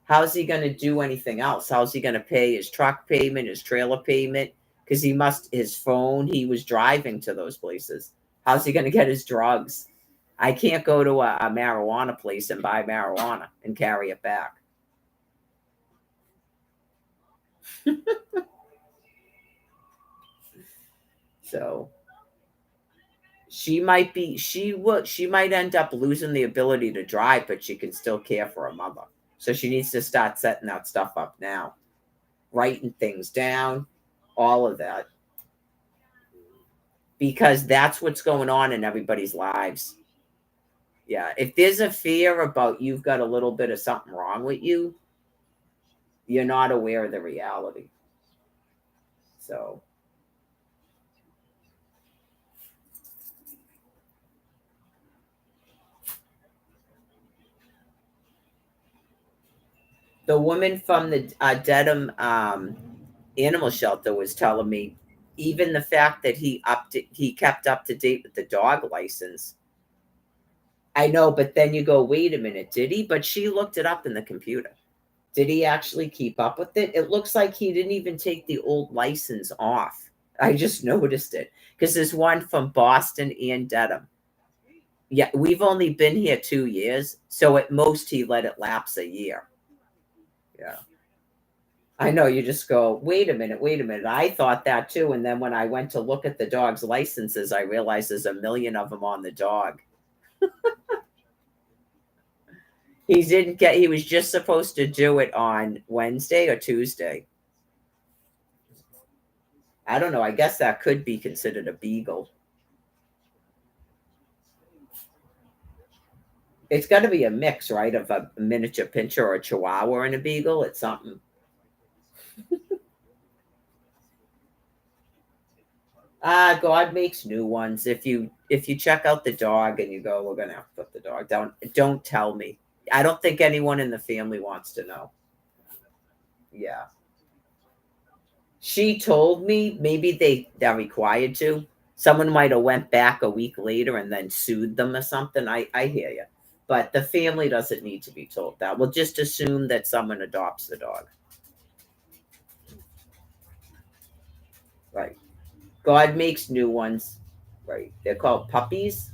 How's he going to do anything else? How's he going to pay his truck payment, his trailer payment? Because his phone, he was driving to those places. How's he going to get his drugs? I can't go to a marijuana place and buy marijuana and carry it back. So she might end up losing the ability to drive, but she can still care for her mother. So she needs to start setting that stuff up now, writing things down, all of that. Because that's what's going on in everybody's lives. Yeah. If there's a fear about you've got a little bit of something wrong with you, you're not aware of the reality. So. The woman from the Dedham animal shelter was telling me even the fact that he kept up to date with the dog license. I know, but then you go, wait a minute, did he? But she looked it up in the computer. Did he actually keep up with it? It looks like he didn't even take the old license off. I just noticed it because there's one from Boston and Dedham. Yeah, we've only been here 2 years, so at most he let it lapse a year. Yeah. I know, you just go, wait a minute, wait a minute. I thought that too. And then when I went to look at the dog's licenses, I realized there's a million of them on the dog. He was just supposed to do it on Wednesday or Tuesday. I don't know. I guess that could be considered a beagle. It's got to be a mix, right? Of a miniature pinscher or a chihuahua and a beagle. It's something. God makes new ones. If you check out the dog and you go, we're gonna have to put the dog down. Don't tell me. I don't think anyone in the family wants to know. Yeah. She told me maybe they're required to. Someone might have went back a week later and then sued them or something. I hear you. But the family doesn't need to be told that. We'll just assume that someone adopts the dog. Right. God makes new ones. Right. They're called puppies.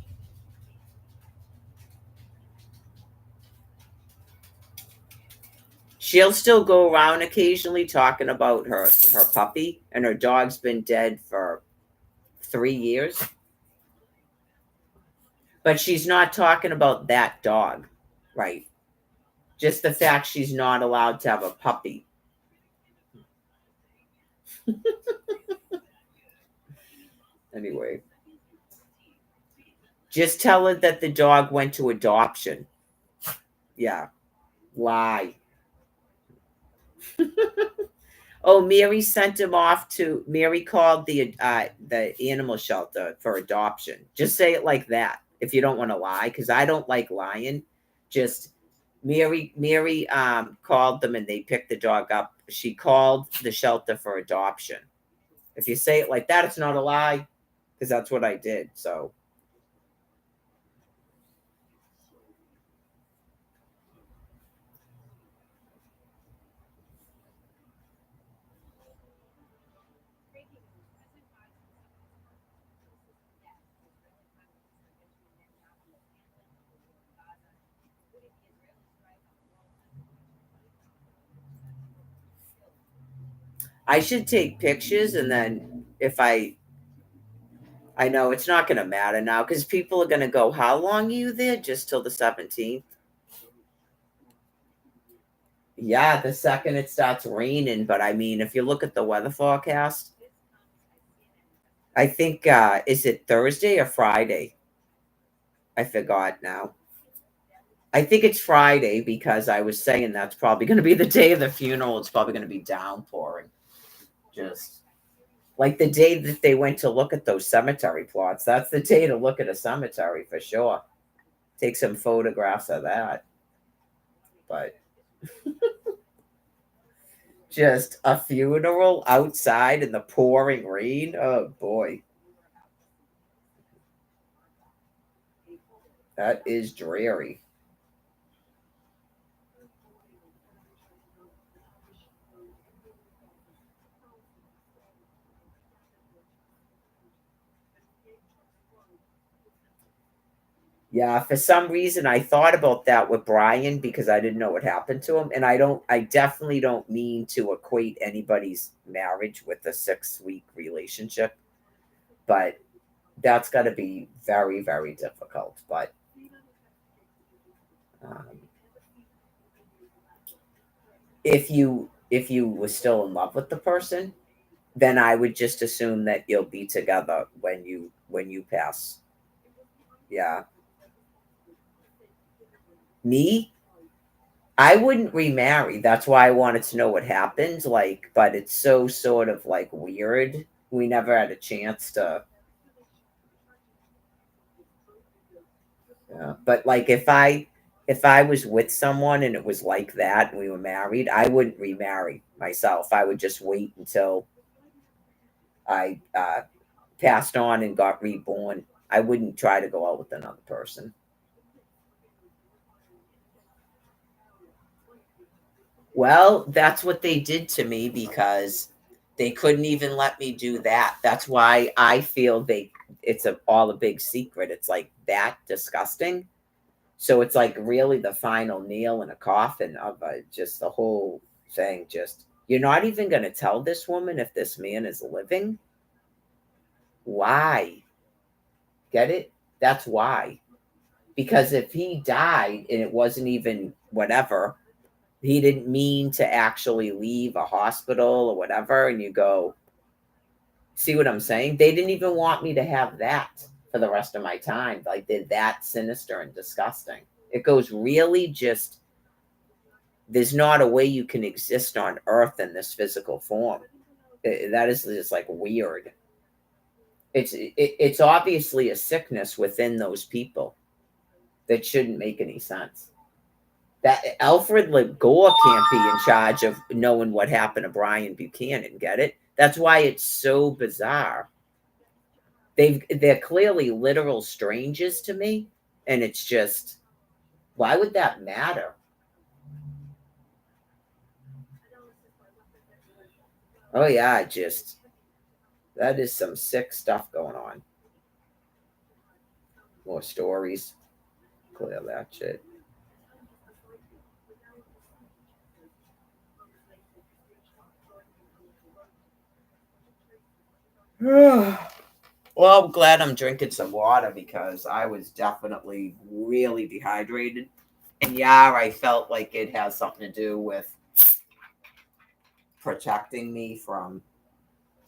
She'll still go around occasionally talking about her puppy, and her dog's been dead for 3 years. But she's not talking about that dog, right? Just the fact she's not allowed to have a puppy. Anyway, just tell her that the dog went to adoption. Yeah, lie. Oh, Mary sent him off to. Mary called the animal shelter for adoption. Just say it like that if you don't want to lie, because I don't like lying. Just Mary called them and they picked the dog up. She called the shelter for adoption. If you say it like that, it's not a lie, because that's what I did. So. I should take pictures, and then if I know it's not going to matter now because people are going to go, how long are you there? Just till the 17th. Yeah, the second it starts raining. But I mean, if you look at the weather forecast, I think, is it Thursday or Friday? I forgot now. I think it's Friday because I was saying that's probably going to be the day of the funeral. It's probably going to be downpouring. Just like the day that they went to look at those cemetery plots. That's the day to look at a cemetery for sure. Take some photographs of that. But just a funeral outside in the pouring rain. Oh boy. That is dreary. Yeah, for some reason I thought about that with Brian because I didn't know what happened to him. And I definitely don't mean to equate anybody's marriage with a 6-week relationship. But that's got to be very, very difficult. But um, if you were still in love with the person, then I would just assume that you'll be together when you pass. Yeah. Me, I wouldn't remarry. That's why I wanted to know what happened. Like, but it's so sort of like weird. We never had a chance to. Yeah. But like, if I was with someone and it was like that and we were married, I wouldn't remarry myself. I would just wait until I passed on and got reborn. I wouldn't try to go out with another person. Well, that's what they did to me because they couldn't even let me do that. That's why I feel it's all a big secret. It's like that disgusting. So it's like really the final nail in a coffin of just the whole thing. Just you're not even going to tell this woman if this man is living. Why? Get it? That's why. Because if he died and it wasn't even whatever, he didn't mean to actually leave a hospital or whatever, and you go, see what I'm saying? They didn't even want me to have that for the rest of my time. Like they're that sinister and disgusting. It goes really just there's not a way you can exist on earth in this physical form. That is just like weird. It's obviously a sickness within those people that shouldn't make any sense. That Alfred Legore can't be in charge of knowing what happened to Brian Buchanan. Get it? That's why it's so bizarre. They're clearly literal strangers to me, and it's just why would that matter? Oh yeah, just that is some sick stuff going on. More stories. Clear that shit. Well, I'm glad I'm drinking some water because I was definitely really dehydrated. And yeah, I felt like it has something to do with protecting me from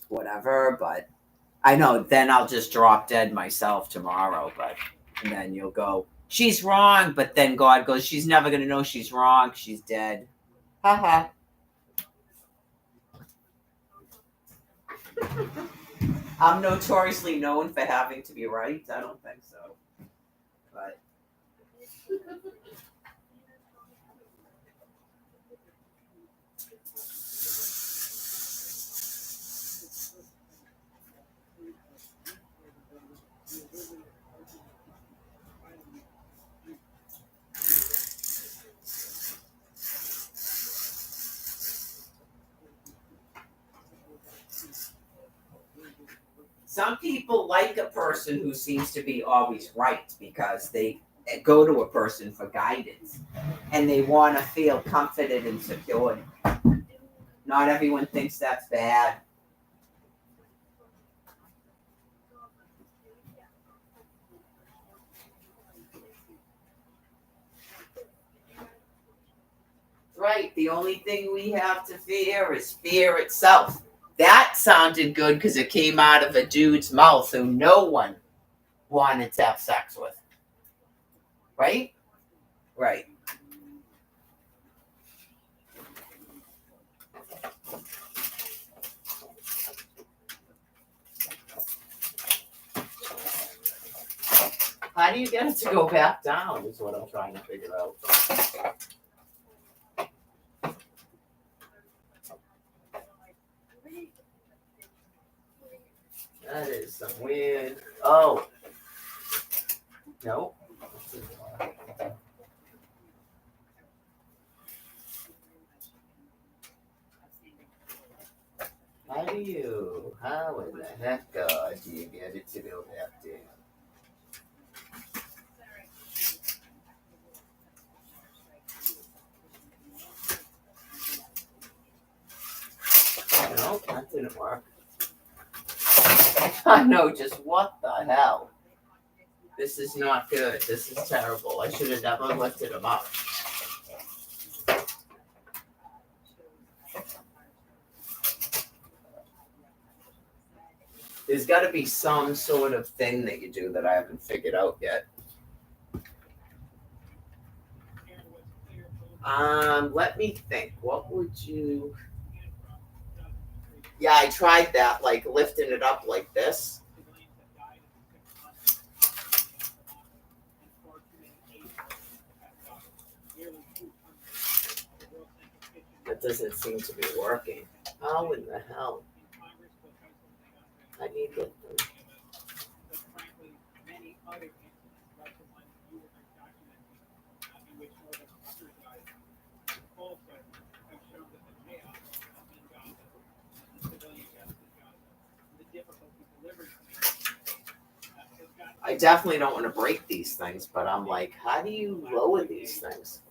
whatever, but I know then I'll just drop dead myself tomorrow, but and then you'll go, she's wrong, but then God goes, she's never gonna know she's wrong, she's dead. Haha. I'm notoriously known for having to be right. I don't think so. But some people like a person who seems to be always right because they go to a person for guidance and they want to feel comforted and secured. Not everyone thinks that's bad. Right. The only thing we have to fear is fear itself. That sounded good because it came out of a dude's mouth who no one wanted to have sex with. Right? Right. How do you get it to go back down is what I'm trying to figure out. That is some weird. Oh. No. How in the heck do you get it to go back down? No, that didn't work. I know, just what the hell? This is not good. This is terrible. I should have never lifted him up. There's got to be some sort of thing that you do that I haven't figured out yet. Let me think. What would you? Yeah, I tried that, like lifting it up like this. That doesn't seem to be working. How in the hell? I need to. I definitely don't want to break these things, but I'm like, how do you lower these things?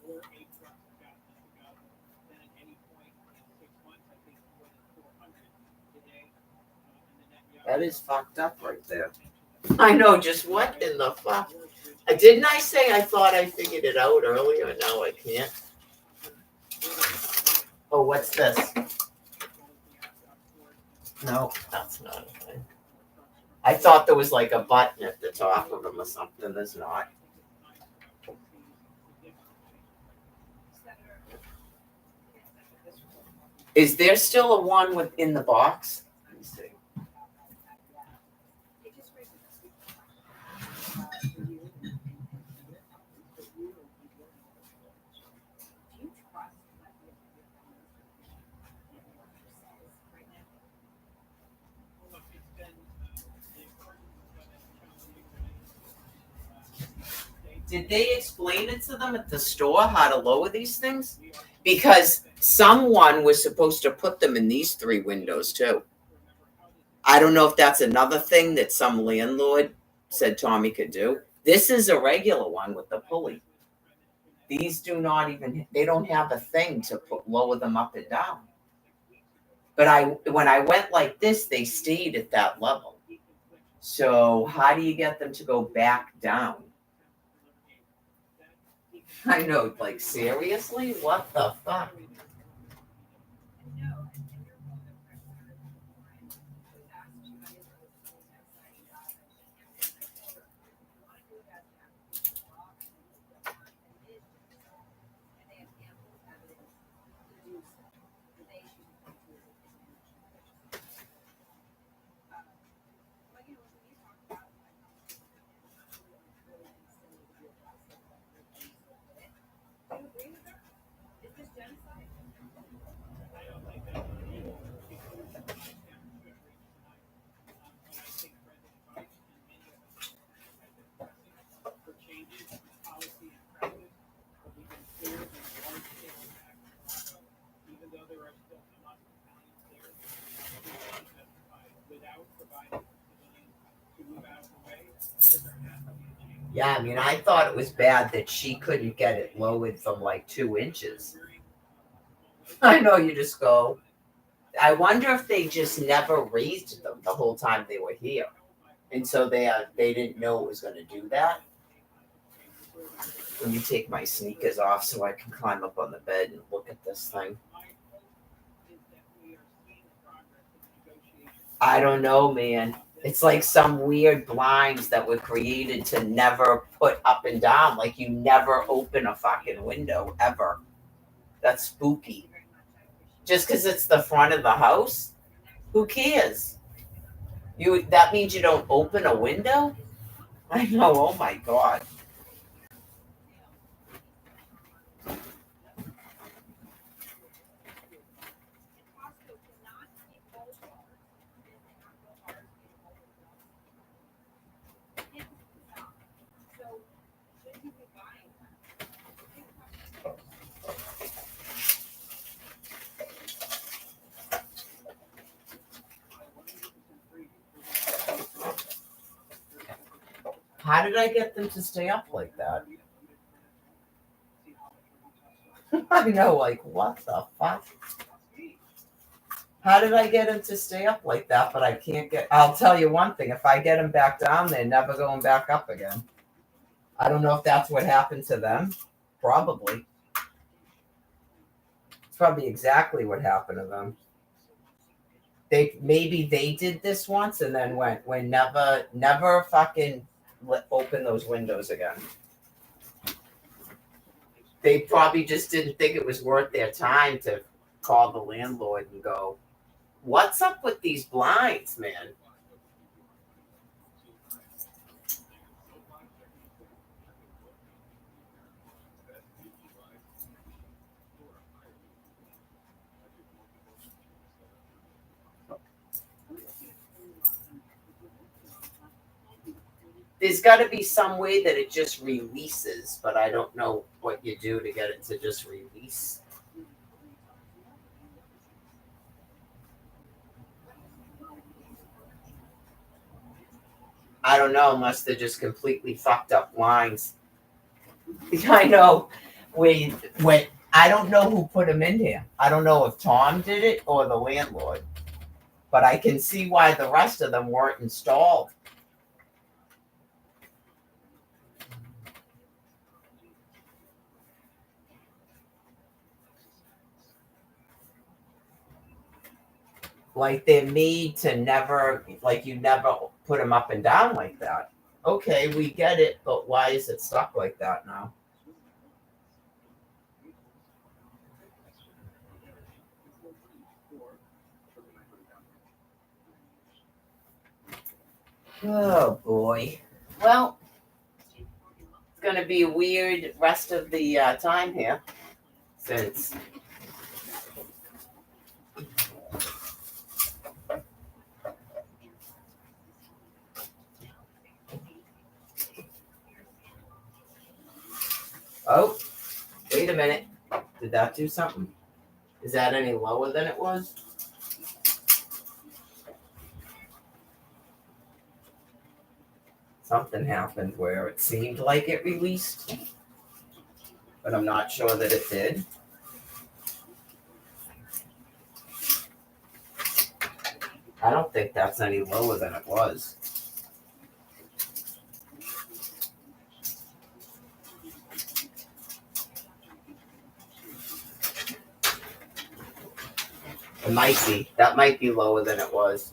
That is fucked up right there. I know, just what in the fuck? Didn't I say I thought I figured it out earlier? No, I can't. Oh, what's this? No, that's not a thing. I thought there was like a button at the top of them or something. There's not. Is there still a one within the box? Let me see. Did they explain it to them at the store how to lower these things? Because someone was supposed to put them in these 3 windows too. I don't know if that's another thing that some landlord said Tommy could do. This is a regular one with the pulley. These do not even, they don't have a thing to lower them up and down. But when I went like this, they stayed at that level. So how do you get them to go back down? I know, like seriously? What the fuck? Yeah, I mean, I thought it was bad that she couldn't get it lowered from like 2 inches. I know, you just go. I wonder if they just never raised them the whole time they were here, and so they didn't know it was going to do that. Let me take my sneakers off so I can climb up on the bed and look at this thing. I don't know, man. It's like some weird blinds that were created to never put up and down. Like you never open a fucking window ever. That's spooky. Just because it's the front of the house? Who cares? That means you don't open a window? I know, oh my god. How did I get them to stay up like that? I know, like, what the fuck? How did I get them to stay up like that, but I can't get... I'll tell you one thing. If I get them back down, they're never going back up again. I don't know if that's what happened to them. Probably. It's probably exactly what happened to them. maybe they did this once and then when never fucking open those windows again. They probably just didn't think it was worth their time to call the landlord and go, "What's up with these blinds, man?" There's got to be some way that it just releases, but I don't know what you do to get it to just release. I don't know, unless they're just completely fucked up lines. I know. When I don't know who put them in here. I don't know if Tom did it or the landlord, but I can see why the rest of them weren't installed. Like they're made to never, like you never put them up and down like that. Okay, we get it, but why is it stuck like that now? Oh boy. Well, it's gonna be a weird rest of the time here, since oh, wait a minute. Did that do something? Is that any lower than it was? Something happened where it seemed like it released, but I'm not sure that it did. I don't think that's any lower than it was. It might be. That might be lower than it was.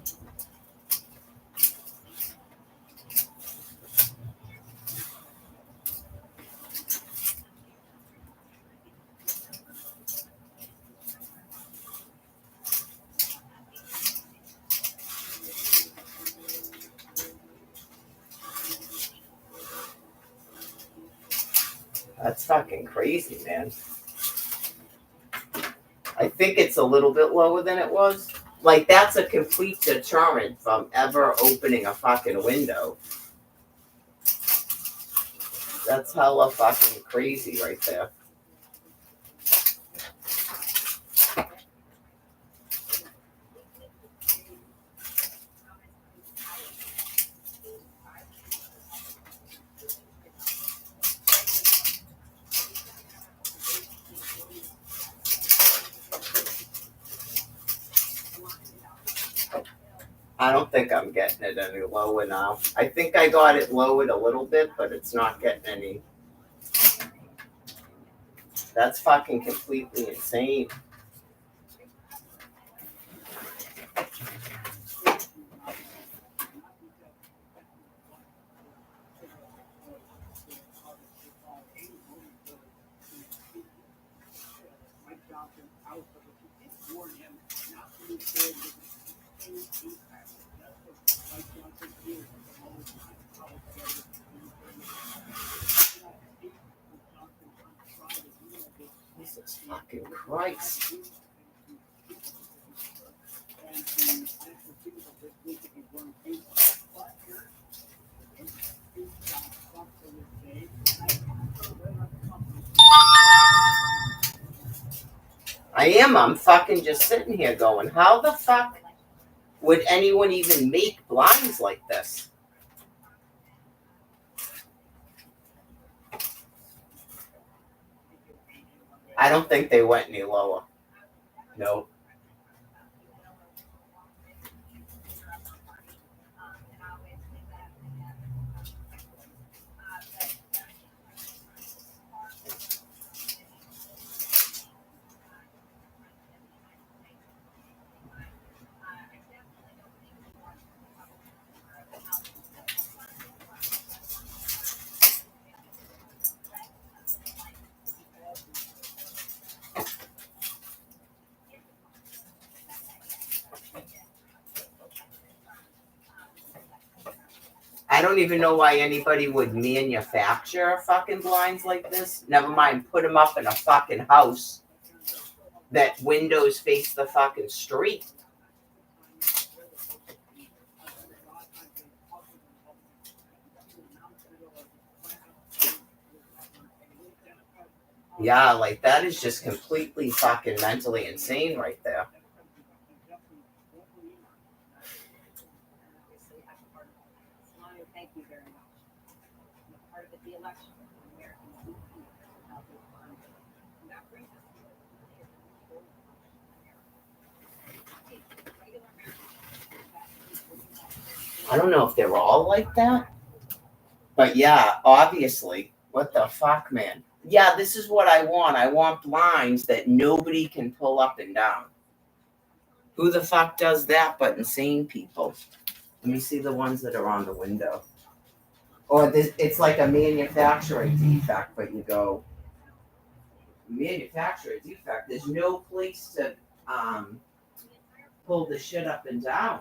That's fucking crazy, man. I think it's a little bit lower than it was. Like, that's a complete deterrent from ever opening a fucking window. That's hella fucking crazy right there. I don't think I'm getting it any lower now. I think I got it lowered a little bit, but it's not getting any. That's fucking completely insane. Jesus fucking Christ. I'm fucking just sitting here going, how the fuck would anyone even make blinds like this? I don't think they went any lower. No. I don't even know why anybody would manufacture fucking blinds like this. Never mind, put them up in a fucking house that windows face the fucking street. Yeah, like that is just completely fucking mentally insane right there. Thank you very much. Part of the election. I don't know if they're all like that, but yeah, obviously. What the fuck, man? Yeah, this is what I want. I want blinds that nobody can pull up and down. Who the fuck does that but insane people? Let me see the ones that are on the window. Or this, it's like a manufacturing defect, but you go, manufacturing defect, there's no place to pull the shit up and down.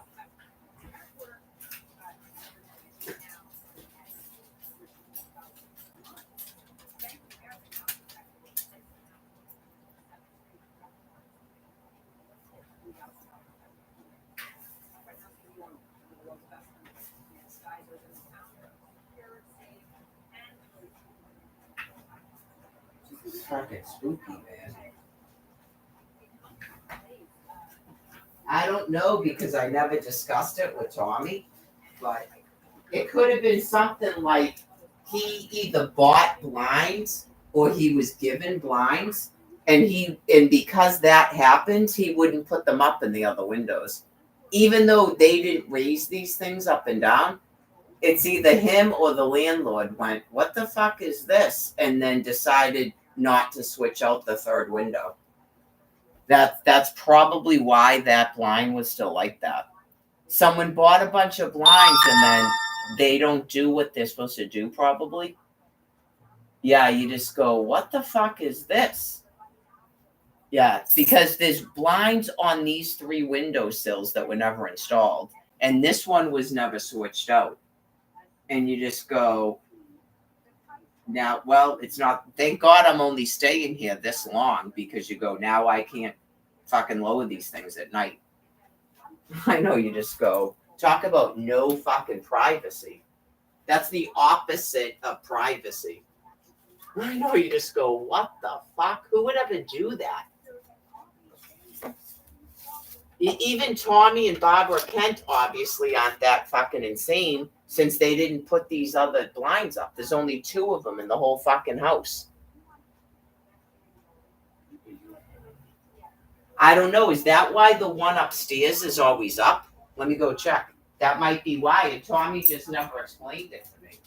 It's fucking spooky, man. I don't know because I never discussed it with Tommy, but it could have been something like he either bought blinds or he was given blinds, and because that happened, he wouldn't put them up in the other windows. Even though they didn't raise these things up and down, it's either him or the landlord went, "What the fuck is this?" and then decided not to switch out the third window. That's probably why that blind was still like that. Someone bought a bunch of blinds and then they don't do what they're supposed to do, probably. Yeah, you just go, what the fuck is this? Yeah, because there's blinds on these 3 windowsills that were never installed, and this one was never switched out. And you just go, now, well, it's not, thank God I'm only staying here this long, because you go, now I can't fucking lower these things at night. I know, you just go, talk about no fucking privacy. That's the opposite of privacy. I know, you just go, what the fuck? Who would ever do that? Even Tommy and Barbara Kent obviously aren't that fucking insane, since they didn't put these other blinds up. There's only 2 of them in the whole fucking house. I don't know. Is that why the one upstairs is always up? Let me go check. That might be why. And Tommy just never explained it to me.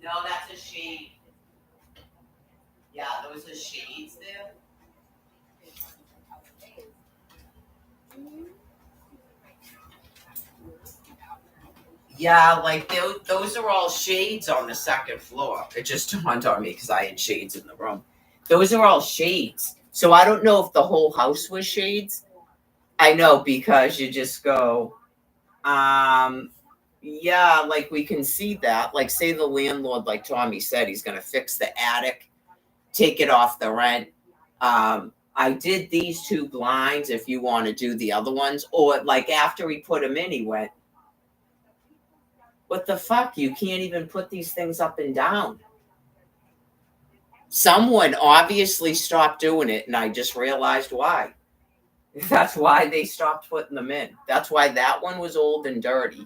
No, that's a shade. Yeah, those are shades there. Yeah, like those are all shades on the second floor. It just dawned on me because I had shades in the room. Those are all shades. So I don't know if the whole house was shades. I know, because you just go, yeah, like we can see that. Like, say the landlord, like Tommy said, he's going to fix the attic, take it off the rent. I did these 2 blinds if you want to do the other ones. Or like after he put them in, he went, what the fuck? You can't even put these things up and down. Someone obviously stopped doing it, and I just realized why. That's why they stopped putting them in. That's why that one was old and dirty.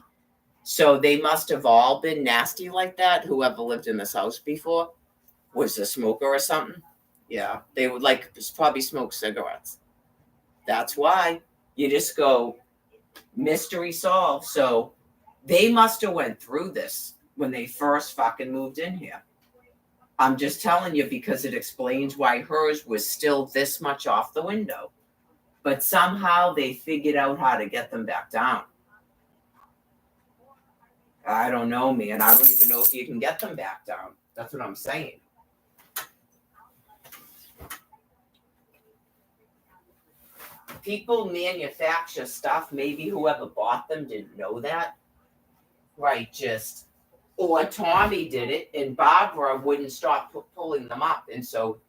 So they must have all been nasty like that, whoever lived in this house before. Was a smoker or something. Yeah, they would probably smoke cigarettes. That's why. You just go, mystery solved. So they must have went through this when they first fucking moved in here. I'm just telling you because it explains why hers was still this much off the window. But somehow they figured out how to get them back down. I don't know, man. I don't even know if you can get them back down. That's what I'm saying. people manufacture stuff. Maybe whoever bought them didn't know that. Right, just. Or Tommy did it, and Barbara wouldn't stop pulling them up. And so,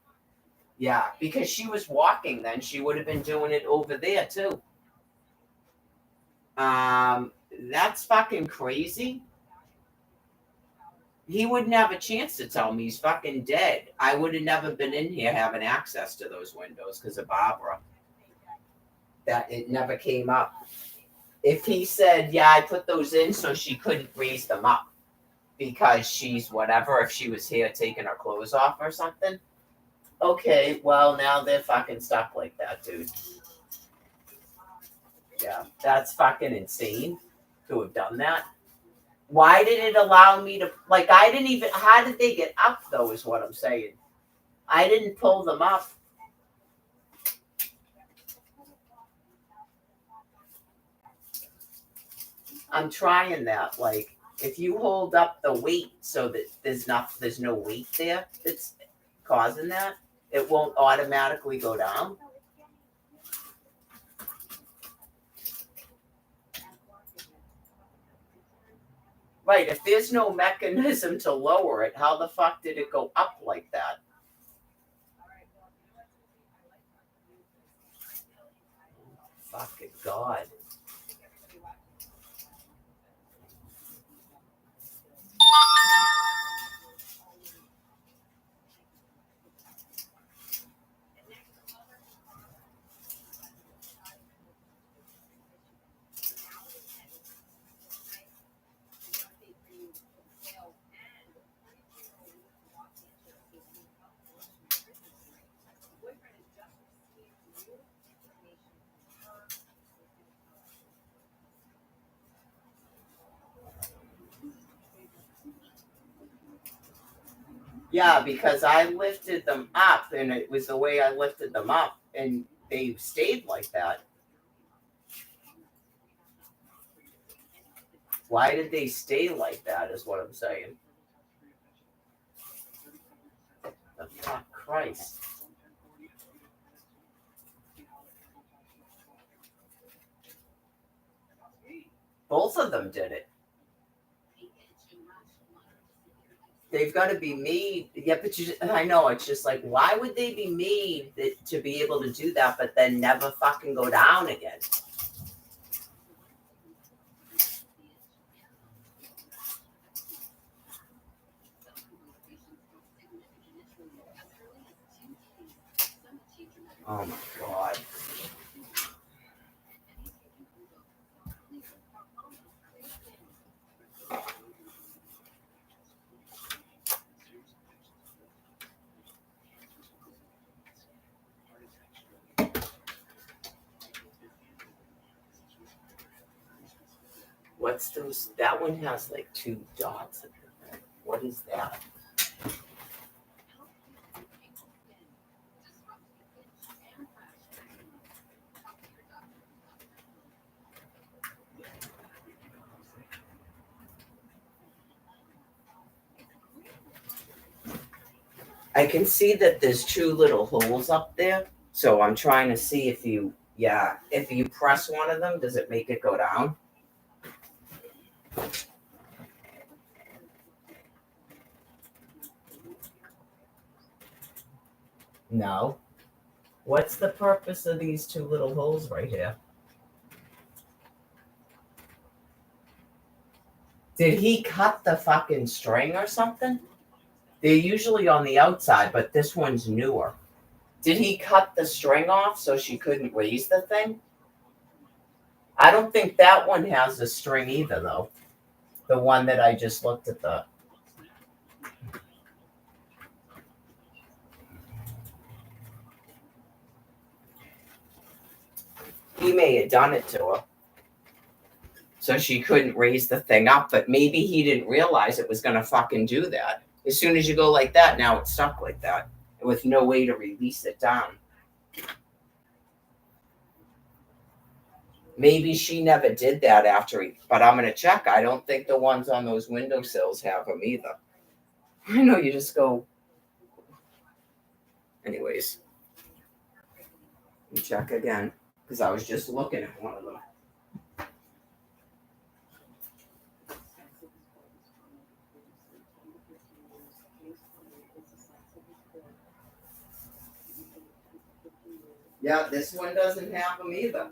yeah, because she was walking then, she would have been doing it over there too. That's fucking crazy. He wouldn't have a chance to tell me he's fucking dead. I would have never been in here having access to those windows because of Barbara. That it never came up. If he said, yeah, I put those in so she couldn't raise them up because she's whatever, if she was here taking her clothes off or something. Okay, well, now they're fucking stuck like that, dude. Yeah, that's fucking insane to have done that. Why did it allow me to, like, I didn't even, how did they get up, though, is what I'm saying. I didn't pull them up. I'm trying that, like, if you hold up the weight so that there's no weight there that's causing that, it won't automatically go down. Right, if there's no mechanism to lower it, how the fuck did it go up like that? Fucking God. Yeah, because I lifted them up, and it was the way I lifted them up, and they stayed like that. Why did they stay like that, is what I'm saying. The fuck, Christ. Both of them did it. They've got to be made. Yeah, but I know, it's just like, why would they be made to be able to do that, but then never fucking go down again? Oh my God. What's those? That one has like 2 dots. What is that? I can see that there's 2 little holes up there. So I'm trying to see if you press one of them, does it make it go down? No. What's the purpose of these 2 little holes right here? Did he cut the fucking string or something? They're usually on the outside, but this one's newer. Did he cut the string off so she couldn't raise the thing? I don't think that one has a string either, though. The one that I just looked at the. He may have done it to her. So she couldn't raise the thing up, but maybe he didn't realize it was going to fucking do that. As soon as you go like that, now it's stuck like that with no way to release it down. Maybe she never did that after but I'm going to check. I don't think the ones on those windowsills have them either. I know, you just go. Anyways, check again. because I was just looking at one of them. Yeah, this one doesn't have them either.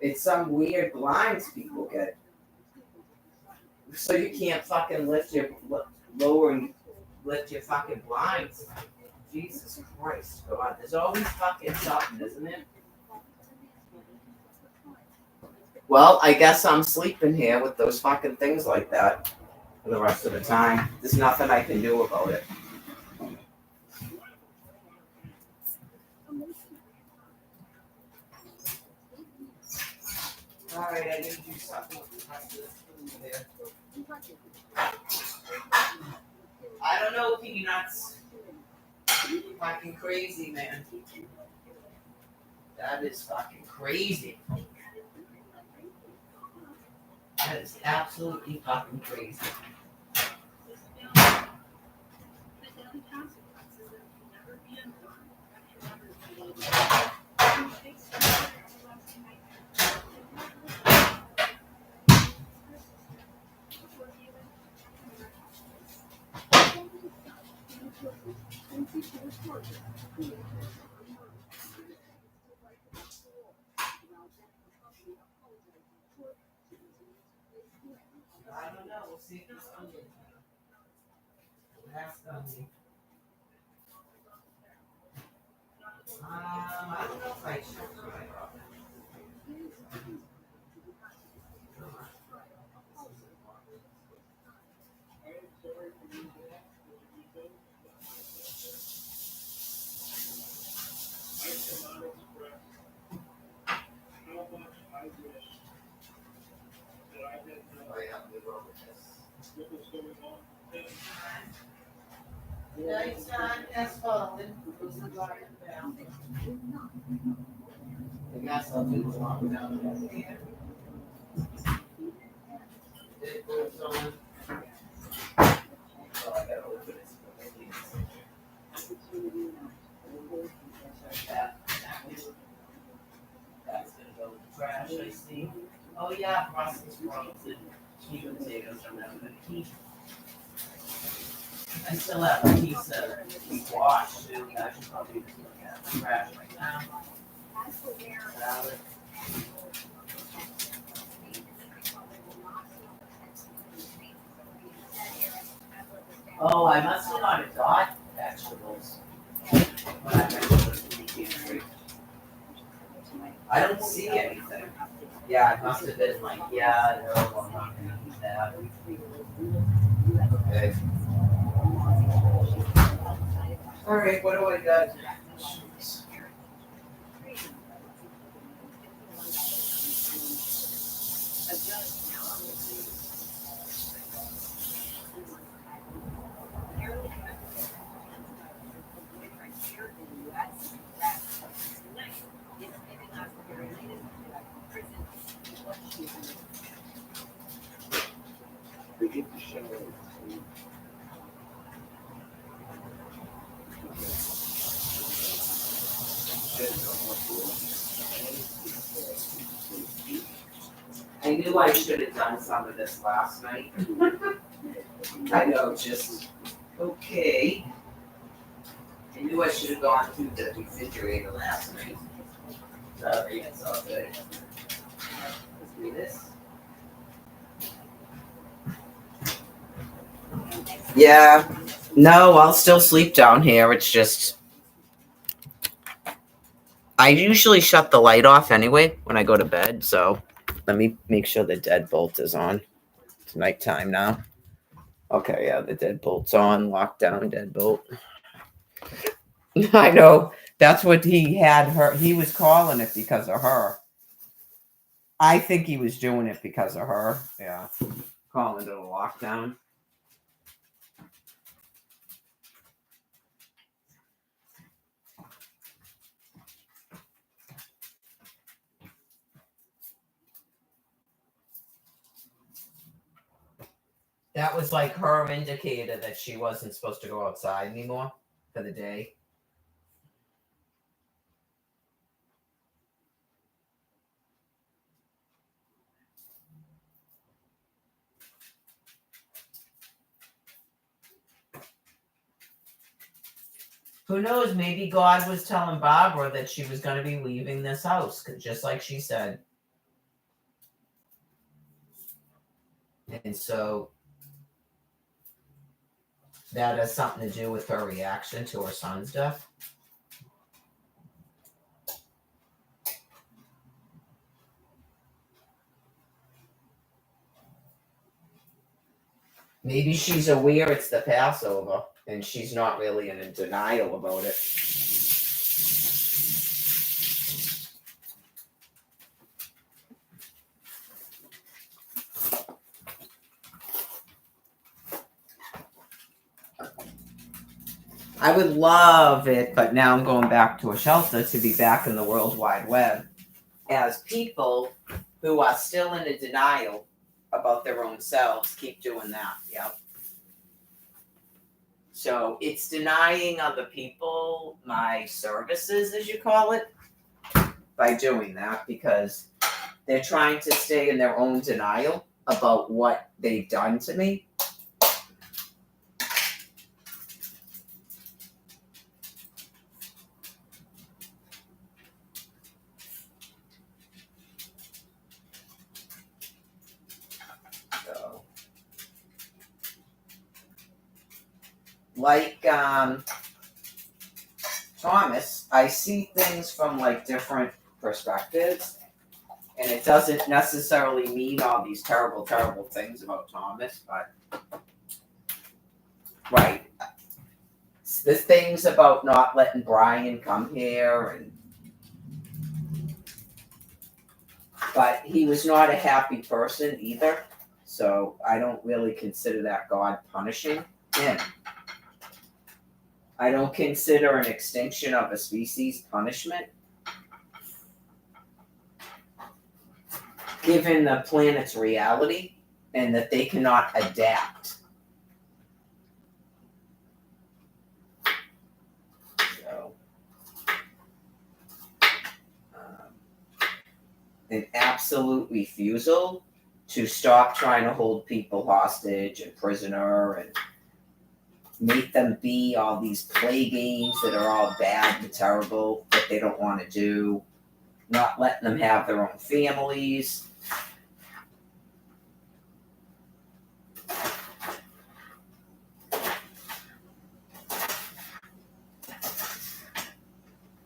It's some weird blinds people get. So you can't fucking lower and lift your fucking blinds. Jesus Christ, God. There's always fucking something, isn't it? Well, I guess I'm sleeping here with those fucking things like that for the rest of the time. There's nothing I can do about it. Alright, I need to do something with the rest of this food here. I don't know, Peanuts. Fucking crazy, man. That is fucking crazy. That is absolutely fucking crazy. I don't know. We'll see if this onion. Last onion. I don't know if I checked my Nighttime has fallen. I guess I'll do the walk down here. It goes on. Oh, I gotta open it. That's gonna go in the trash, I see. Oh yeah, Brussels sprouts and sweet potatoes are never gonna keep. I still have a piece of wash too. I should probably just look at the trash right now. Salad. Oh, I must have not got vegetables. I don't see anything. Yeah, it must have been like, yeah, no, I'm not gonna eat that. Okay. Alright, what do I got? I knew I should have done some of this last night. I know, just okay. I knew I should have gone through the refrigerator last night. Sorry, it's all good. Let's do this. Yeah. No, I'll still sleep down here. It's just I usually shut the light off anyway when I go to bed, so let me make sure the deadbolt is on. It's nighttime now. Okay, yeah, the deadbolt's on. Lockdown deadbolt. I know. That's what he had her. He was calling it because of her. I think he was doing it because of her. Yeah. Calling it a lockdown. That was like her indicator that she wasn't supposed to go outside anymore for the day. Who knows? Maybe God was telling Barbara that she was going to be leaving this house, just like she said. And so that has something to do with her reaction to her son's death. Maybe she's aware it's the Passover and she's not really in denial about it. I would love it, but now I'm going back to a shelter to be back in the World Wide Web as people who are still in a denial about their own selves keep doing that. Yep. So it's denying other people my services, as you call it, by doing that because they're trying to stay in their own denial about what they've done to me. Like Thomas, I see things from like different perspectives, and it doesn't necessarily mean all these terrible, terrible things about Thomas, but right. The things about not letting Brian come here, but he was not a happy person either, so I don't really consider that God punishing him. I don't consider an extinction of a species punishment, given the planet's reality and that they cannot adapt. So, an absolute refusal to stop trying to hold people hostage and prisoner and make them be all these play games that are all bad and terrible that they don't want to do, not letting them have their own families.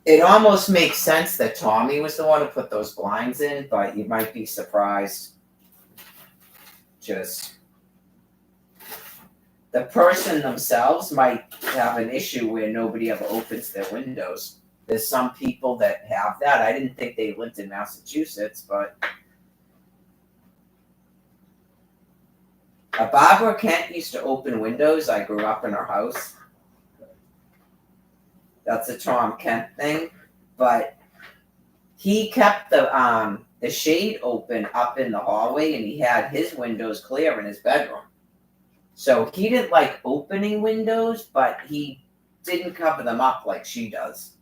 It almost makes sense that Tommy was the one who put those blinds in, but you might be surprised. Just the person themselves might have an issue where nobody ever opens their windows. There's some people that have that. I didn't think they lived in Massachusetts, but Barbara Kent used to open windows. I grew up in her house. That's a Tom Kent thing, but he kept the shade open up in the hallway, and he had his windows clear in his bedroom. So he didn't like opening windows, but he didn't cover them up like she does.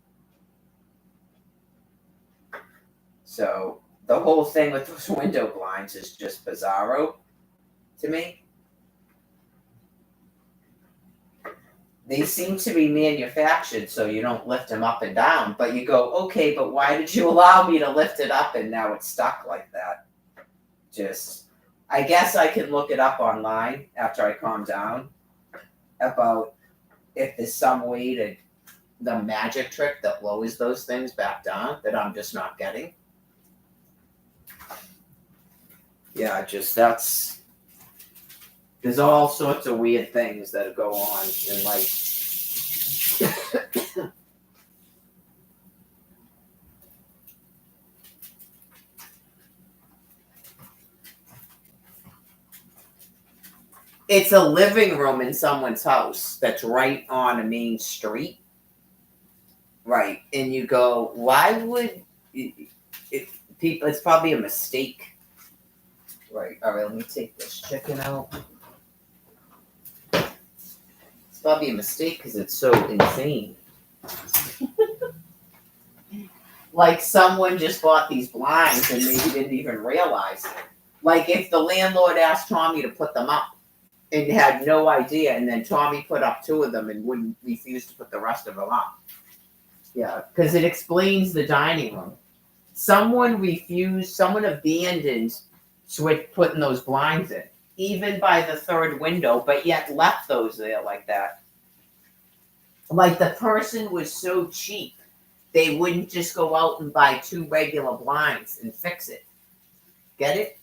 So the whole thing with those window blinds is just bizarro to me. They seem to be manufactured so you don't lift them up and down, but you go, okay, but why did you allow me to lift it up and now it's stuck like that? I guess I can look it up online after I calm down about if there's some way to, the magic trick that lowers those things back down that I'm just not getting. Yeah, there's all sorts of weird things that go on in life. It's a living room in someone's house that's right on a main street. Right. And you go, why would people, it's probably a mistake. Right. All right, let me take this chicken out. It's probably a mistake because it's so insane. Like someone just bought these blinds and maybe didn't even realize it. Like if the landlord asked Tommy to put them up, and had no idea. And then Tommy put up 2 of them and wouldn't refuse to put the rest of them up. Yeah, because it explains the dining room. Someone abandoned putting those blinds in, even by the 3rd window, but yet left those there like that. Like the person was so cheap, they wouldn't just go out and buy 2 regular blinds and fix it. Get it?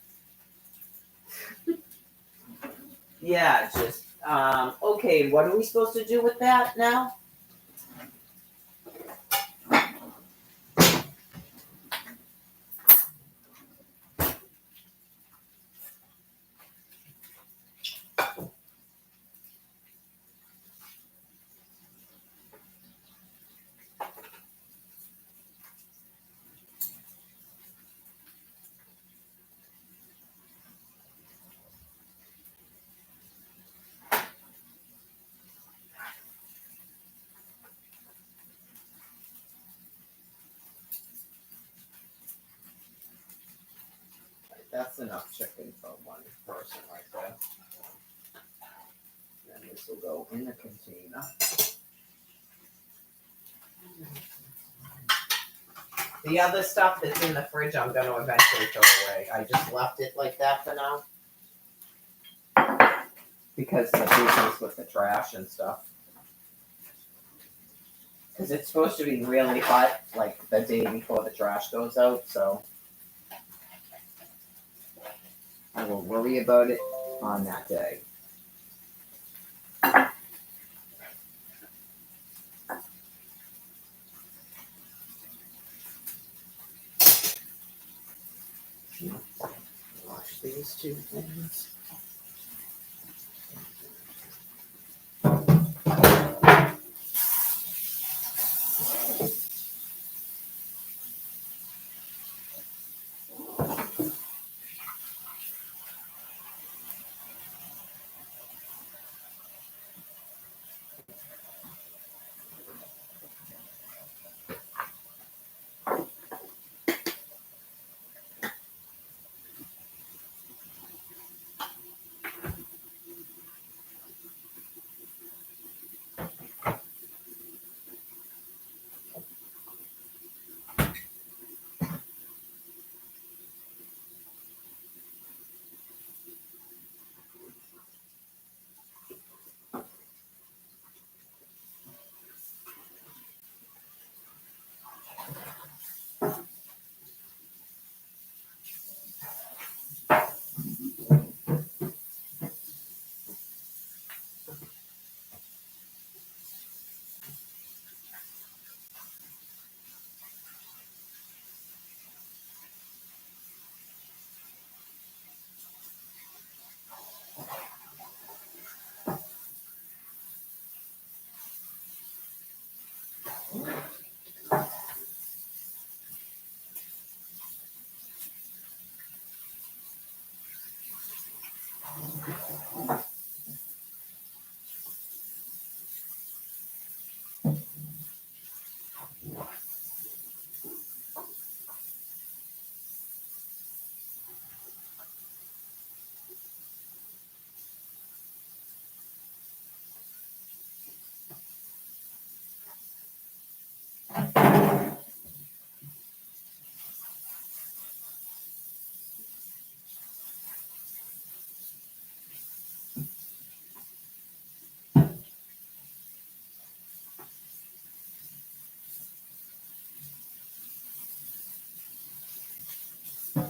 Yeah, just okay, what are we supposed to do with that now? That's enough chicken for one person right there. Then this will go in the container. The other stuff that's in the fridge, I'm going to eventually throw away. I just left it like that for now. Because the business with the trash and stuff. Because it's supposed to be really hot, like the day before the trash goes out, so I will worry about it on that day. Wash these 2 things.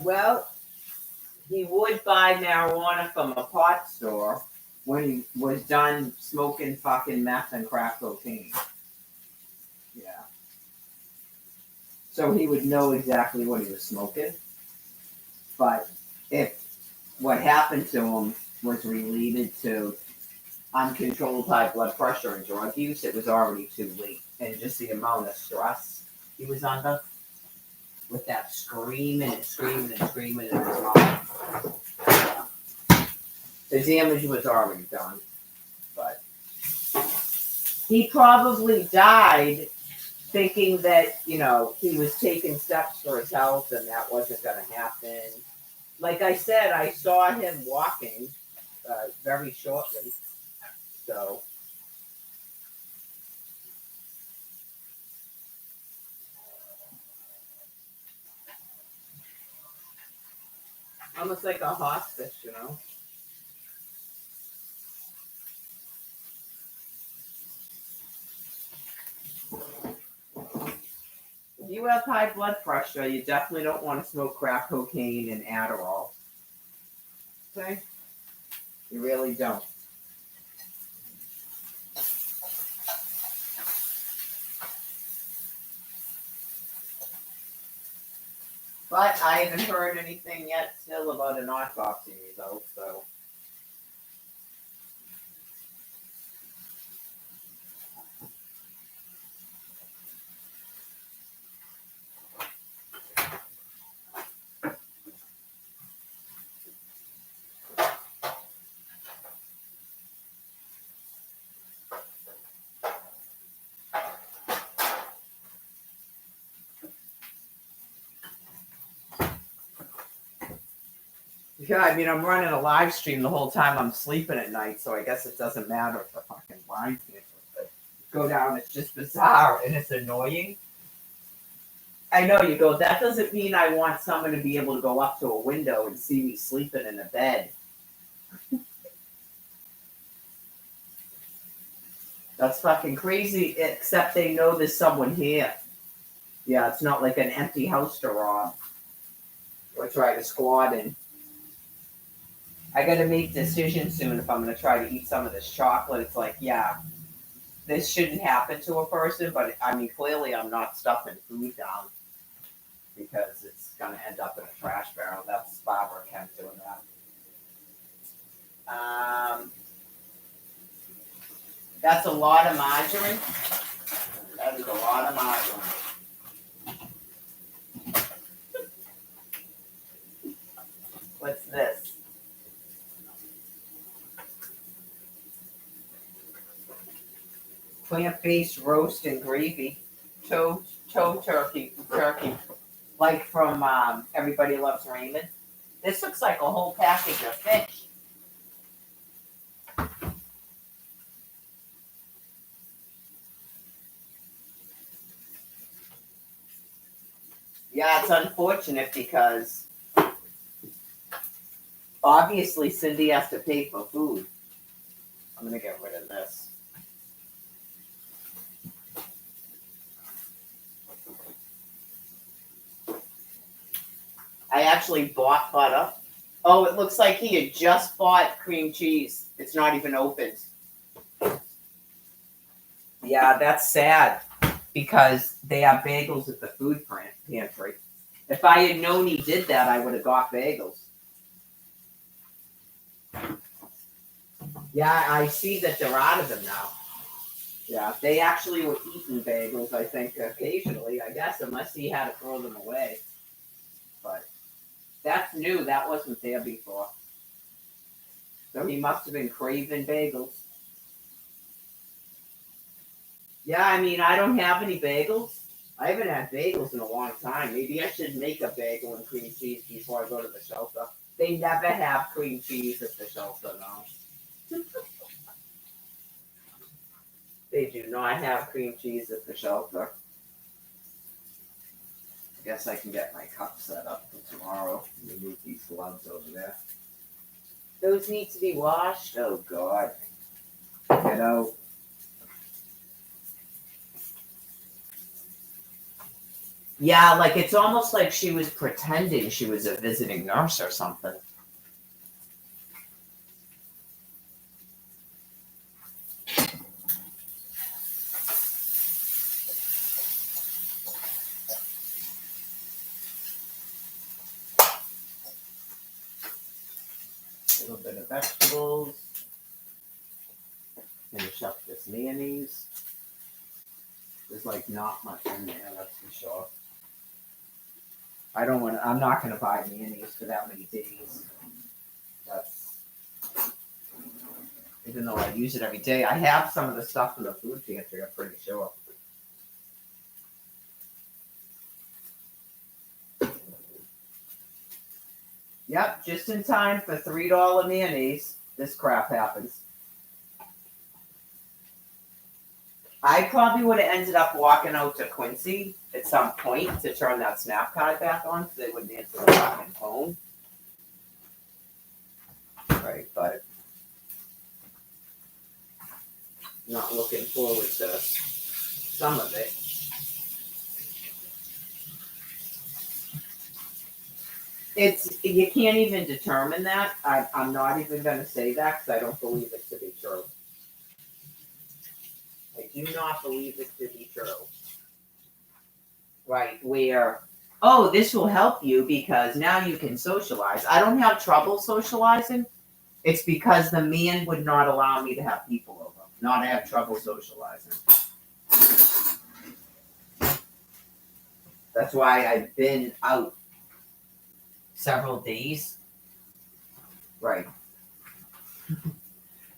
Well, he would buy marijuana from a pot store when he was done smoking fucking meth and crack cocaine. Yeah. So he would know exactly what he was smoking. But if what happened to him was related to uncontrolled high blood pressure and drug use, it was already too late. And just the amount of stress he was under with that screaming and screaming and screaming in his mouth. The damage was already done. But he probably died thinking that, you know, he was taking steps for his health and that wasn't going to happen. Like I said, I saw him walking very shortly. So almost like a hospice, you know. If you have high blood pressure, you definitely don't want to smoke crack cocaine and Adderall. Okay? You really don't. But I haven't heard anything yet still about an autopsy result, so. Yeah, I mean, I'm running a live stream the whole time I'm sleeping at night, so I guess it doesn't matter if the fucking line can't go down. It's just bizarre and it's annoying. I know, you go, that doesn't mean I want someone to be able to go up to a window and see me sleeping in a bed. That's fucking crazy, except they know there's someone here. Yeah, it's not like an empty house to rob or try to squat in. I gotta make decisions soon if I'm gonna try to eat some of this chocolate. It's like, yeah, this shouldn't happen to a person, but I mean, clearly I'm not stuffing food down because it's gonna end up in a trash barrel. That's Barbara Kemp doing that. That's a lot of margarine. That is a lot of margarine. What's this? Plant-based roast and gravy. Toe turkey, like from Everybody Loves Raymond. This looks like a whole package of fish. Yeah, it's unfortunate because obviously Cindy has to pay for food. I'm gonna get rid of this. I actually bought butter. Oh, it looks like he had just bought cream cheese. It's not even opened. Yeah, that's sad because they have bagels at the food pantry. If I had known he did that, I would have got bagels. Yeah, I see that they're out of them now. Yeah, they actually were eating bagels, I think, occasionally, I guess, unless he had to throw them away. But that's new. That wasn't there before. So he must have been craving bagels. Yeah, I mean, I don't have any bagels. I haven't had bagels in a long time. Maybe I should make a bagel and cream cheese before I go to the shelter. They never have cream cheese at the shelter, no. They do not have cream cheese at the shelter. I guess I can get my cup set up for tomorrow. Remove these gloves over there. Those need to be washed? Oh, God. Get out. Yeah, like it's almost like she was pretending she was a visiting nurse or something. A little bit of vegetables. Finish up this mayonnaise. There's like not much in there, that's for sure. I'm not gonna buy mayonnaise for that many days. That's, even though I use it every day. I have some of the stuff in the food pantry, I'm pretty sure. Yep, just in time for $3 mayonnaise. this crap happens. I probably would have ended up walking out to Quincy at some point to turn that snap card back on because they wouldn't answer the fucking phone. Right, but not looking forward to some of it. You can't even determine that. I'm not even going to say that because I don't believe it to be true. I do not believe it to be true. Right, where, oh, this will help you because now you can socialize. I don't have trouble socializing. It's because the man would not allow me to have people over. Not to have trouble socializing. That's why I've been out several days. Right.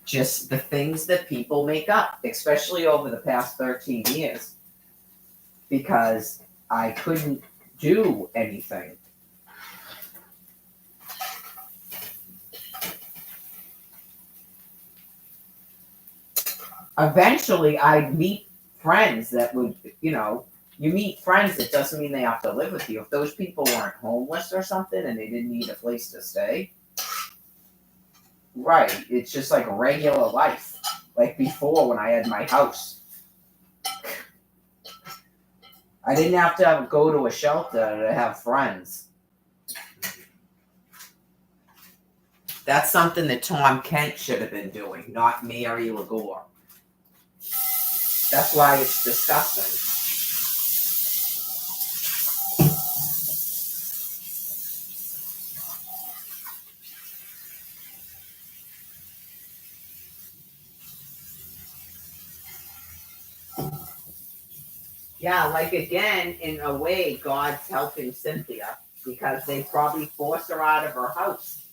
Just the things that people make up, especially over the past 13 years. Because I couldn't do anything. Eventually, I'd meet friends that would, you meet friends, it doesn't mean they have to live with you. If those people weren't homeless or something and they didn't need a place to stay, right, it's just like regular life. Like before when I had my house. I didn't have to go to a shelter to have friends. That's something that Tom Kent should have been doing, not Mary Lagore. That's why it's disgusting. Yeah, like again, in a way, God's helping Cynthia because they probably forced her out of her house.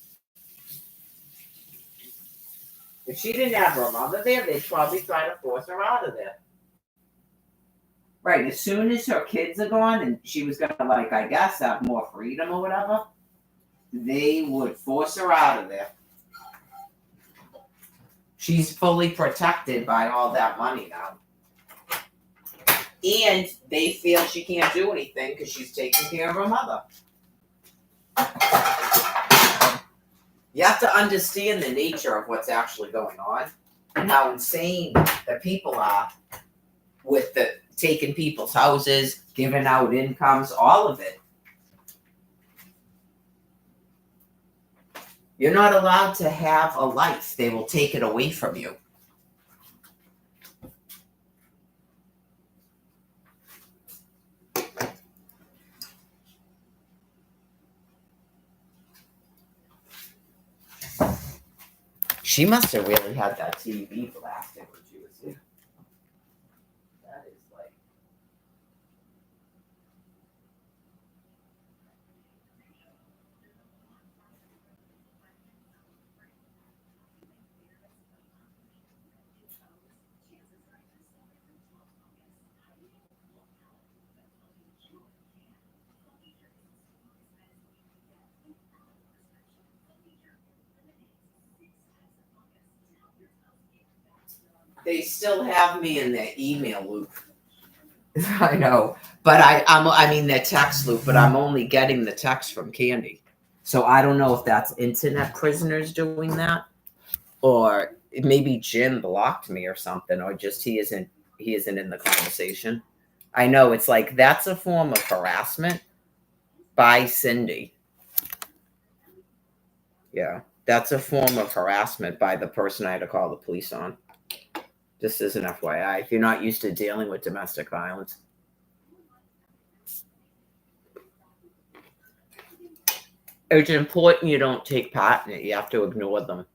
If she didn't have her mother there, they'd probably try to force her out of there. Right, as soon as her kids are gone and she was going to, like, I guess, have more freedom or whatever, they would force her out of there. She's fully protected by all that money now. And they feel she can't do anything because she's taking care of her mother. You have to understand the nature of what's actually going on and how insane the people are with the taking people's houses, giving out incomes, all of it. You're not allowed to have a life. They will take it away from you. She must have really had that TV blasted when she was here. That is like... They still have me in their email loop. I know, but I mean their text loop, but I'm only getting the text from Candy. So I don't know if that's internet prisoners doing that, or maybe Jim blocked me or something, or just he isn't in the conversation. I know it's like that's a form of harassment by Cindy. Yeah, that's a form of harassment by the person I had to call the police on. Just as an FYI, if you're not used to dealing with domestic violence. It's important you don't take part in it. You have to ignore them.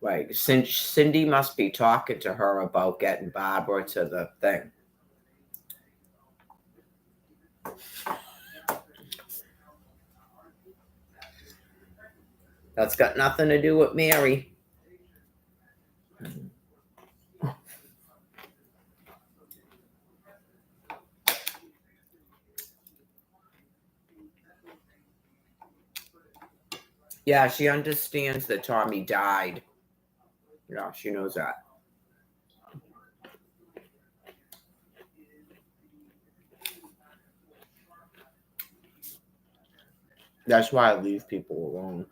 Right. Since Cindy must be talking to her about getting Barbara to the thing. That's got nothing to do with Mary. Yeah, she understands that Tommy died. Yeah, she knows that. That's why I leave people alone.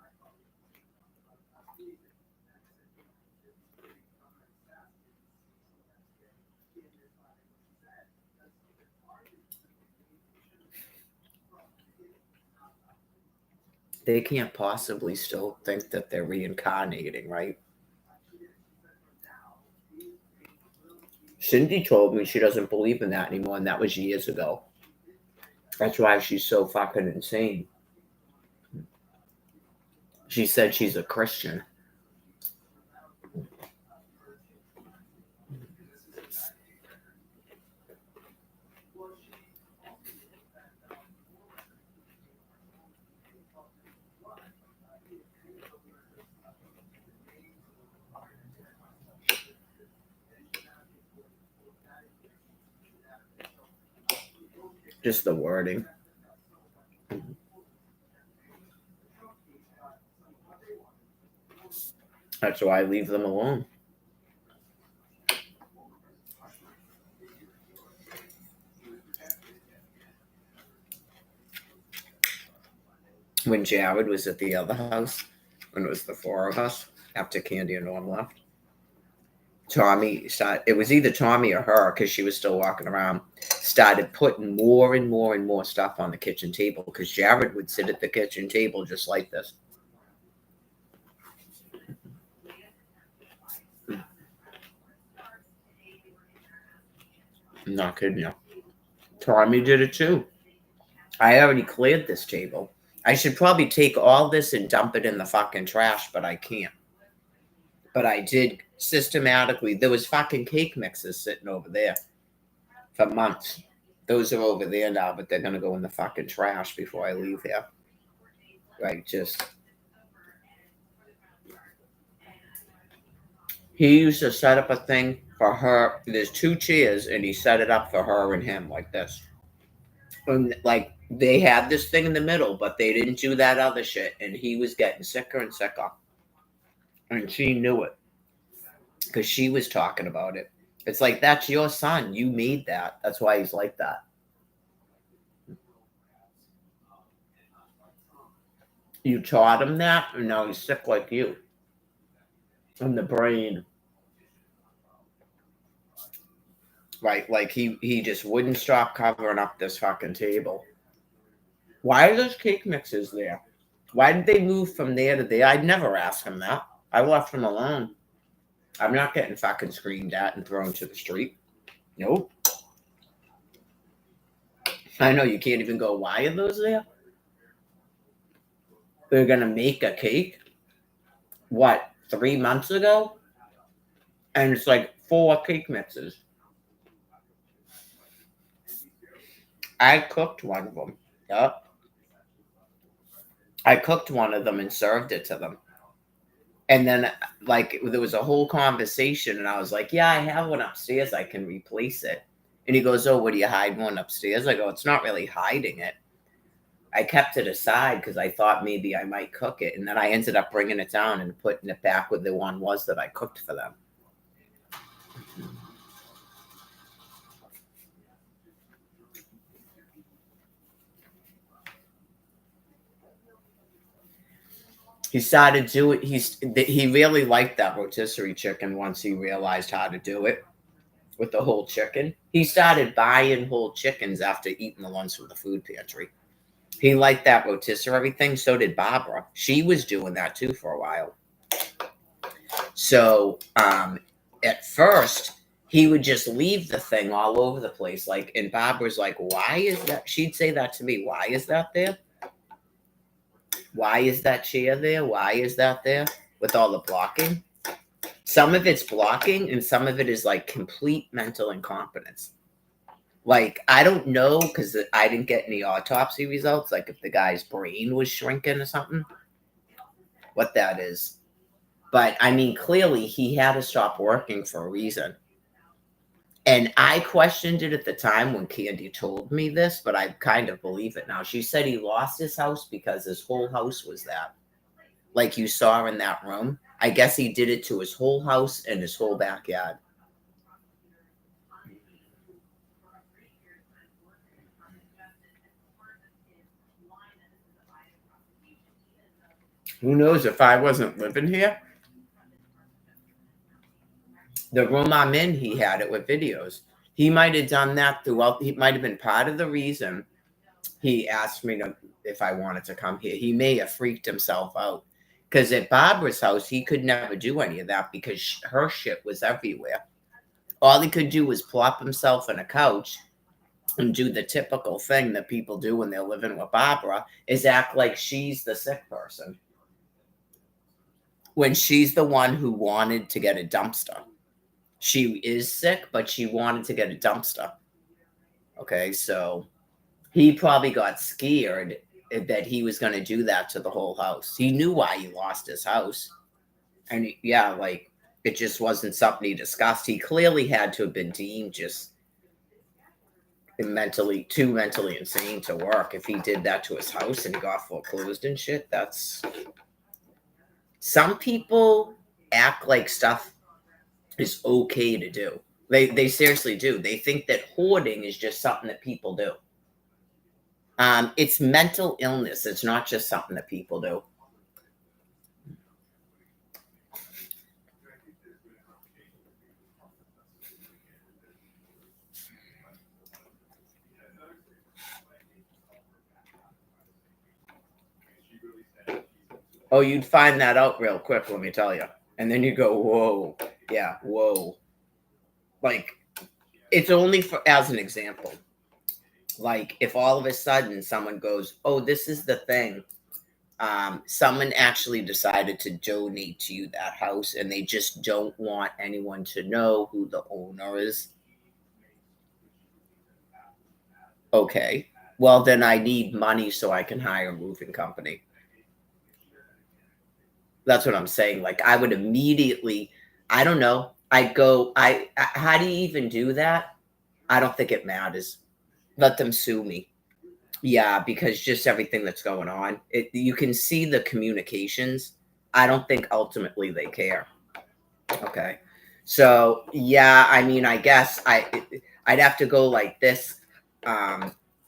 They can't possibly still think that they're reincarnating, right? Cindy told me she doesn't believe in that anymore, and that was years ago. That's why she's so fucking insane. She said she's a Christian. Just the wording. That's why I leave them alone. When Jared was at the other house, when it was the four of us, after Candy and Norm left, Tommy started, it was either Tommy or her, because she was still walking around, started putting more and more and more stuff on the kitchen table, because Jared would sit at the kitchen table just like this. I'm not kidding you. Tommy did it too. I already cleared this table. I should probably take all this and dump it in the fucking trash, but I can't. But I did systematically. There was fucking cake mixes sitting over there for months. Those are over there now, but they're gonna go in the fucking trash before I leave here. Like, just. He used to set up a thing for her. There's two chairs, and he set it up for her and him like this. And like they had this thing in the middle, but they didn't do that other shit, and he was getting sicker and sicker. And she knew it because she was talking about it. It's like, that's your son. You made that. That's why he's like that. You taught him that, and now he's sick like you. In the brain. Right, like he just wouldn't stop covering up this fucking table. Why are those cake mixes there? Why did they move from there to there? I'd never ask him that. I left him alone. I'm not getting fucking screamed at and thrown to the street. Nope. I know you can't even go, why are those there? They're gonna make a cake? What, 3 months ago? And it's like 4 cake mixes. I cooked one of them. Yep. I cooked one of them and served it to them. And then, like, there was a whole conversation, and I was like, yeah, I have one upstairs. I can replace it. And he goes, oh, what do you hide one upstairs? I go, it's not really hiding it. I kept it aside because I thought maybe I might cook it. And then I ended up bringing it down and putting it back where the one was that I cooked for them. He started doing, he really liked that rotisserie chicken once he realized how to do it with the whole chicken. He started buying whole chickens after eating the ones from the food pantry. He liked that rotisserie thing. So did Barbara. She was doing that too for a while. So at first, he would just leave the thing all over the place. Like, and Barbara's like, why is that? She'd say that to me. Why is that there? Why is that chair there? Why is that there? With all the blocking. Some of it's blocking, and some of it is like complete mental incompetence. Like, I don't know, because I didn't get any autopsy results, like if the guy's brain was shrinking or something. what that is. But I mean, clearly he had to stop working for a reason. And I questioned it at the time when Candy told me this, but I kind of believe it now. She said he lost his house because his whole house was that. Like you saw in that room. I guess he did it to his whole house and his whole backyard. Who knows if I wasn't living here? The room I'm in, he had it with videos. He might have done that throughout. He might have been part of the reason he asked me if I wanted to come here. He may have freaked himself out. Because at Barbara's house, he could never do any of that because her shit was everywhere. All he could do was plop himself on a couch and do the typical thing that people do when they're living with Barbara, is act like she's the sick person. When she's the one who wanted to get a dumpster. She is sick, but she wanted to get a dumpster. Okay, so he probably got scared that he was going to do that to the whole house. He knew why he lost his house. And yeah, like it just wasn't something he discussed. He clearly had to have been deemed just too mentally insane to work if he did that to his house and he got foreclosed and shit. That's some people act like stuff is okay to do. They seriously do. They think that hoarding is just something that people do. It's mental illness. It's not just something that people do. Oh, you'd find that out real quick, let me tell you. And then you go, whoa, yeah, whoa. Like, it's only for as an example. Like, if all of a sudden someone goes, oh, this is the thing. Someone actually decided to donate to you that house and they just don't want anyone to know who the owner is. Okay, well, then I need money so I can hire a roofing company. That's what I'm saying. Like, I would immediately, I don't know. I'd go, how do you even do that? I don't think it matters. Let them sue me. Yeah, because just everything that's going on, you can see the communications. I don't think ultimately they care. Okay. So, yeah, I mean, I guess I'd have to go like this.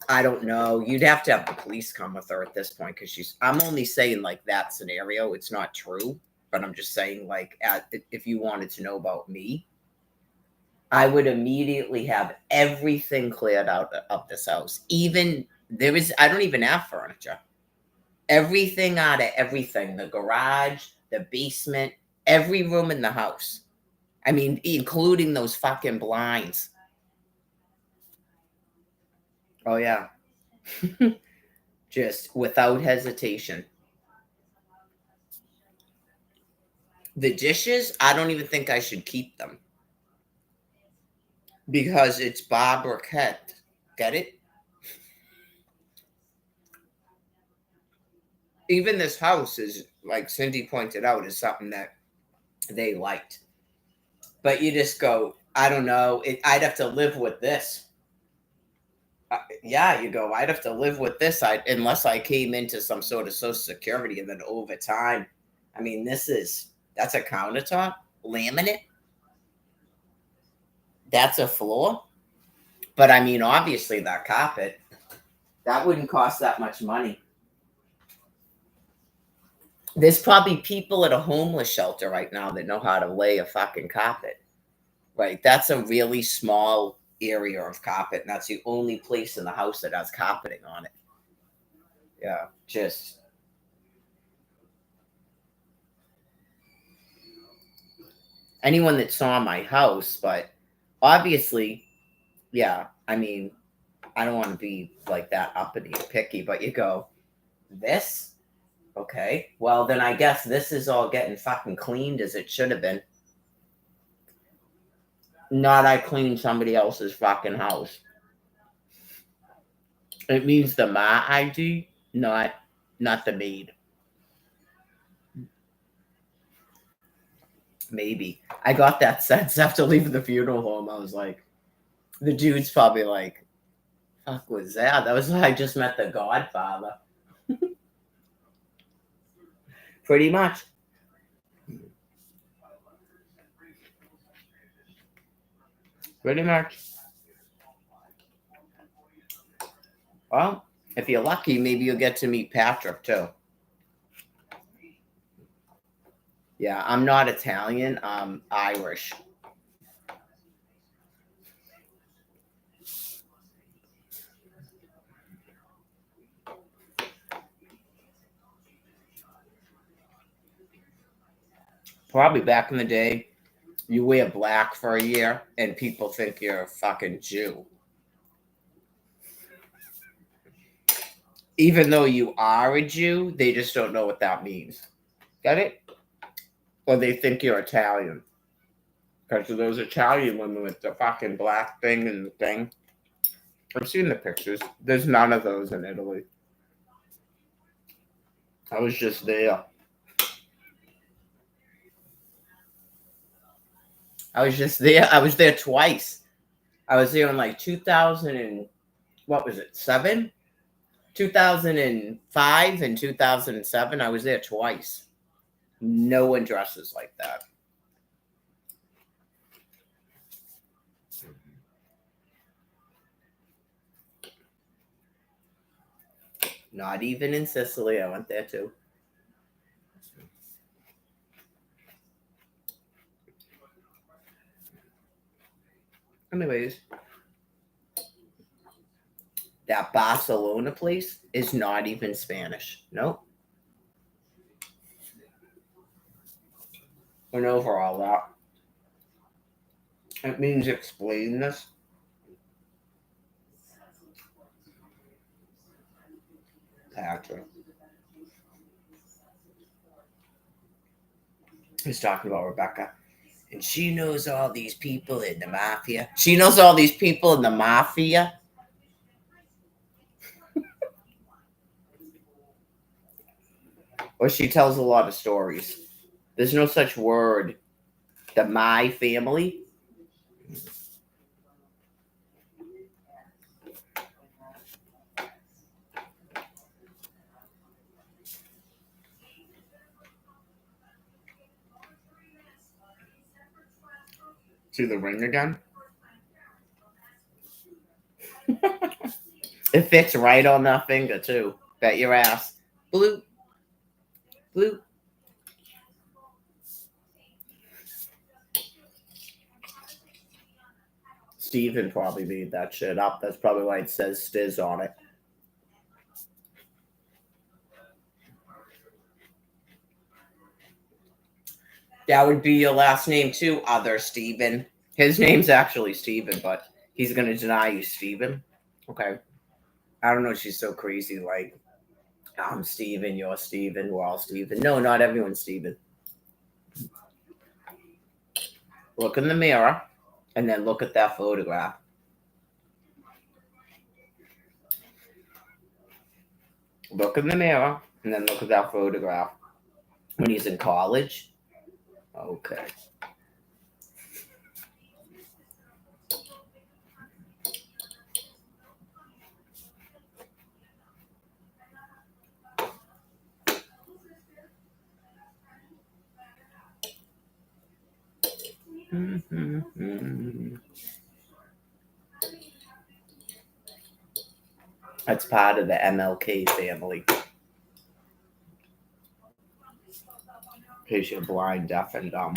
I don't know. You'd have to have the police come with her at this point because I'm only saying like that scenario. It's not true, but I'm just saying like if you wanted to know about me, I would immediately have everything cleared out of this house. I don't even have furniture. Everything out of everything, the garage, the basement, every room in the house. I mean, including those fucking blinds. Oh, yeah. Just without hesitation. The dishes, I don't even think I should keep them. Because it's Bob or Ket. Get it? Even this house is, like Cindy pointed out, is something that they liked. But you just go, I don't know. I'd have to live with this. Yeah, you go, I'd have to live with this unless I came into some sort of Social Security and then over time. I mean, that's a countertop, laminate. That's a floor. But I mean, obviously that carpet, that wouldn't cost that much money. There's probably people at a homeless shelter right now that know how to lay a fucking carpet. Right? That's a really small area of carpet, and that's the only place in the house that has carpeting on it. Yeah, just anyone that saw my house, but obviously, yeah, I mean, I don't want to be like that uppity and picky, but you go, this? Okay, well, then I guess this is all getting fucking cleaned as it should have been. Not I cleaned somebody else's fucking house. It means the Ma ID, not the maid. Maybe. I got that sense after leaving the funeral home. I was like, the dude's probably like, fuck was that? That was when I just met the Godfather. Pretty much. Pretty much. Well, if you're lucky, maybe you'll get to meet Patrick too. Yeah, I'm not Italian. I'm Irish. Probably back in the day, you wear black for a year and people think you're a fucking Jew. Even though you are a Jew, they just don't know what that means. Get it? Or they think you're Italian. Because of those Italian women with the fucking black thing and the thing. I've seen the pictures. There's none of those in Italy. I was just there. I was there twice. I was there in like 2000 and what was it? 7? 2005 and 2007. I was there twice. No one dresses like that. Not even in Sicily. I went there too. Anyways, that Barcelona place is not even Spanish. Nope. Went over all that. It means explain this. Patrick. He's talking about Rebecca. And she knows all these people in the mafia. She knows all these people in the mafia. Or she tells a lot of stories. There's no such word. The my family. See the ring again? It fits right on that finger too. Bet your ass. Blue. Blue. Steven probably made that shit up. That's probably why it says Stiz on it. That would be your last name too, other Steven. His name's actually Steven, but he's gonna deny you Steven. Okay. I don't know, she's so crazy, like, I'm Steven, you're Steven, we're all Steven. No, not everyone's Steven. Look in the mirror and then look at that photograph. Look in the mirror and then look at that photograph. When he's in college. Okay. That's part of the MLK family. In case you're blind, deaf, and dumb.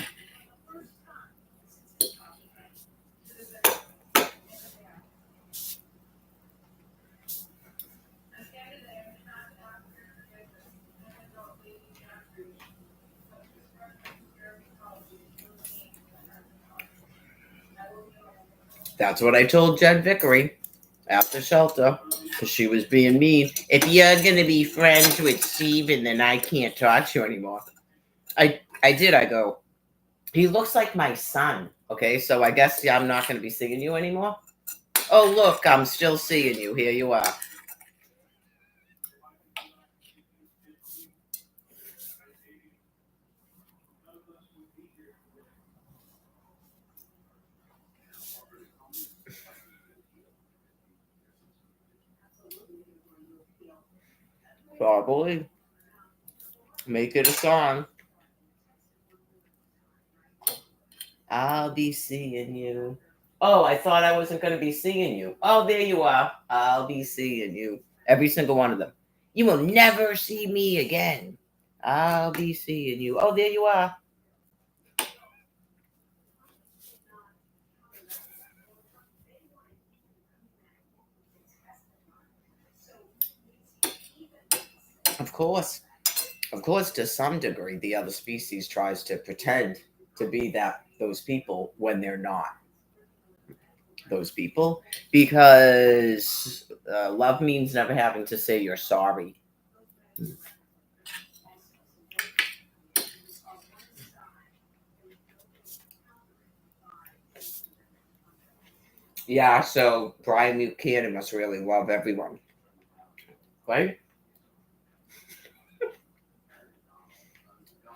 That's what I told Jen Vickery after shelter, because she was being mean. If you're going to be friends with Steven, then I can't talk to you anymore. I did. I go, he looks like my son. Okay, so I guess I'm not going to be seeing you anymore. Oh, look, I'm still seeing you. Here you are. Probably. Make it a song. I'll be seeing you. Oh, I thought I wasn't going to be seeing you. Oh, there you are. I'll be seeing you. Every single one of them. You will never see me again. I'll be seeing you. Oh, there you are. Of course. Of course, to some degree, the other species tries to pretend to be those people when they're not those people, because love means never having to say you're sorry. Yeah, so Brian Buchanan must really love everyone, right?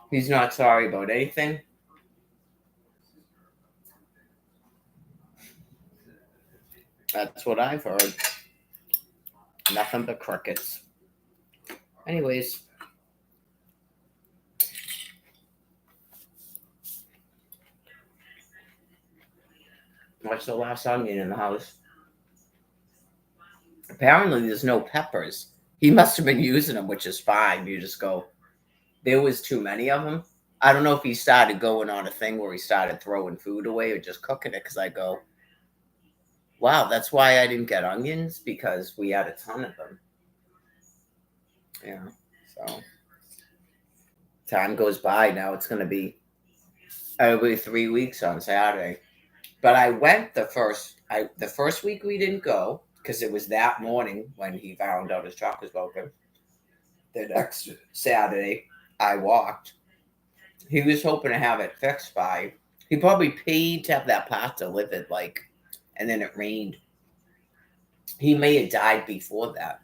He's not sorry about anything. That's what I've heard. Nothing but crickets. Anyways, what's the last onion in the house? Apparently, there's no peppers. He must have been using them, which is fine. You just go, there was too many of them. I don't know if he started going on a thing where he started throwing food away or just cooking it, because I go, wow, that's why I didn't get onions, because we had a ton of them. Yeah, so time goes by. Now it'll be 3 weeks on Saturday. But I went the first week we didn't go because it was that morning when he found out his truck was broken. The next Saturday, I walked. He was hoping to have it fixed by. He probably paid to have that part delivered, and then it rained. He may have died before that.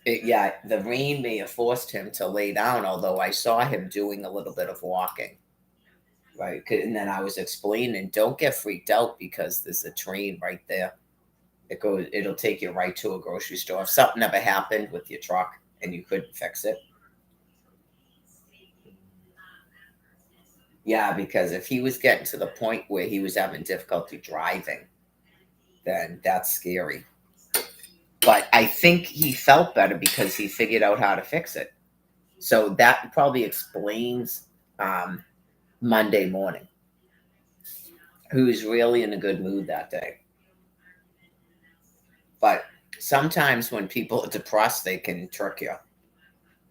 The rain may have forced him to lay down, although I saw him doing a little bit of walking. Right. And then I was explaining, don't get freaked out because there's a train right there. It'll take you right to a grocery store. If something ever happened with your truck and you couldn't fix it. Yeah, because if he was getting to the point where he was having difficulty driving, then that's scary. But I think he felt better because he figured out how to fix it. So that probably explains Monday morning. He was really in a good mood that day. But sometimes when people are depressed, they can trick you.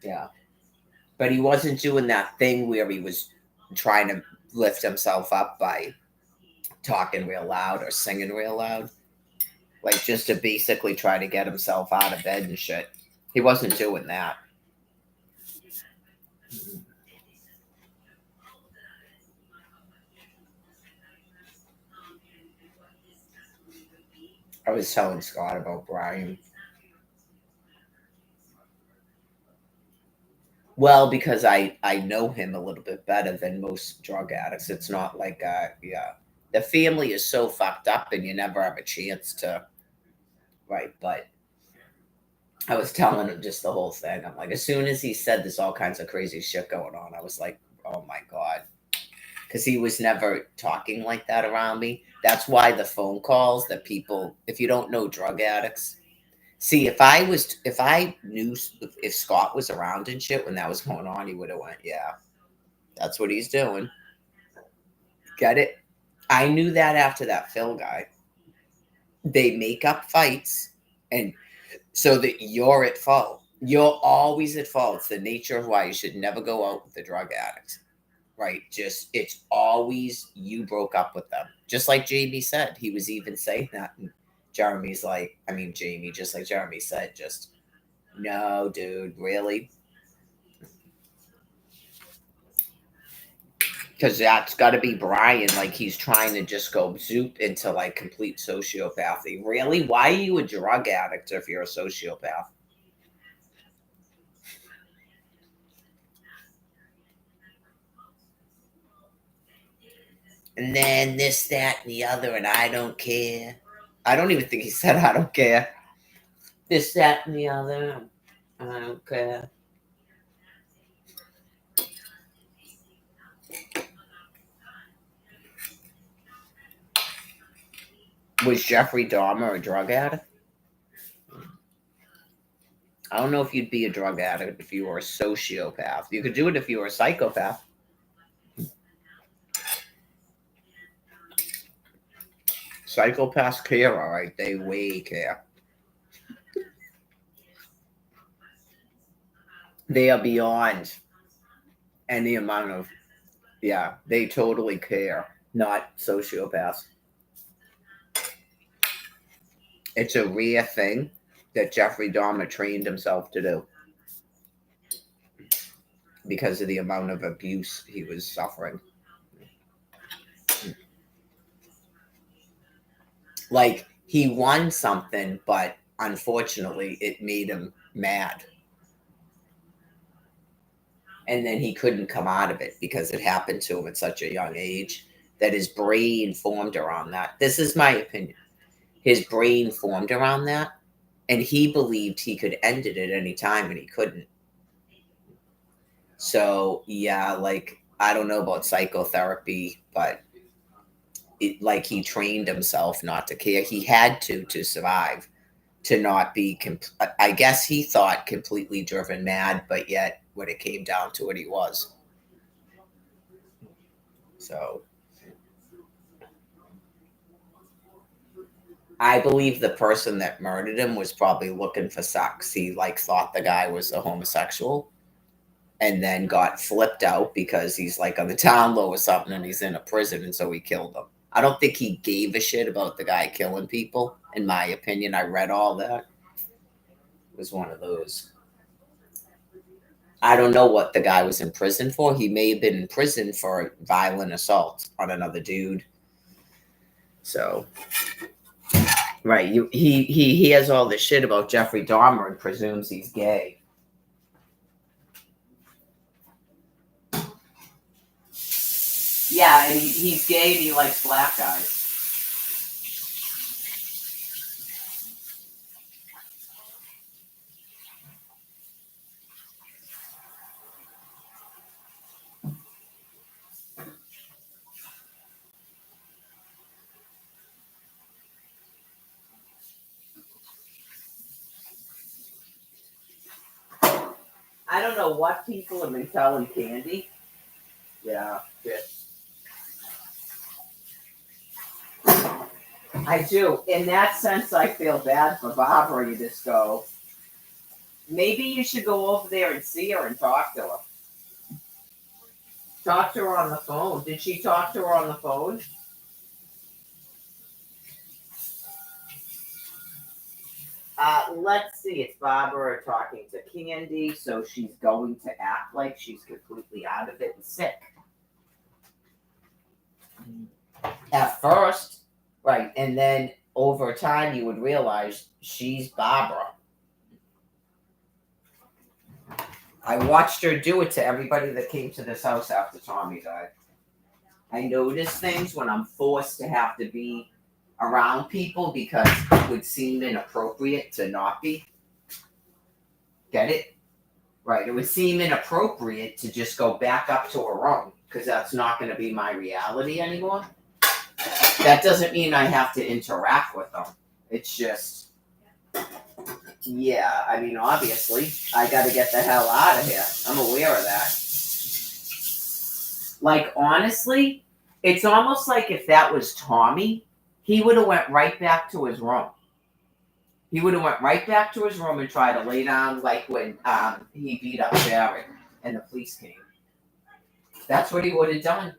Yeah. But he wasn't doing that thing where he was trying to lift himself up by talking real loud or singing real loud. Like just to basically try to get himself out of bed and shit. He wasn't doing that. I was telling Scott about Brian. Well, because I know him a little bit better than most drug addicts. It's not like the family is so fucked up and you never have a chance to, right? But I was telling him just the whole thing. I'm like, as soon as he said there's all kinds of crazy shit going on, I was like, oh my god, because he was never talking like that around me. That's why the phone calls that people, if you don't know drug addicts. See, if I knew if Scott was around and shit when that was going on, he would have went, yeah, that's what he's doing. Get it? I knew that after that Phil guy. They make up fights, and so that you're at fault. You're always at fault. It's the nature of why you should never go out with a drug addict. Right? Just it's always you broke up with them. Just like Jamie said. He was even saying that. And Jeremy's like, I mean, Jamie, just like Jeremy said, just no, dude, really? Because that's got to be Brian. Like he's trying to just go zoop into like complete sociopathy. Really? Why are you a drug addict if you're a sociopath? And then this, that, and the other, and I don't care. I don't even think he said I don't care. This, that, and the other. I don't care. Was Jeffrey Dahmer a drug addict? I don't know if you'd be a drug addict if you were a sociopath. You could do it if you were a psychopath. Psychopaths care, all right. They way care. They are beyond any amount of, yeah, they totally care. Not sociopaths. It's a rare thing that Jeffrey Dahmer trained himself to do because of the amount of abuse he was suffering. Like, he won something, but unfortunately, it made him mad. And then he couldn't come out of it because it happened to him at such a young age that his brain formed around that. This is my opinion. His brain formed around that, and he believed he could end it at any time, and he couldn't. So, yeah, like, I don't know about psychotherapy, but like, he trained himself not to care. He had to survive, to not be, I guess he thought completely driven mad, but yet when it came down to it, he was. So, I believe the person that murdered him was probably looking for sex. He like thought the guy was a homosexual and then got flipped out because he's like on the town low or something and he's in a prison, and so he killed him. I don't think he gave a shit about the guy killing people, in my opinion. I read all that. It was one of those. I don't know what the guy was in prison for. He may have been in prison for violent assault on another dude. So, right, he has all this shit about Jeffrey Dahmer and presumes he's gay. Yeah, and he's gay and he likes black guys. I don't know what people have been telling Candy. Yeah, shit. I do. In that sense, I feel bad for Barbara. You just go, maybe you should go over there and see her and talk to her. Talk to her on the phone. Did she talk to her on the phone? Let's see. It's Barbara talking to Candy, so she's going to act like she's completely out of it and sick. At first, right, and then over time you would realize she's Barbara. I watched her do it to everybody that came to this house after Tommy died. I notice things when I'm forced to have to be around people because it would seem inappropriate to not be. Get it? Right. It would seem inappropriate to just go back up to a room because that's not going to be my reality anymore. That doesn't mean I have to interact with them. It's just, yeah, I mean, obviously, I got to get the hell out of here. I'm aware of that. Like, honestly, it's almost like if that was Tommy, he would have went right back to his room. He would have went right back to his room and tried to lay down like when he beat up Jared and the police came. That's what he would have done.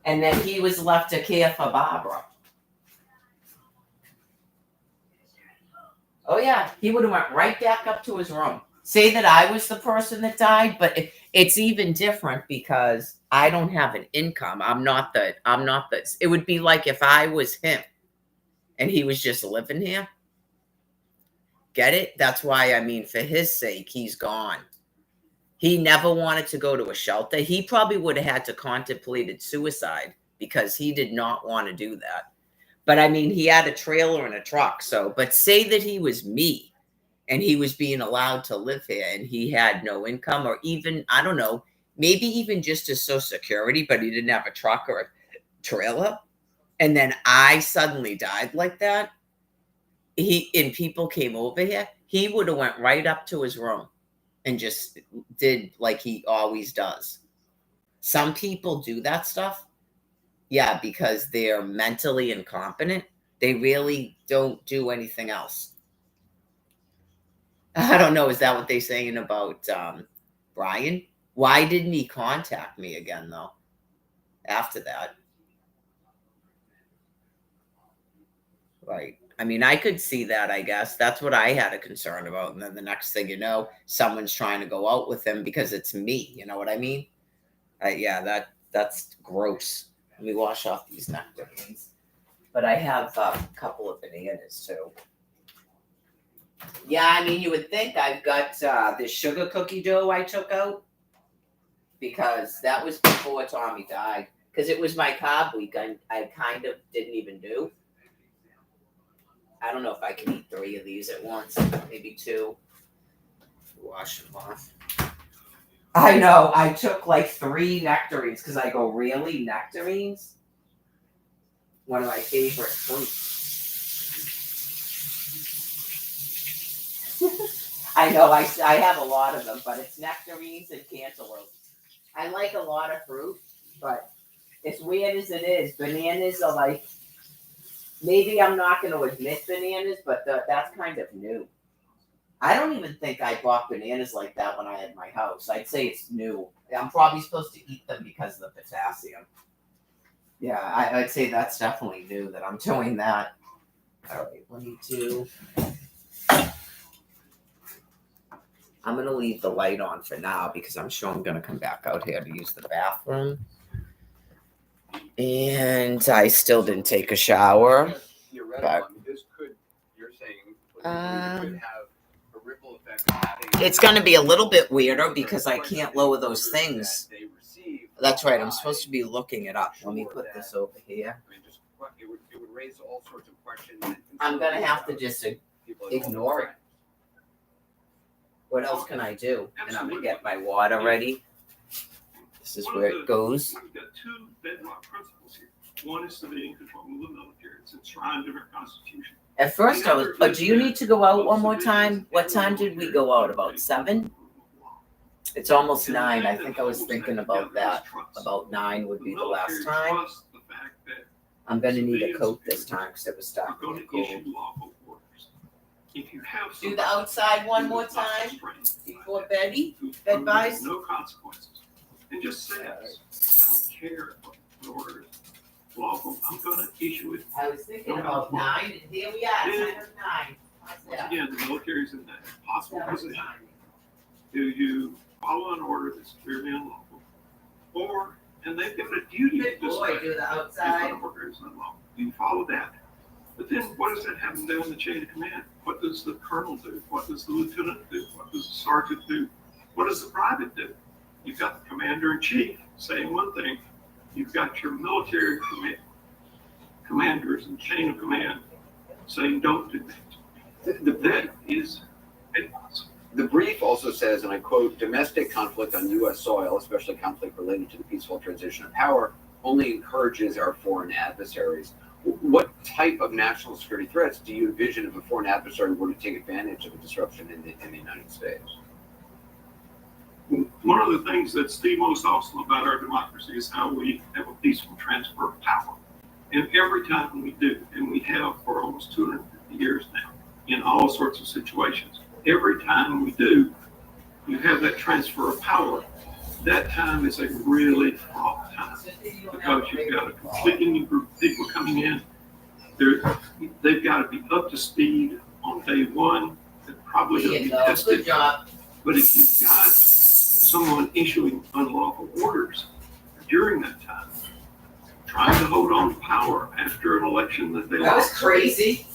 And then he was left to care for Barbara. Oh, yeah. He would have went right back up to his room. Say that I was the person that died, but it's even different because I don't have an income. I'm not the, it would be like if I was him and he was just living here. Get it? That's why, I mean, for his sake, he's gone. He never wanted to go to a shelter. He probably would have had to contemplated suicide because he did not want to do that. But I mean, he had a trailer and a truck. So, but say that he was me and he was being allowed to live here and he had no income or even, I don't know, maybe even just his social security, but he didn't have a truck or a trailer. And then I suddenly died like that. And people came over here, he would have went right up to his room and just did like he always does. Some people do that stuff. Yeah, because they're mentally incompetent. They really don't do anything else. I don't know. Is that what they're saying about Brian? Why didn't he contact me again, though, after that? Right. I mean, I could see that, I guess. That's what I had a concern about. And then the next thing you know, someone's trying to go out with him because it's me. You know what I mean? Yeah, that's gross. Let me wash off these nectarines. But I have a couple of bananas, too. Yeah, I mean, you would think I've got this sugar cookie dough I took out. Because that was before Tommy died. Because it was my carb week. I kind of didn't even do. I don't know if I can eat 3 of these at once. Maybe 2. Wash them off. I know. I took like 3 nectarines because I go, really? Nectarines? One of my favorite fruits. I know. I have a lot of them, but it's nectarines and cantaloupe. I like a lot of fruit, but as weird as it is, bananas are like, maybe I'm not going to admit bananas, but that's kind of new. I don't even think I bought bananas like that when I had my house. I'd say it's new. I'm probably supposed to eat them because of the potassium. Yeah, I'd say that's definitely new that I'm doing that. All right, let me do. I'm going to leave the light on for now because I'm sure I'm going to come back out here to use the bathroom. And I still didn't take a shower. You're right. This could, you're saying, could have a ripple effect. It's going to be a little bit weirder because I can't lower those things. That's right. I'm supposed to be looking it up. Let me put this over here. It would raise all sorts of questions. I'm going to have to just ignore it. What else can I do? And I'm going to get my water ready. This is where it goes. We've got 2 bedrock principles here. One is civilian control of the military. It's enshrined in our Constitution. At first I was, do you need to go out one more time? What time did we go out? About 7? It's almost 9. I think I was thinking about that. About 9 would be the last time. I'm going to need a coat this time because it was starting to get cold. Do the outside one more time before Betty. Advice. No consequences. And just say, I don't care what the order is lawful. I'm going to issue it. I was thinking about 9, and here we are, 9 of 9. Once again, the military's in that possible position. Do you follow an order that's clearly unlawful? Or, and they've got a duty to decide do the if outside. an order is unlawful. Do you follow that? But then what does that happen down the chain of command? What does the colonel do? What does the lieutenant do? What does the sergeant do? What does the private do? You've got the commander-in-chief saying one thing. You've got your military commanders and chain of command saying don't do that. That is impossible. The brief also says, and I quote, domestic conflict on U.S. soil, especially conflict related to the peaceful transition of power, only encourages our foreign adversaries. What type of national security threats do you envision if a foreign adversary were to take advantage of a disruption in the United States? One of the things that's the most awesome about our democracy is how we have a peaceful transfer of power. And every time we do, and we have for almost 250 years now, in all sorts of situations, every time we do, you have that transfer of power. That time is a really fraught time because you've got a completely new group of people coming in. They've got to be up to speed on day one. They're probably going to be tested. Good job. But if you've got someone issuing unlawful orders during that time, trying to hold on to power after an election that they That was lost, crazy.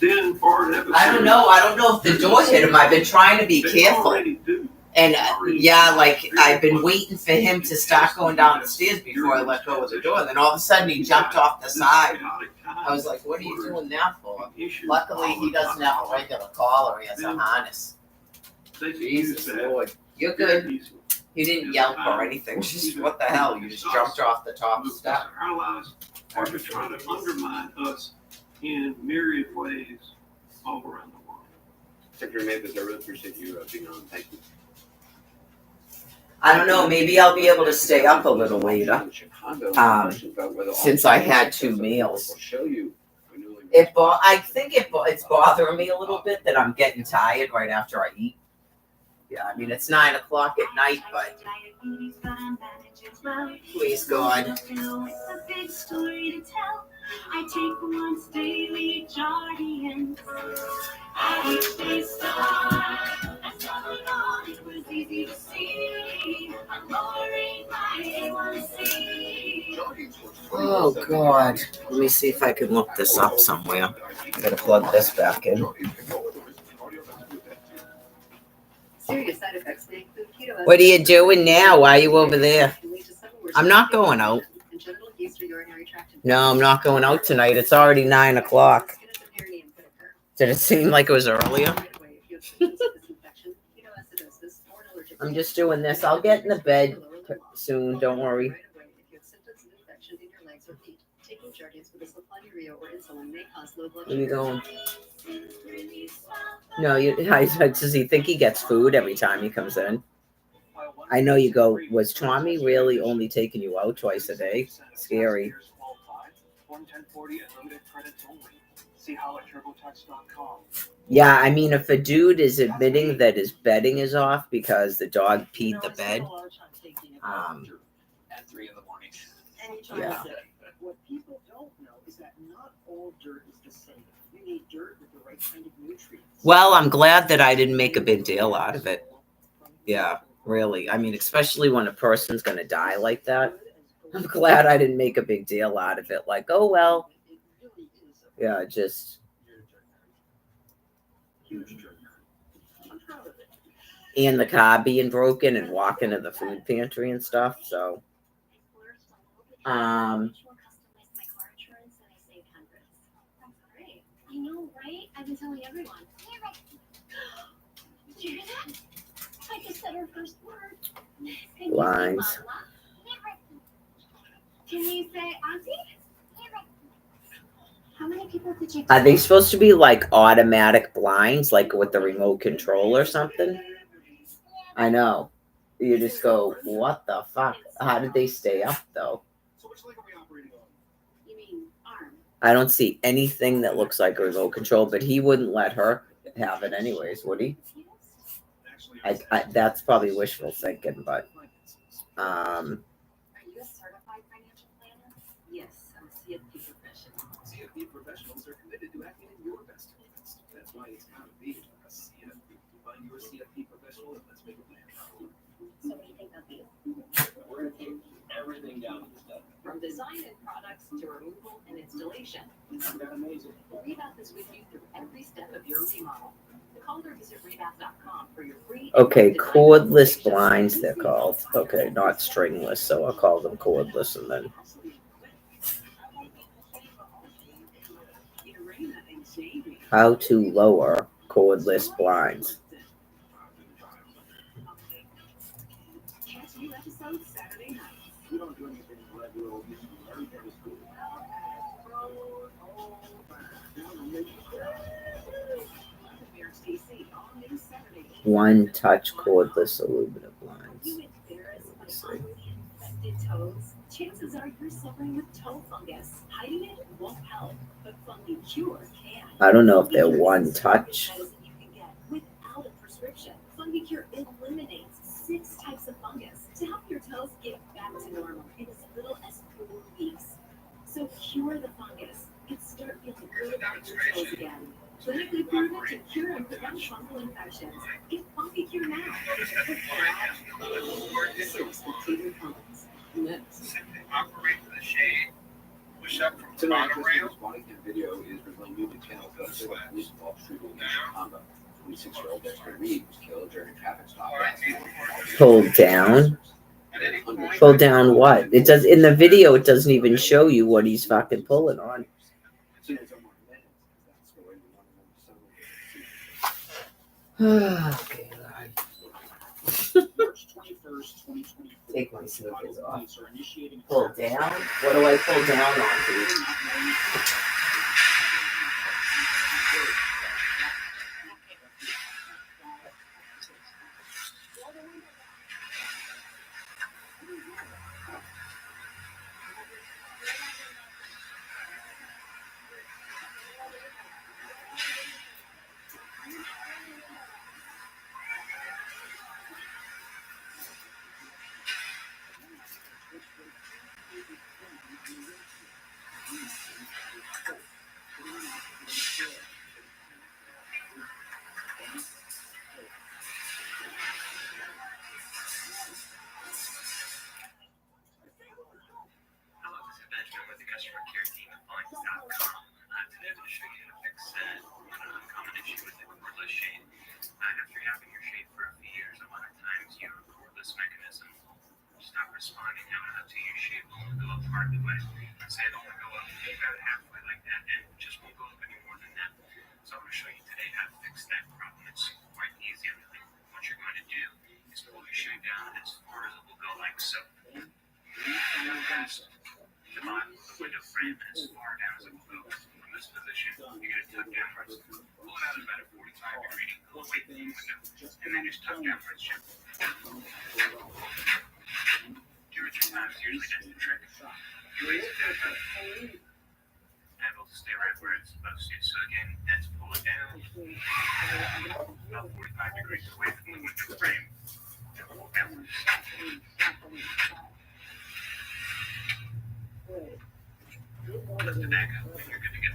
then foreign adversaries. I don't know if the door hit him. I've been trying to be they careful. already do. And yeah, like I've been waiting for him to start going down the stairs before I let go of the door. And then all of a sudden he jumped off the side. I was like, what are you doing that for? Luckily he doesn't have a regular collar, he has a harness. Jesus Lord. You're good. You didn't yelp or anything. Just what the hell? You just jumped off the top step. Our allies are just trying to undermine us in myriad ways all around the world. Secretary Mathis, I really appreciate you being on. Thank you. I don't know, maybe I'll be able to stay up a little later. Since I had 2 meals. I think it's bothering me a little bit that I'm getting tired right after I eat. Yeah, I mean, it's 9 o'clock at night, but please God. I take once daily Jardians. I each day star. As time on, it was easy to see. I'm lowering my A1C. Oh God. Let me see if I can look this up somewhere. I gotta plug this back in. Serious side effects may include keto. What are you doing now? Why are you over there? I'm not going out. No, I'm not going out tonight. It's already 9 o'clock. Did it seem like it was earlier? I'm just doing this. I'll get in the bed soon. Don't worry. Where are you going? No, does he think he gets food every time he comes in? I know you go, was Tommy really only taking you out twice a day? Scary. Yeah, I mean, if a dude is admitting that his bedding is off because the dog peed the bed, at 3 in the morning. Yeah. What people don't know is that not all dirt is the same. You need dirt with the right kind of nutrients. Well, I'm glad that I didn't make a big deal out of it. Yeah, really. I mean, especially when a person's going to die like that. I'm glad I didn't make a big deal out of it. Like, oh, well. Yeah, just. And the car being broken and walking to the food pantry and stuff. So, I know, right? I've been telling everyone. Did you hear that? I just said her first word. Lines. Can you say auntie? How many people did you? Are they supposed to be like automatic blinds, like with the remote control or something? I know. You just go, what the fuck? How did they stay up though? You mean arm? I don't see anything that looks like a remote control, but he wouldn't let her have it anyways, would he? That's probably wishful thinking, but Are you a certified financial planner? Yes, I'm a CFP professional. CFP professionals are committed to acting in your best interest. That's why it's got to be a CFP. Find your CFP professional and let's make a plan. So what do you think they'll do? We're going to take everything down to the step. From design and products to removal and installation, Isn't that amazing? Rebath is with you through every step of your remodel. Call or visit rebath.com for your free. okay, cordless blinds they're called. Okay, not stringless, so I'll call them cordless and then how to lower cordless blinds. Catch new episodes Saturday night. We don't do anything like we'll use everything is cool. One touch cordless aluminum blinds. Toes. Chances are you're suffering with toe fungus. Hiding it won't help, but Fungi Cure can. I don't know if they're one touch. Medicine you can get without a prescription. Fungi Cure eliminates 6 types of fungus to help your toes get back to normal in as little as 4 weeks. So cure the fungus and start feeling good about your toes again. Clinically proven to cure and prevent fungal infections. Get Fungi Cure now. Tonight, this body cam video is revealing new details of the police Wall Street combat. 26-year-old Dexter Reed was killed during a traffic stop. Pulled down. Pull down what? It does in the video. It doesn't even show you what he's fucking pulling on. Okay, March 21st, 2024. take my sneakers off. Police are initiating a Pull down. What do I pull down on, dude? Hello, this is Benjamin with the customer care team at Blinds.com. Today I'm going to show you how to fix an uncommon issue with the cordless shade. After having your shade for a few years, a lot of times your cordless mechanism will stop responding to your shade. Will only go up part of the way. Say it'll only go up about halfway like that, and it just won't go up any more than that. So I'm going to show you today how to fix that problem. It's quite easy. What you're going to do is pull your shade down as far as it will go, like so. The bottom of the window frame as far down as it will go. From this position, you're going to tuck downwards. Pull it out at about a 45-degree angle away from the window, and then just tuck downwards gently. 2 or 3 times usually does the trick. You raise it down, and it'll stay right where it's supposed to. So again, let's pull it down about 45 degrees away from the window frame, and pull downwards. Lift it back up, and you're good to go.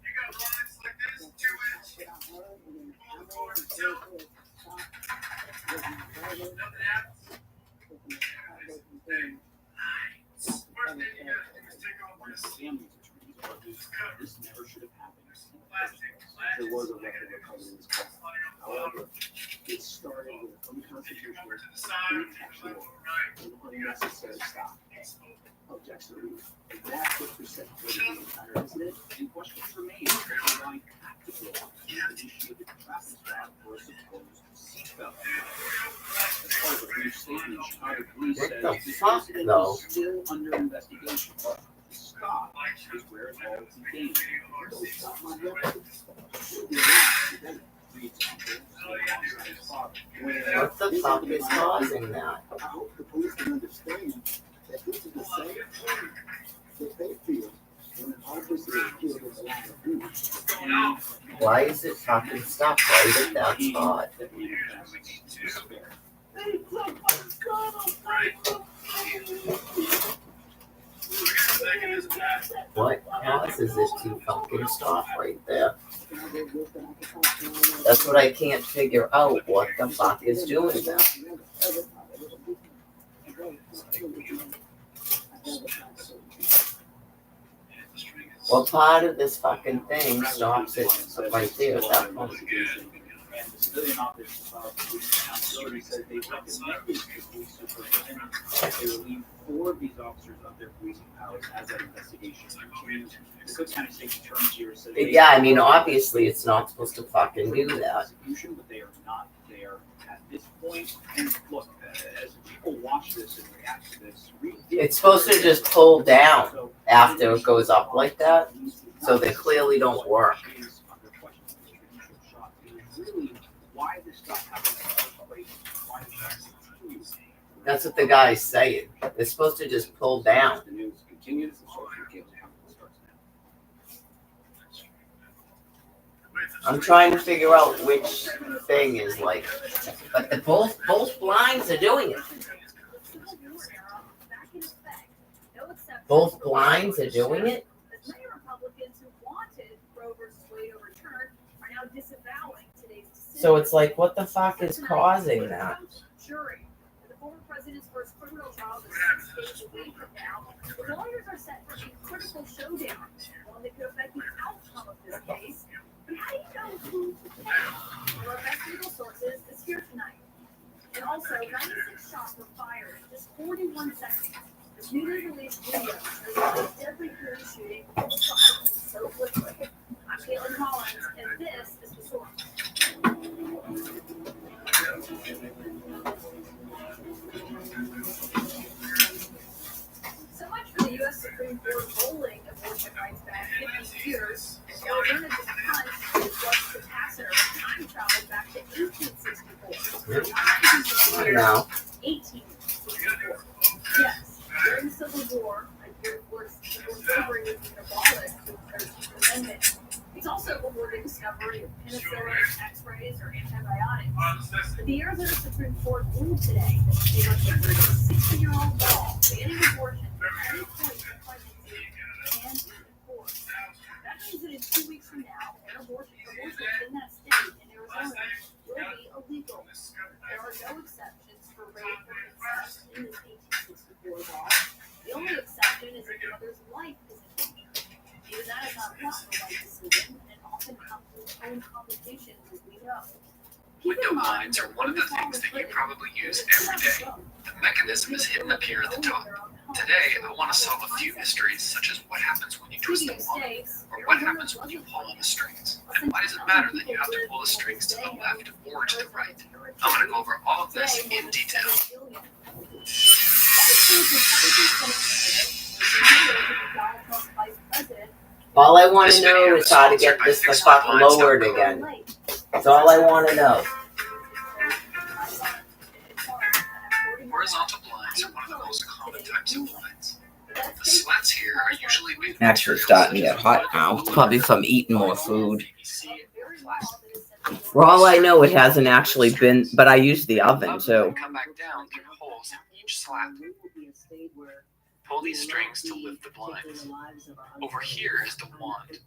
You got lines like this, 2-inch, pull the cord and tilt. Nothing happens. Nice. First thing you gotta do is take off this cover. This never should have happened. Plastic. There was a record recovery in this case. However, it started with unconstitutional, Over to the side, left, right. and unnecessary stop of Dexter Reed. And that's what precipitated the entire incident, and questions remain why tactical initiated the traffic stop for a supposed seatbelt. As part of a brief statement, Chicago police What said the this fuck, incident though? is still under investigation. The stop is where it all began. Don't stop my record. What the fuck is causing that? I hope the police can understand that this is the same thing that they feel when an officer is killed in the line of duty. Why is it fucking stop right at that spot? What causes it to fucking stop right there? That's what I can't figure out. What the fuck is doing that? What part of this fucking thing stops it right there at that point? And the civilian office police accountability said they recommended the police superintendent that they relieve 4 of these officers of their policing powers as that investigation continues. The Cook County State's Attorney here said Yeah, I mean, obviously it's not supposed to fucking do that. But they are not there at this point. And look, as people watch this and react to this, It's supposed to just pull down after it goes up like that, so they clearly don't work. Why this stuff happens in the first place, why this stuff continues. That's what the guy's saying. They're supposed to just pull down. The news continues. The social cable starts now. I'm trying to figure out which thing is like, but the both blinds are doing it. Both blinds are doing it. As many Republicans who wanted Roe versus Wade overturned are now disavowing today's decision. So it's like, what the fuck is causing that? Jury. The former president's first criminal trial is 6 days away from now. The lawyers are set for a critical showdown, one that could affect the outcome of this case. shooting viral so quickly. I'm Caitlin Collins, and this is The Source. So much for the U.S. Supreme Court rolling abortion rights back 50 years. Arizona just punched and flushed the capacitor time travel back to 1864. No. 1864. Yes, during the Civil War, a year before slavery was abolished with the 13th Amendment. He's also awarded discovery of penicillin, X-rays, or antibiotics. But the Arizona Supreme Court ruled today that they recommended a 60-year-old law banning abortion at any point in pregnancy and in court. That means that in 2 weeks from now, abortion in that state in Arizona will be illegal. There are no exceptions for rape or incest in this 1864 law. The only exception is if the mother's life is in danger. Even that is not one the right decision, and often comes with its own complications, as we know. Window blinds are one of the things that you probably use every day. The mechanism is hidden up here at the top. Today, I want to solve a few mysteries, such as what happens when you twist the wand, or what happens when you pull on the strings, and why does it matter that you have to pull the strings to the left or to the right? I'm going to go over all of this in detail. All I want to know is how to get this the fuck lowered again. That's all I want to know. Horizontal blinds are one of the most common types of blinds. The slats here are usually made of Actually starting to get hot now. Probably from eating more food. For all I know, it hasn't actually been, but I use the oven too. Come back down through holes in each slat. Pull these strings to lift the blinds. Over here is the wand.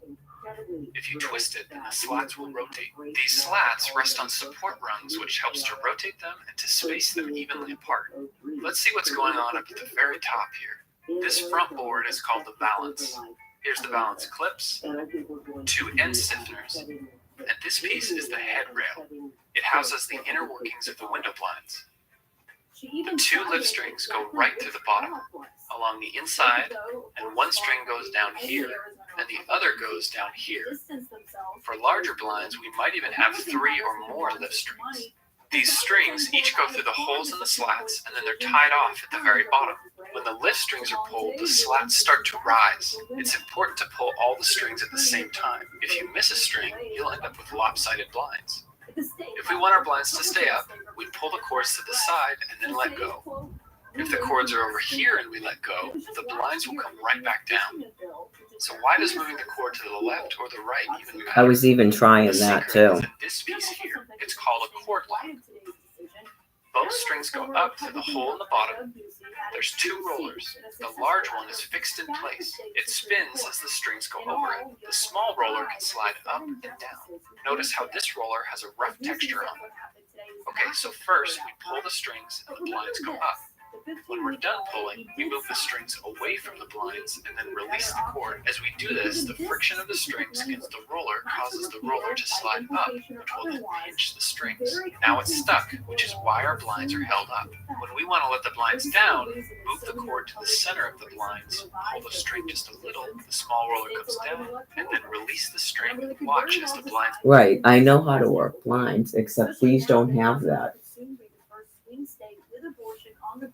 If you twist it, then the slats will rotate. These slats rest on support rungs, which helps to rotate them and to space them evenly apart. Let's see what's going on up at the very top here. This front board is called the valance. Here's the valance clips, 2 end stiffeners, and this piece is the head rail. It houses the inner workings of the window blinds. The 2 lift strings go right through the bottom, along the inside, and one string goes down here, and the other goes down here. For larger blinds, we might even have 3 or more lift strings. These strings each go through the holes in the slats, and then they're tied off at the very bottom. When the lift strings are pulled, the slats start to rise. It's important to pull all the strings at the same time. If you miss a string, you'll end up with lopsided blinds. If we want our blinds to stay up, we pull the cords to the side and then let go. If the cords are over here and we let go, the blinds will come right back down. So why does moving the cord to the left or the right even matter? I was even trying The that secret too. is in this piece here. It's called a cord lock. Both strings go up through the hole in the bottom. There's 2 rollers. The large one is fixed in place. It spins as the strings go over it. The small roller can slide up and down. Notice how this roller has a rough texture on it. Okay, so first we pull the strings and the blinds go up. When we're done pulling, we move the strings away from the blinds and then release the cord. As we do this, the friction of the strings against the roller causes the roller to slide up, which will then pinch the strings. Now it's stuck, which is why our blinds are held up. When we want to let the blinds down, move the cord to the center of the blinds, pull the string just a little, the small roller comes down, and then release the string. Watch as the blinds... Right, I know how to work blinds, except these don't have that.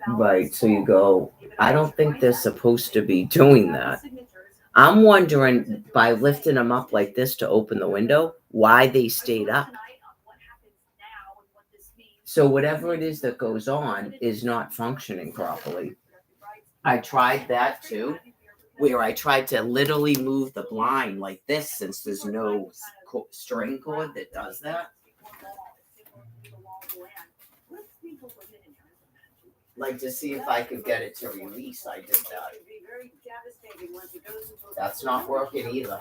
Right, so you go, I don't think they're supposed to be doing that. I'm wondering, by lifting them up like this to open the window, why they stayed up. So whatever it is that goes on is not functioning properly. I tried that too, where I tried to literally move the blind like this, since there's no string cord that does that. Like to see if I could get it to release. I did that. That's not working either.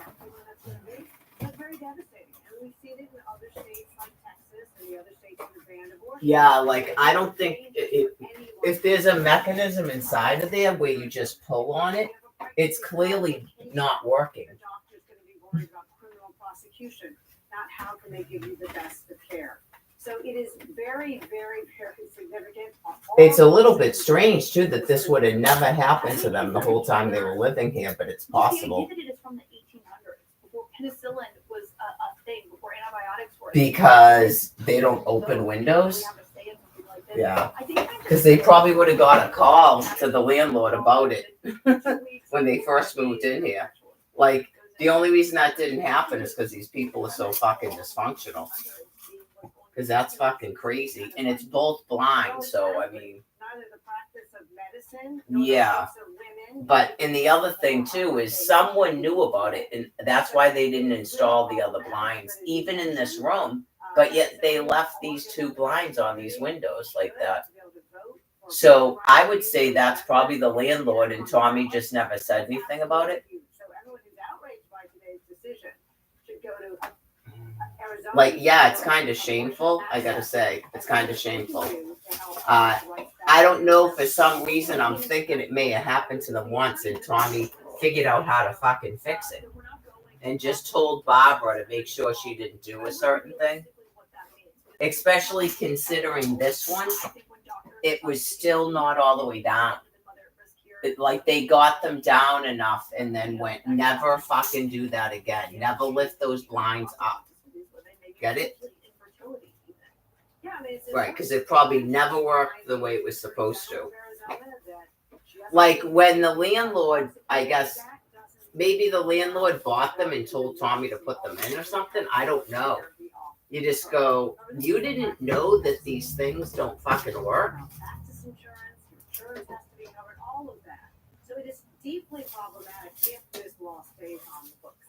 That's very devastating. And we've seen it in other states like Texas and the other states that have banned abortion. Yeah, like I don't think if there's a mechanism inside of there where you just pull on it, it's clearly not working. The doctor's going to be worried about criminal prosecution, not how can they give you the best of care. So it is very, very, very significant. It's a little bit strange too that this would have never happened to them the whole time they were living here, but it's possible. The idea that it is from the 1800s, before penicillin was a thing, before antibiotics were. Because they don't open windows? Yeah. Because they probably would have got a call to the landlord about it when they first moved in here. Like, the only reason that didn't happen is because these people are so fucking dysfunctional. Because that's fucking crazy. And it's both blind, so I mean. Neither the practice of medicine, Yeah. women. But and the other thing too is someone knew about it, and that's why they didn't install the other blinds, even in this room. But yet they left these two blinds on these windows like that. So I would say that's probably the landlord, and Tommy just never said anything about it. So everyone who's outraged by today's decision should go to Arizona. Like, yeah, it's kind of shameful. I gotta say, it's kind of shameful. I don't know, for some reason I'm thinking it may have happened to them once, and Tommy figured out how to fucking fix it, and just told Barbara to make sure she didn't do a certain thing. Especially considering this one, it was still not all the way down. Like, they got them down enough and then went, never fucking do that again. Never lift those blinds up. Get it? Right, because it probably never worked the way it was supposed to. Like, when the landlord, I guess, maybe the landlord bought them and told Tommy to put them in or something. I don't know. You just go, you didn't know that these things don't fucking work? Insurance has to be covered, all of that. So it is deeply problematic if this law stays on the books.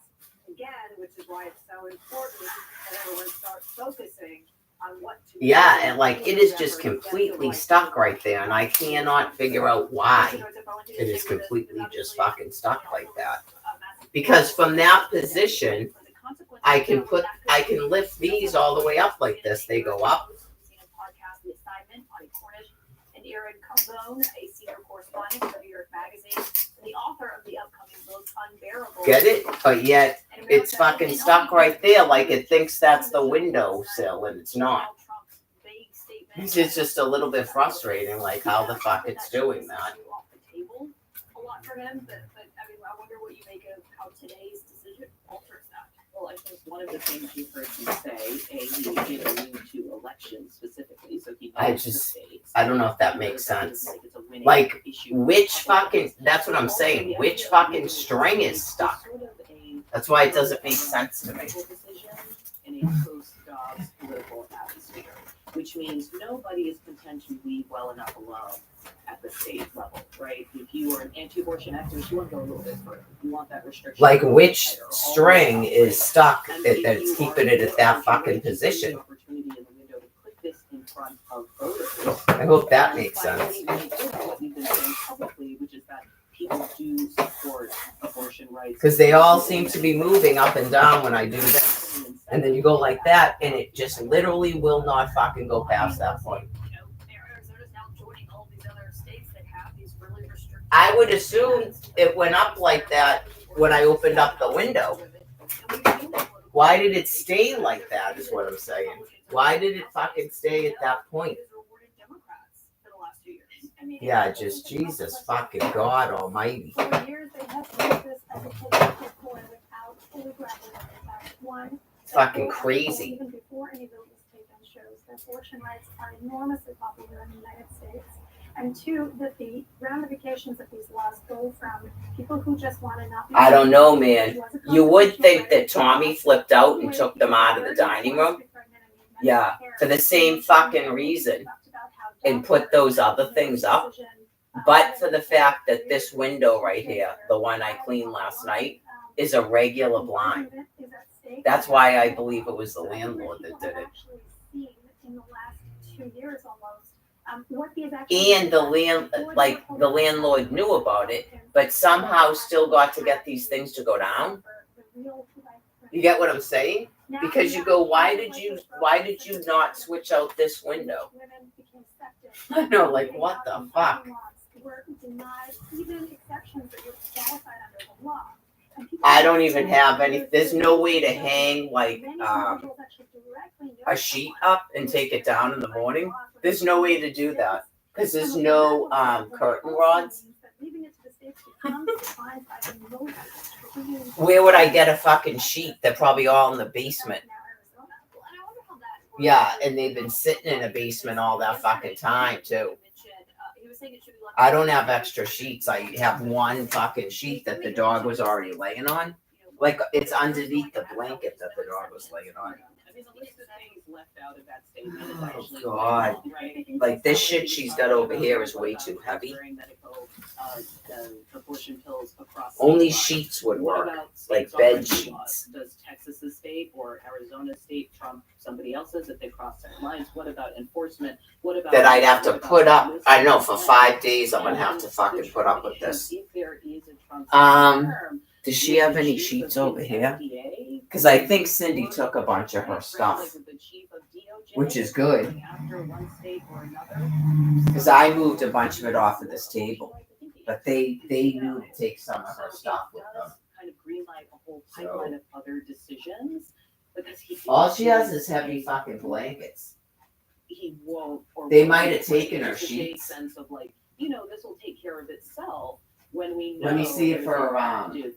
Again, which is why it's so important that everyone starts focusing on what to Yeah, do. and like, it is just completely stuck right there, and I cannot figure out why it is completely just fucking stuck like that. Because from that position, I can lift these all the way up like this. They go up. And Erin Carbone, a senior correspondent for New York Magazine, and the author of the upcoming book Unbearable. Get it? But yet it's fucking stuck right there, like it thinks that's the windowsill, and it's not. It's just a little bit frustrating, like how the fuck it's doing that. A lot for him, but I mean, I wonder what you make of how today's decision alters that. Well, I think one of the things you've heard him say, he did allude to elections specifically, so he knows the states. I don't know if that makes sense. It's a winning Like, issue. which fucking, that's what I'm saying, which fucking string is stuck? That's why it doesn't make sense to me. In a post-Dobbs political atmosphere, which means nobody is content to leave well enough alone at the state level, right? If you are an anti-abortion activist, you want to go a little bit further. You want that restriction. Like, which string is stuck that it's keeping it at that fucking position? I hope that makes sense. What you've been saying publicly, which is that people do support abortion rights. Because they all seem to be moving up and down when I do this. And then you go like that, and it just literally will not fucking go past that point. Arizona's now joining all these other states that have these really restricted. I would assume it went up like that when I opened up the window. Why did it stay like that is what I'm saying. Why did it fucking stay at that point? Yeah, just Jesus fucking God almighty. For years, they have used this as a political ploy without fully grappling with the fact, one, Fucking crazy. even before any vote was taken, shows that abortion rights are enormously popular in the United States. And two, that the ramifications of these laws go from people who just want to not be. I don't know, man. You would think that Tommy flipped out and took them out of the dining room. Yeah, for the same fucking reason. And put those other things up. But for the fact that this window right here, the one I cleaned last night, is a regular blind. That's why I believe it was the landlord that did it. In the last 2 years almost, And the landlord knew about it, but somehow still got to get these things to go down. You get what I'm saying? Because you go, why did you not switch out this window? I know, like, what the fuck? Were denied even exceptions that were qualified under the law. I don't even have any. There's no way to hang like a sheet up and take it down in the morning. There's no way to do that because there's no curtain rods. Where would I get a fucking sheet? They're probably all in the basement. Yeah, and they've been sitting in a basement all that fucking time too. I don't have extra sheets. I have one fucking sheet that the dog was already laying on. Like it's underneath the blanket that the dog was laying on. Oh God. Like this shit she's got over here is way too heavy. Only sheets would work, like bed sheets. Does Texas's state or Arizona state trump somebody else's if they cross their lines? What about enforcement? What about that I'd have to put up? I know for 5 days I'm gonna have to fucking put up with this. Does she have any sheets over here? Because I think Cindy took a bunch of her stuff, which is good. Because I moved a bunch of it off of this table, but they knew to take some of her stuff with them. Kind of greenlight a whole pipeline of other decisions because All she has is heavy fucking blankets. He won't. Or they might have taken her sheets. sheets. Sense of like, this will take care of itself. When we know Let me see if her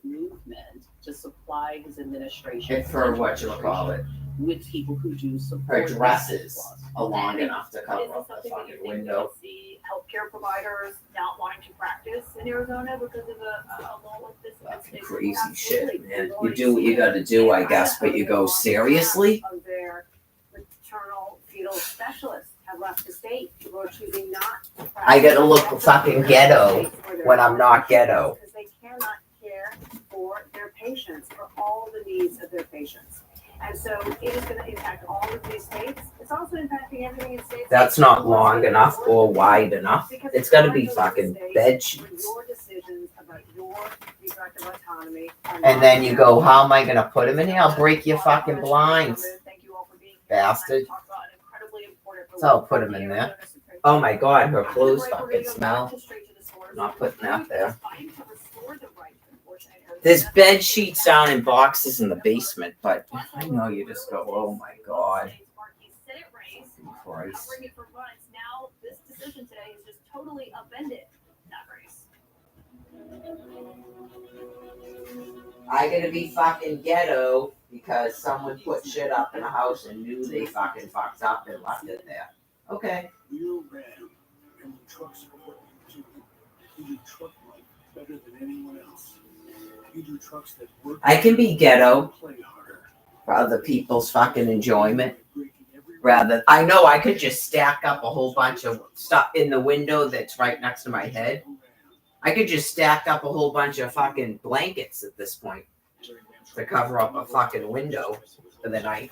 movement to supply his administration. If her whatchamacallit, with people who do support her dresses are long enough to cover up the fucking window. See healthcare providers not wanting to practice in Arizona because of a law like this. Fucking crazy shit, man. You do what you gotta do, I guess, but you go seriously? Of their maternal fetal specialists have left the state. People are choosing not to practice. I gotta look fucking ghetto when I'm not ghetto. Because they cannot care for their patients, for all the needs of their patients. And so it is going to impact all of these states. It's also impacting everything in states. That's not long enough or wide enough. It's gotta be fucking bed sheets. Your decisions about your reproductive autonomy. And then you go, how am I gonna put them in here? I'll break your fucking blinds, bastard. So I'll put them in there. Oh my God, her clothes fucking smell. Not putting that there. There's bed sheets down in boxes in the basement, but I know you just go, oh my God. Christ. Now this decision today is just totally upended that race. I gotta be fucking ghetto because someone put shit up in a house and knew they fucking fucked up and left it there. Okay. You ran and the trucks are what you do. You do truck life better than anyone else. You do trucks that work. I can be ghetto Play harder. for other people's fucking enjoyment. Rather, I know I could just stack up a whole bunch of stuff in the window that's right next to my head. I could just stack up a whole bunch of fucking blankets at this point to cover up a fucking window for the night.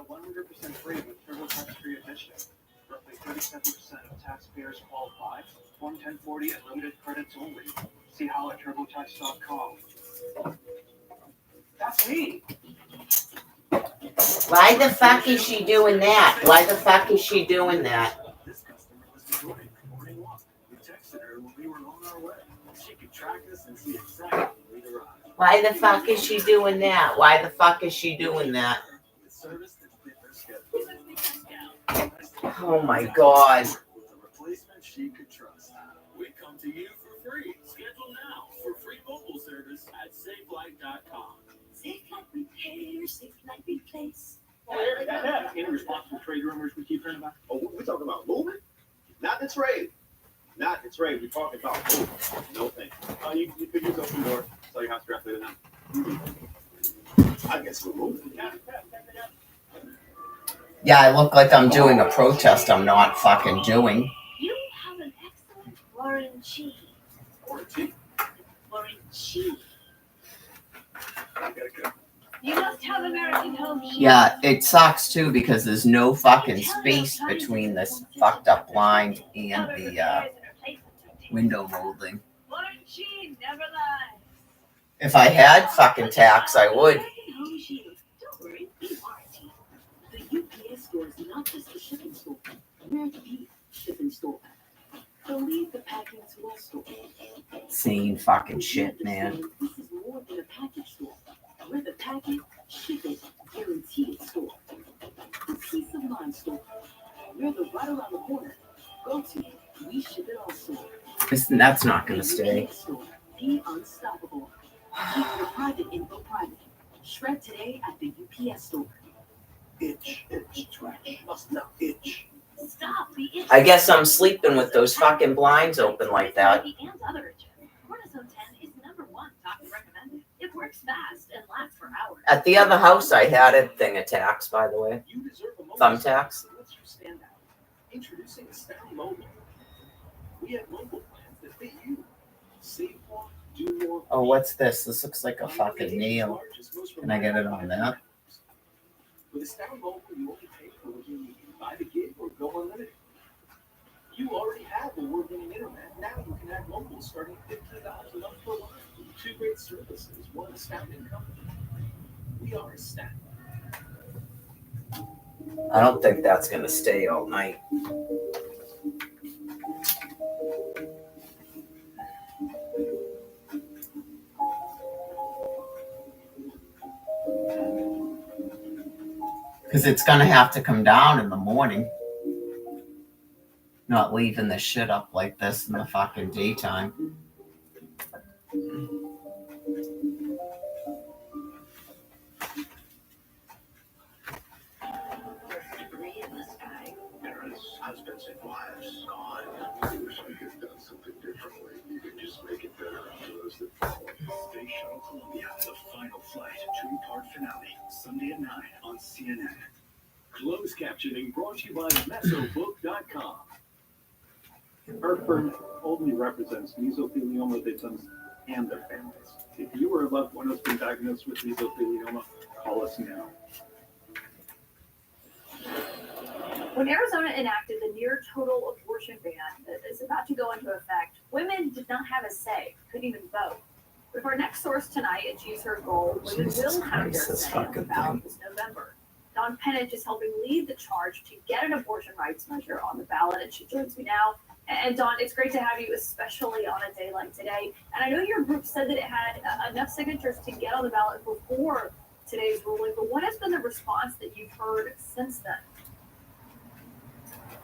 100% free with TurboTax free edition. Roughly 37% of taxpayers qualify. Form 1040 and limited credits only. See how at TurboTax.com. That's me. Why the fuck is she doing that? Why the fuck is she doing that? This customer was enjoying the morning walk. We texted her when we were on our way. She could track us and see exactly when we arrived. Why the fuck is she doing that? Why the fuck is she doing that? With service that fit her schedule. Oh my God. With a replacement she could trust. We come to you for free. Schedule now for free mobile service at SafeLight.com. Safe Light Repair, Safe Light Replace. Any responsible trade rumors we keep hearing about? Oh, we're talking about moving? Not the trade. Not the trade. We're talking about moving. No thank you. You could use open door. Sell your house directly to them. I guess we're moving. Yeah, I look like I'm doing a protest I'm not fucking doing. You have an excellent warranty. Warranty. Warranty. I gotta go. You must have American Home Shield. Yeah, it sucks too because there's no fucking space between this fucked up blind and the window molding. Warranty never lies. If I had fucking tax, I would. American Home Shield. Don't worry, be warranty. The UPS store is not just a shipping store. We're the shipping store. Believe the packing to our store. Same fucking shit, man. This is more than a package store. We're the package, ship it, guaranteed store. The peace of mind store. We're the right around the corner. Go to we ship it all store. That's not gonna stay. UPS store. Be unstoppable. Keep your private info private. Shred today at the UPS store. Itch, trash, must not itch. Stop the itch. I guess I'm sleeping with those fucking blinds open like that. And other itches. Cortisone 10 is number one doctor recommended. It works fast and lasts for hours. At the other house, I had a thing attacks, by the way. You deserve a mobile Thumbtacks. that lets you stand out. Introducing Astound Mobile. We have mobile plans that fit you. Save more, do more. Oh, what's this? This looks like a fucking nail. Can I get it on that? With Astound Mobile, you only pay for what you need. Buy the gig or go unlimited. You already have award-winning internet. Now you can add mobile starting at $15 a month per line. Two great services, one astounding company. We are Astound. I don't think that's gonna stay all night. Because it's gonna have to come down in the morning. Not leaving this shit up like this in the fucking daytime. Debris in the sky. Parents, husbands, and wives gone. I wish I could have done something differently. You could just make it better for those that follow. Space Shuttle Columbia, the final flight, two-part finale, Sunday at 9 on CNN. Closed captioning brought to you by Mesobook.com. Our firm only represents mesothelioma victims and their families. If you or a loved one has been diagnosed with mesothelioma, call us now. When Arizona enacted the near total abortion ban that is about to go into effect, women did not have a say, couldn't even vote. But if our next source tonight achieves her goal, women Jesus will have Christ, their this say on the fucking ballot thing. this November. Dawn Pennant is helping lead the charge to get an abortion rights measure on the ballot, and she joins me now. And Dawn, it's great to have you, especially on a day like today. And I know your group said that it had enough signatures to get on the ballot before today's ruling, but what has been the response that you've heard since then?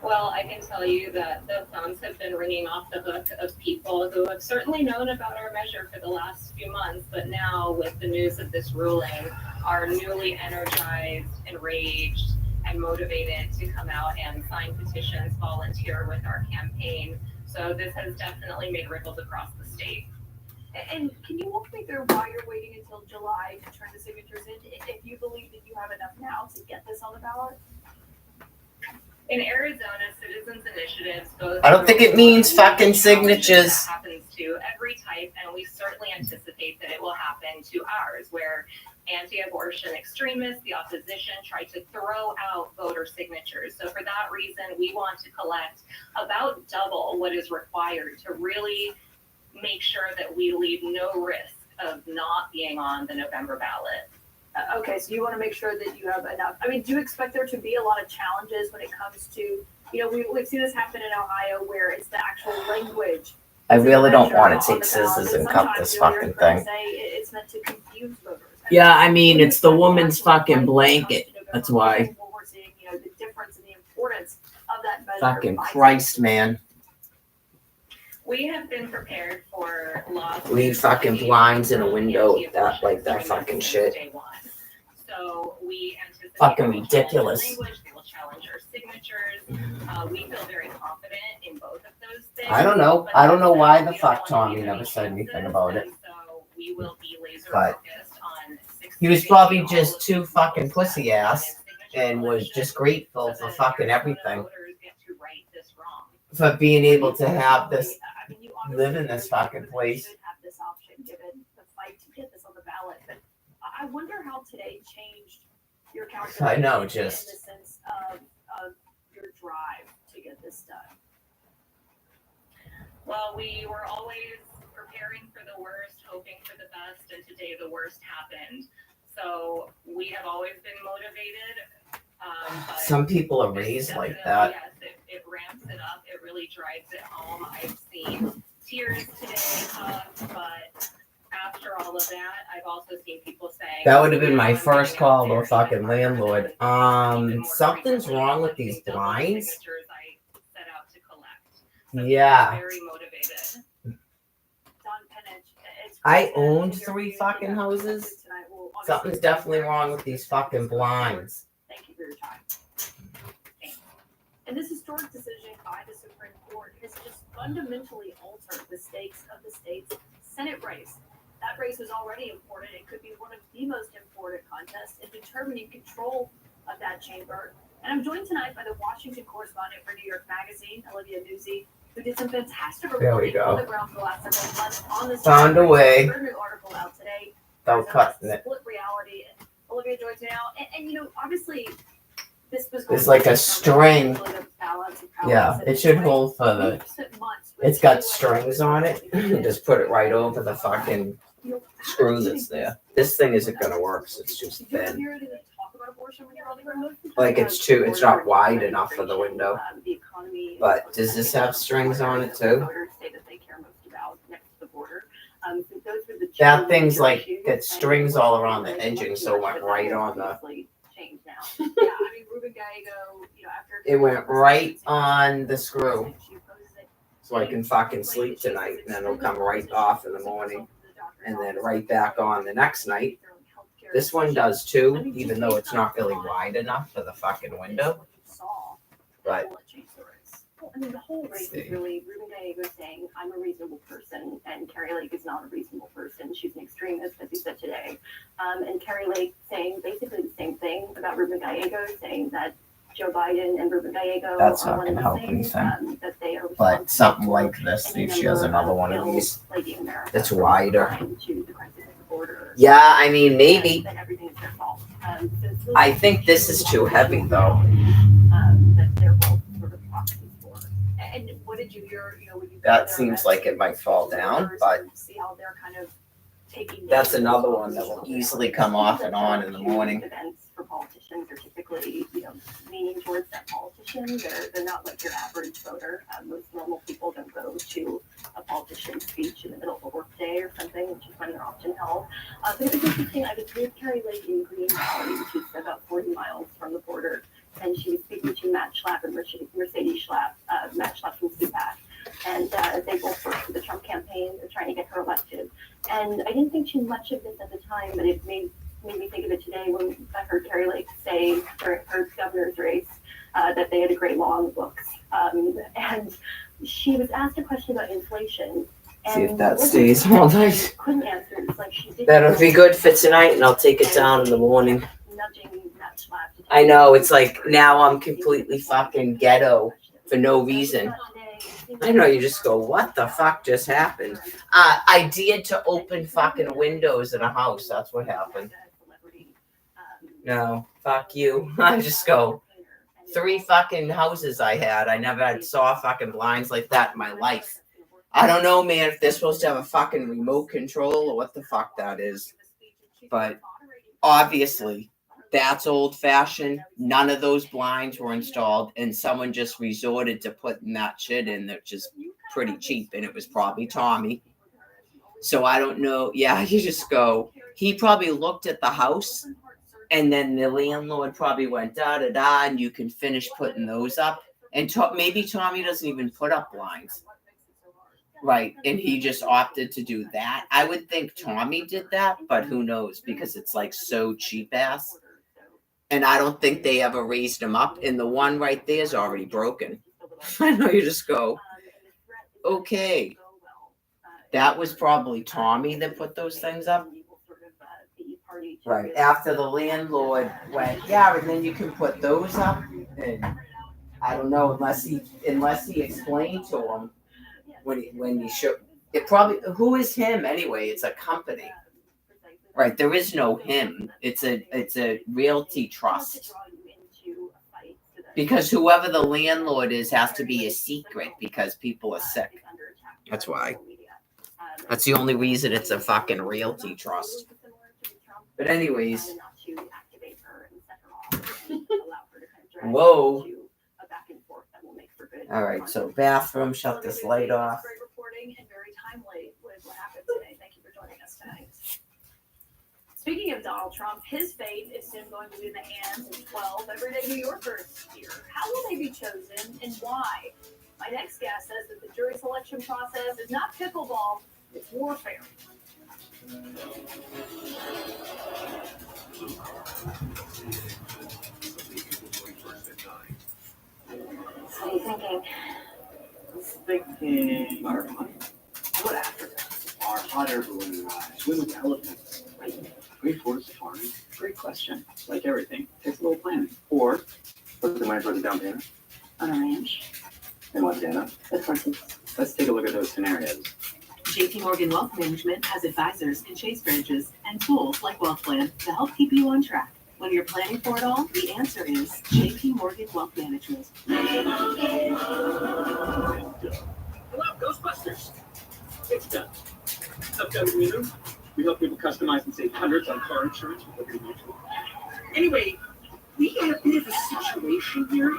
Well, I can tell you that the phones have been ringing off the hook of people who have certainly known about our measure for the last few months, but now with the news of this ruling, are newly energized, enraged, and motivated to come out and sign petitions, volunteer with our campaign. So this has definitely made ripples across the state. And can you walk me through why you're waiting until July to turn the signatures in, if you believe that you have enough now to get this on the ballot? In Arizona, citizens initiatives goes. I don't think it means fucking signatures. That happens to every type, and we certainly anticipate that it will happen to ours, where anti-abortion extremists, the opposition, try to throw out voter signatures. So for that reason, we want to collect about double what is required to really make sure that we leave no risk of not being on the November ballot. Okay, so you want to make sure that you have enough. I mean, do you expect there to be a lot of challenges when it comes to, you know, we've seen this happen in Ohio where it's the actual language. I really don't want to on take the ballot, scissors and and cut sometimes this you'll hear fucking them thing. say it's meant to confuse voters. Yeah, I mean, it's the woman's Actually, fucking when it blanket. comes to November, That's why. when we're seeing, you know, the difference and the importance of that measure. Fucking by Christ, man. We have been prepared for laws. Leave fucking blinds in a window, that like that fucking shit. Day one. So we anticipate. Fucking they will challenge our ridiculous. language, they will challenge our signatures. We feel very confident in both of those things. I don't know. But I don't know why the we fuck don't want Tommy to never make said anything chances, about it. and So we will be laser But focused on. he was probably just too fucking pussy ass and was just grateful for fucking everything. For being able to have this, I mean, you obviously live in this fucking place. should have this option given the fight to get this on the ballot, but I wonder how today changed your calculation. I know, in just- the sense of your drive to get this done. Well, we were always preparing for the worst, hoping for the best, and today the worst happened. So we have always been motivated. But Some people are raised like that. Yes, it ramps it up. It really drives it home. I've seen tears today, but after all of that, I've also seen people saying That would have been my "I'm first getting call to a upstairs and fucking I'm landlord. even more Something's frequently wrong with these collecting double blinds. signatures I set out to collect. So Yeah. I'm very motivated. Don Penich, it's I great to owned hear 3 you fucking today. houses. Tonight, we'll obviously- Something's definitely wrong with these fucking blinds. Thank you for your time. And this historic decision by the Supreme Court has just fundamentally altered the stakes of the state's Senate race. That race was already important. It could be one of the most important contests in determining control of that chamber. And I'm joined tonight by the Washington correspondent for New York Magazine, Olivia Nuzzi, who did some fantastic There we reporting go. on the ground for the last several months on this. Found a way. Her new article out today. Don't cut it. Split reality. And Olivia joins me now. And you know, obviously, this was It's like a string. Yeah, it should hold for the. It's got strings on it. You just put it right over the fucking screw that's there. This thing isn't gonna work, so it's just thin. Like it's not wide enough for the window. But does this have strings on it too? That thing's like got strings all around the engine, so it went right on the. It went right on the screw. So I can fucking sleep tonight, and then it'll come right off in the morning, and then right back on the next night. This one does too, even though it's not really wide enough for the fucking window. But I mean, the whole race is really Ruben Gallego saying, I'm a reasonable person, and Carrie Lake is not a reasonable person. She's an extremist, as he said today. And Carrie Lake saying basically the same thing about Ruben Gallego, saying that Joe Biden and Ruben Gallego That's are not one and gonna the help same, anything. that they are but something responsible like for this, any see if she has number another one of ills these plaguing America, that's wider. to the crisis at the border. Yeah, I mean maybe. That everything is their fault. I think this is too heavy though. That they're both sort of proxies for. And what did you hear, you know, when you That seems like it might fall down, but see how they're kind of taking that's another one that will easily come off and on in the morning. Events for politicians are typically, you know, leaning towards that politician. They're not like your average voter. Most normal people don't go to a politician's speech in the middle of a workday or something, which is when they're often held. But it was interesting. I was with Carrie Lake in Green Valley, which is about 40 miles from the border, and she was speaking to Matt Schlapp and Mercedes Schlapp, Matt Schlapp from CPAC. And they both worked for the Trump campaign. They're trying to get her elected. And I didn't think too much of this at the time, but it made me think of it today when I heard Carrie Lake say during her governor's race that they had a great law in the books. And she was asked a question about inflation. See if that stays all night. Couldn't answer. It's like she did. That'll be good for tonight, and I'll take it down in the morning. Nudging Matt Schlapp to I know, it's like now I'm completely fucking ghetto for no reason. I know, you just go, what the fuck just happened? I dared to open fucking windows in a house. That's what happened. No, fuck you. I just go, 3 fucking houses I had. I never saw fucking blinds like that in my life. I don't know, man, if they're supposed to have a fucking remote control or what the fuck that is. But obviously, that's old fashioned. None of those blinds were installed, and someone just resorted to putting that shit in, which is pretty cheap, and it was probably Tommy. So I don't know. Yeah, you just go. He probably looked at the house, and then the landlord probably went da da da, and you can finish putting those up. And maybe Tommy doesn't even put up blinds. Right, and he just opted to do that. I would think Tommy did that, but who knows, because it's like so cheap ass. And I don't think they ever raised him up. And the one right there is already broken. I know, you just go, okay. That was probably Tommy that put those things up. Right. After the landlord went, yeah, and then you can put those up. And I don't know, unless he explained to him when he showed it. Probably, who is him anyway? It's a company. Right, there is no him. It's a realty trust. Because whoever the landlord is has to be a secret because people are sick. That's why. That's the only reason it's a fucking realty trust. But anyways. Whoa. All right, so bathroom, shut this light off. Great reporting and very timely with what happened today. Thank you for joining us tonight. Speaking of Donald Trump, his fate is soon going to be in the hands of 12 everyday New Yorkers here. How will they be chosen and why? My next guest says that the jury selection process is not pickleball, it's warfare. What are you thinking? Thinking butterfly. What Africa? Our hot air balloon ride. Swim with elephants. Great Florida safari. Great question. Like everything, takes a little planning. Or put the money towards a down payment On a ranch. in Montana. Of course. Let's take a look at those scenarios. JP Morgan Wealth Management has advisors and Chase branches and tools like Wealth Plan to help keep you on track. When you're planning for it all, the answer is JP Morgan Wealth Management. Hello, Ghostbusters. It's done. Upcoming new. We help people customize and save hundreds on car insurance with Liberty Mutual. Anyway, we got a bit of a situation here.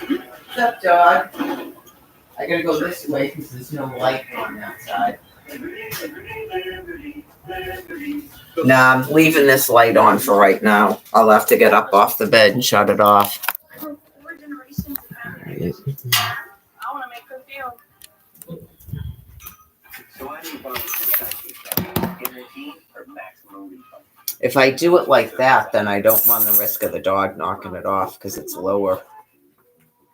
What's up, dog? I gotta go this way because there's no light on that side. Nah, I'm leaving this light on for right now. I'll have to get up off the bed and shut it off. For 4 generations of Alright. I want to make her feel. So I need about guarantee or maximum refund. If I do it like that, then I don't run the risk of the dog knocking it off because it's lower.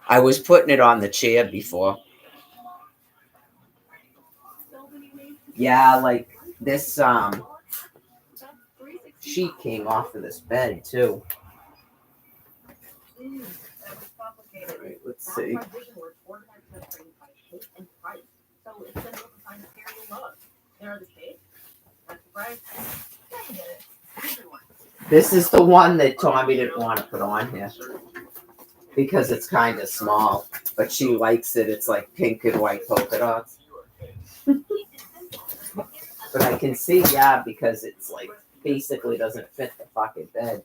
I was putting it on the chair before. Yeah, like this sheet came off of this bed too. Alright, let's see. This is the one that Tommy didn't want to put on here because it's kind of small, but she likes it. It's like pink and white polka dots. But I can see, yeah, because it's like basically doesn't fit the fucking bed,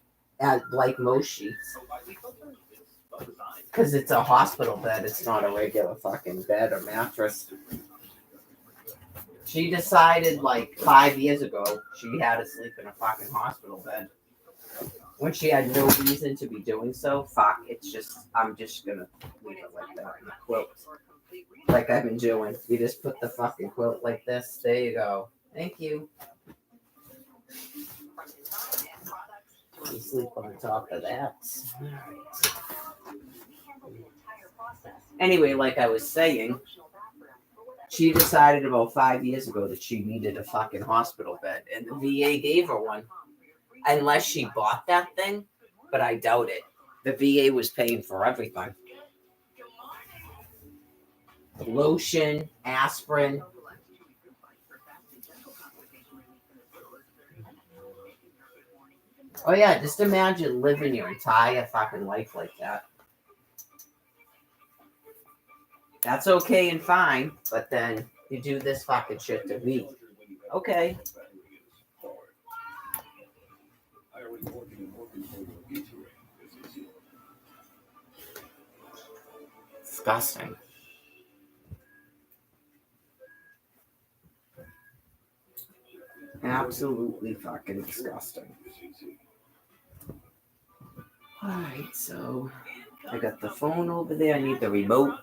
like most sheets. Because it's a hospital bed, it's not a regular fucking bed or mattress. She decided like 5 years ago she had to sleep in a fucking hospital bed. When she had no reason to be doing so, it's just, I'm just gonna leave it like that. And the quilt, like I've been doing. You just put the fucking quilt like this. There you go. Thank you. You sleep on top of that. Anyway, like I was saying, she decided about 5 years ago that she needed a fucking hospital bed, and the VA gave her one. Unless she bought that thing, but I doubt it. The VA was paying for everything. Lotion, aspirin. Oh yeah, just imagine living your entire fucking life like that. That's okay and fine, but then you do this fucking shit to me. Okay. Disgusting. Absolutely fucking disgusting. Alright, so I got the phone over there. I need the remote.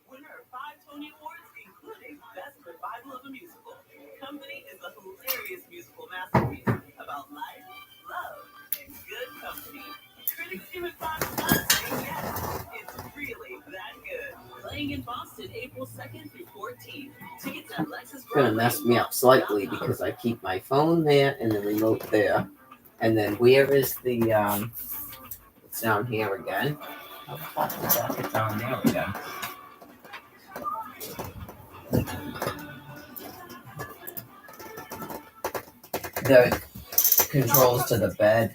Winner of 5 Tony Awards, including Best Revival of a Musical. Company is a hilarious musical masterpiece about life, love, and good company. Critics give it 5 stars and yes, it's really that good. Playing in Boston, April 2nd through 14th. Tickets at Lexus. It's gonna mess me up slightly because I keep my phone there and the remote there. And then where is the it's down here again. How the fuck is that? It's down there again. The controls to the bed.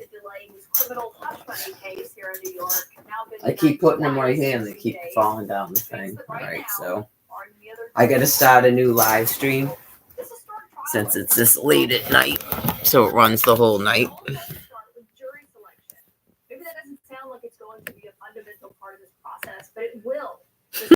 I keep putting them right here and they keep falling down the thing. Alright, so I gotta start a new live stream. since it's this late at night, so it runs the whole night.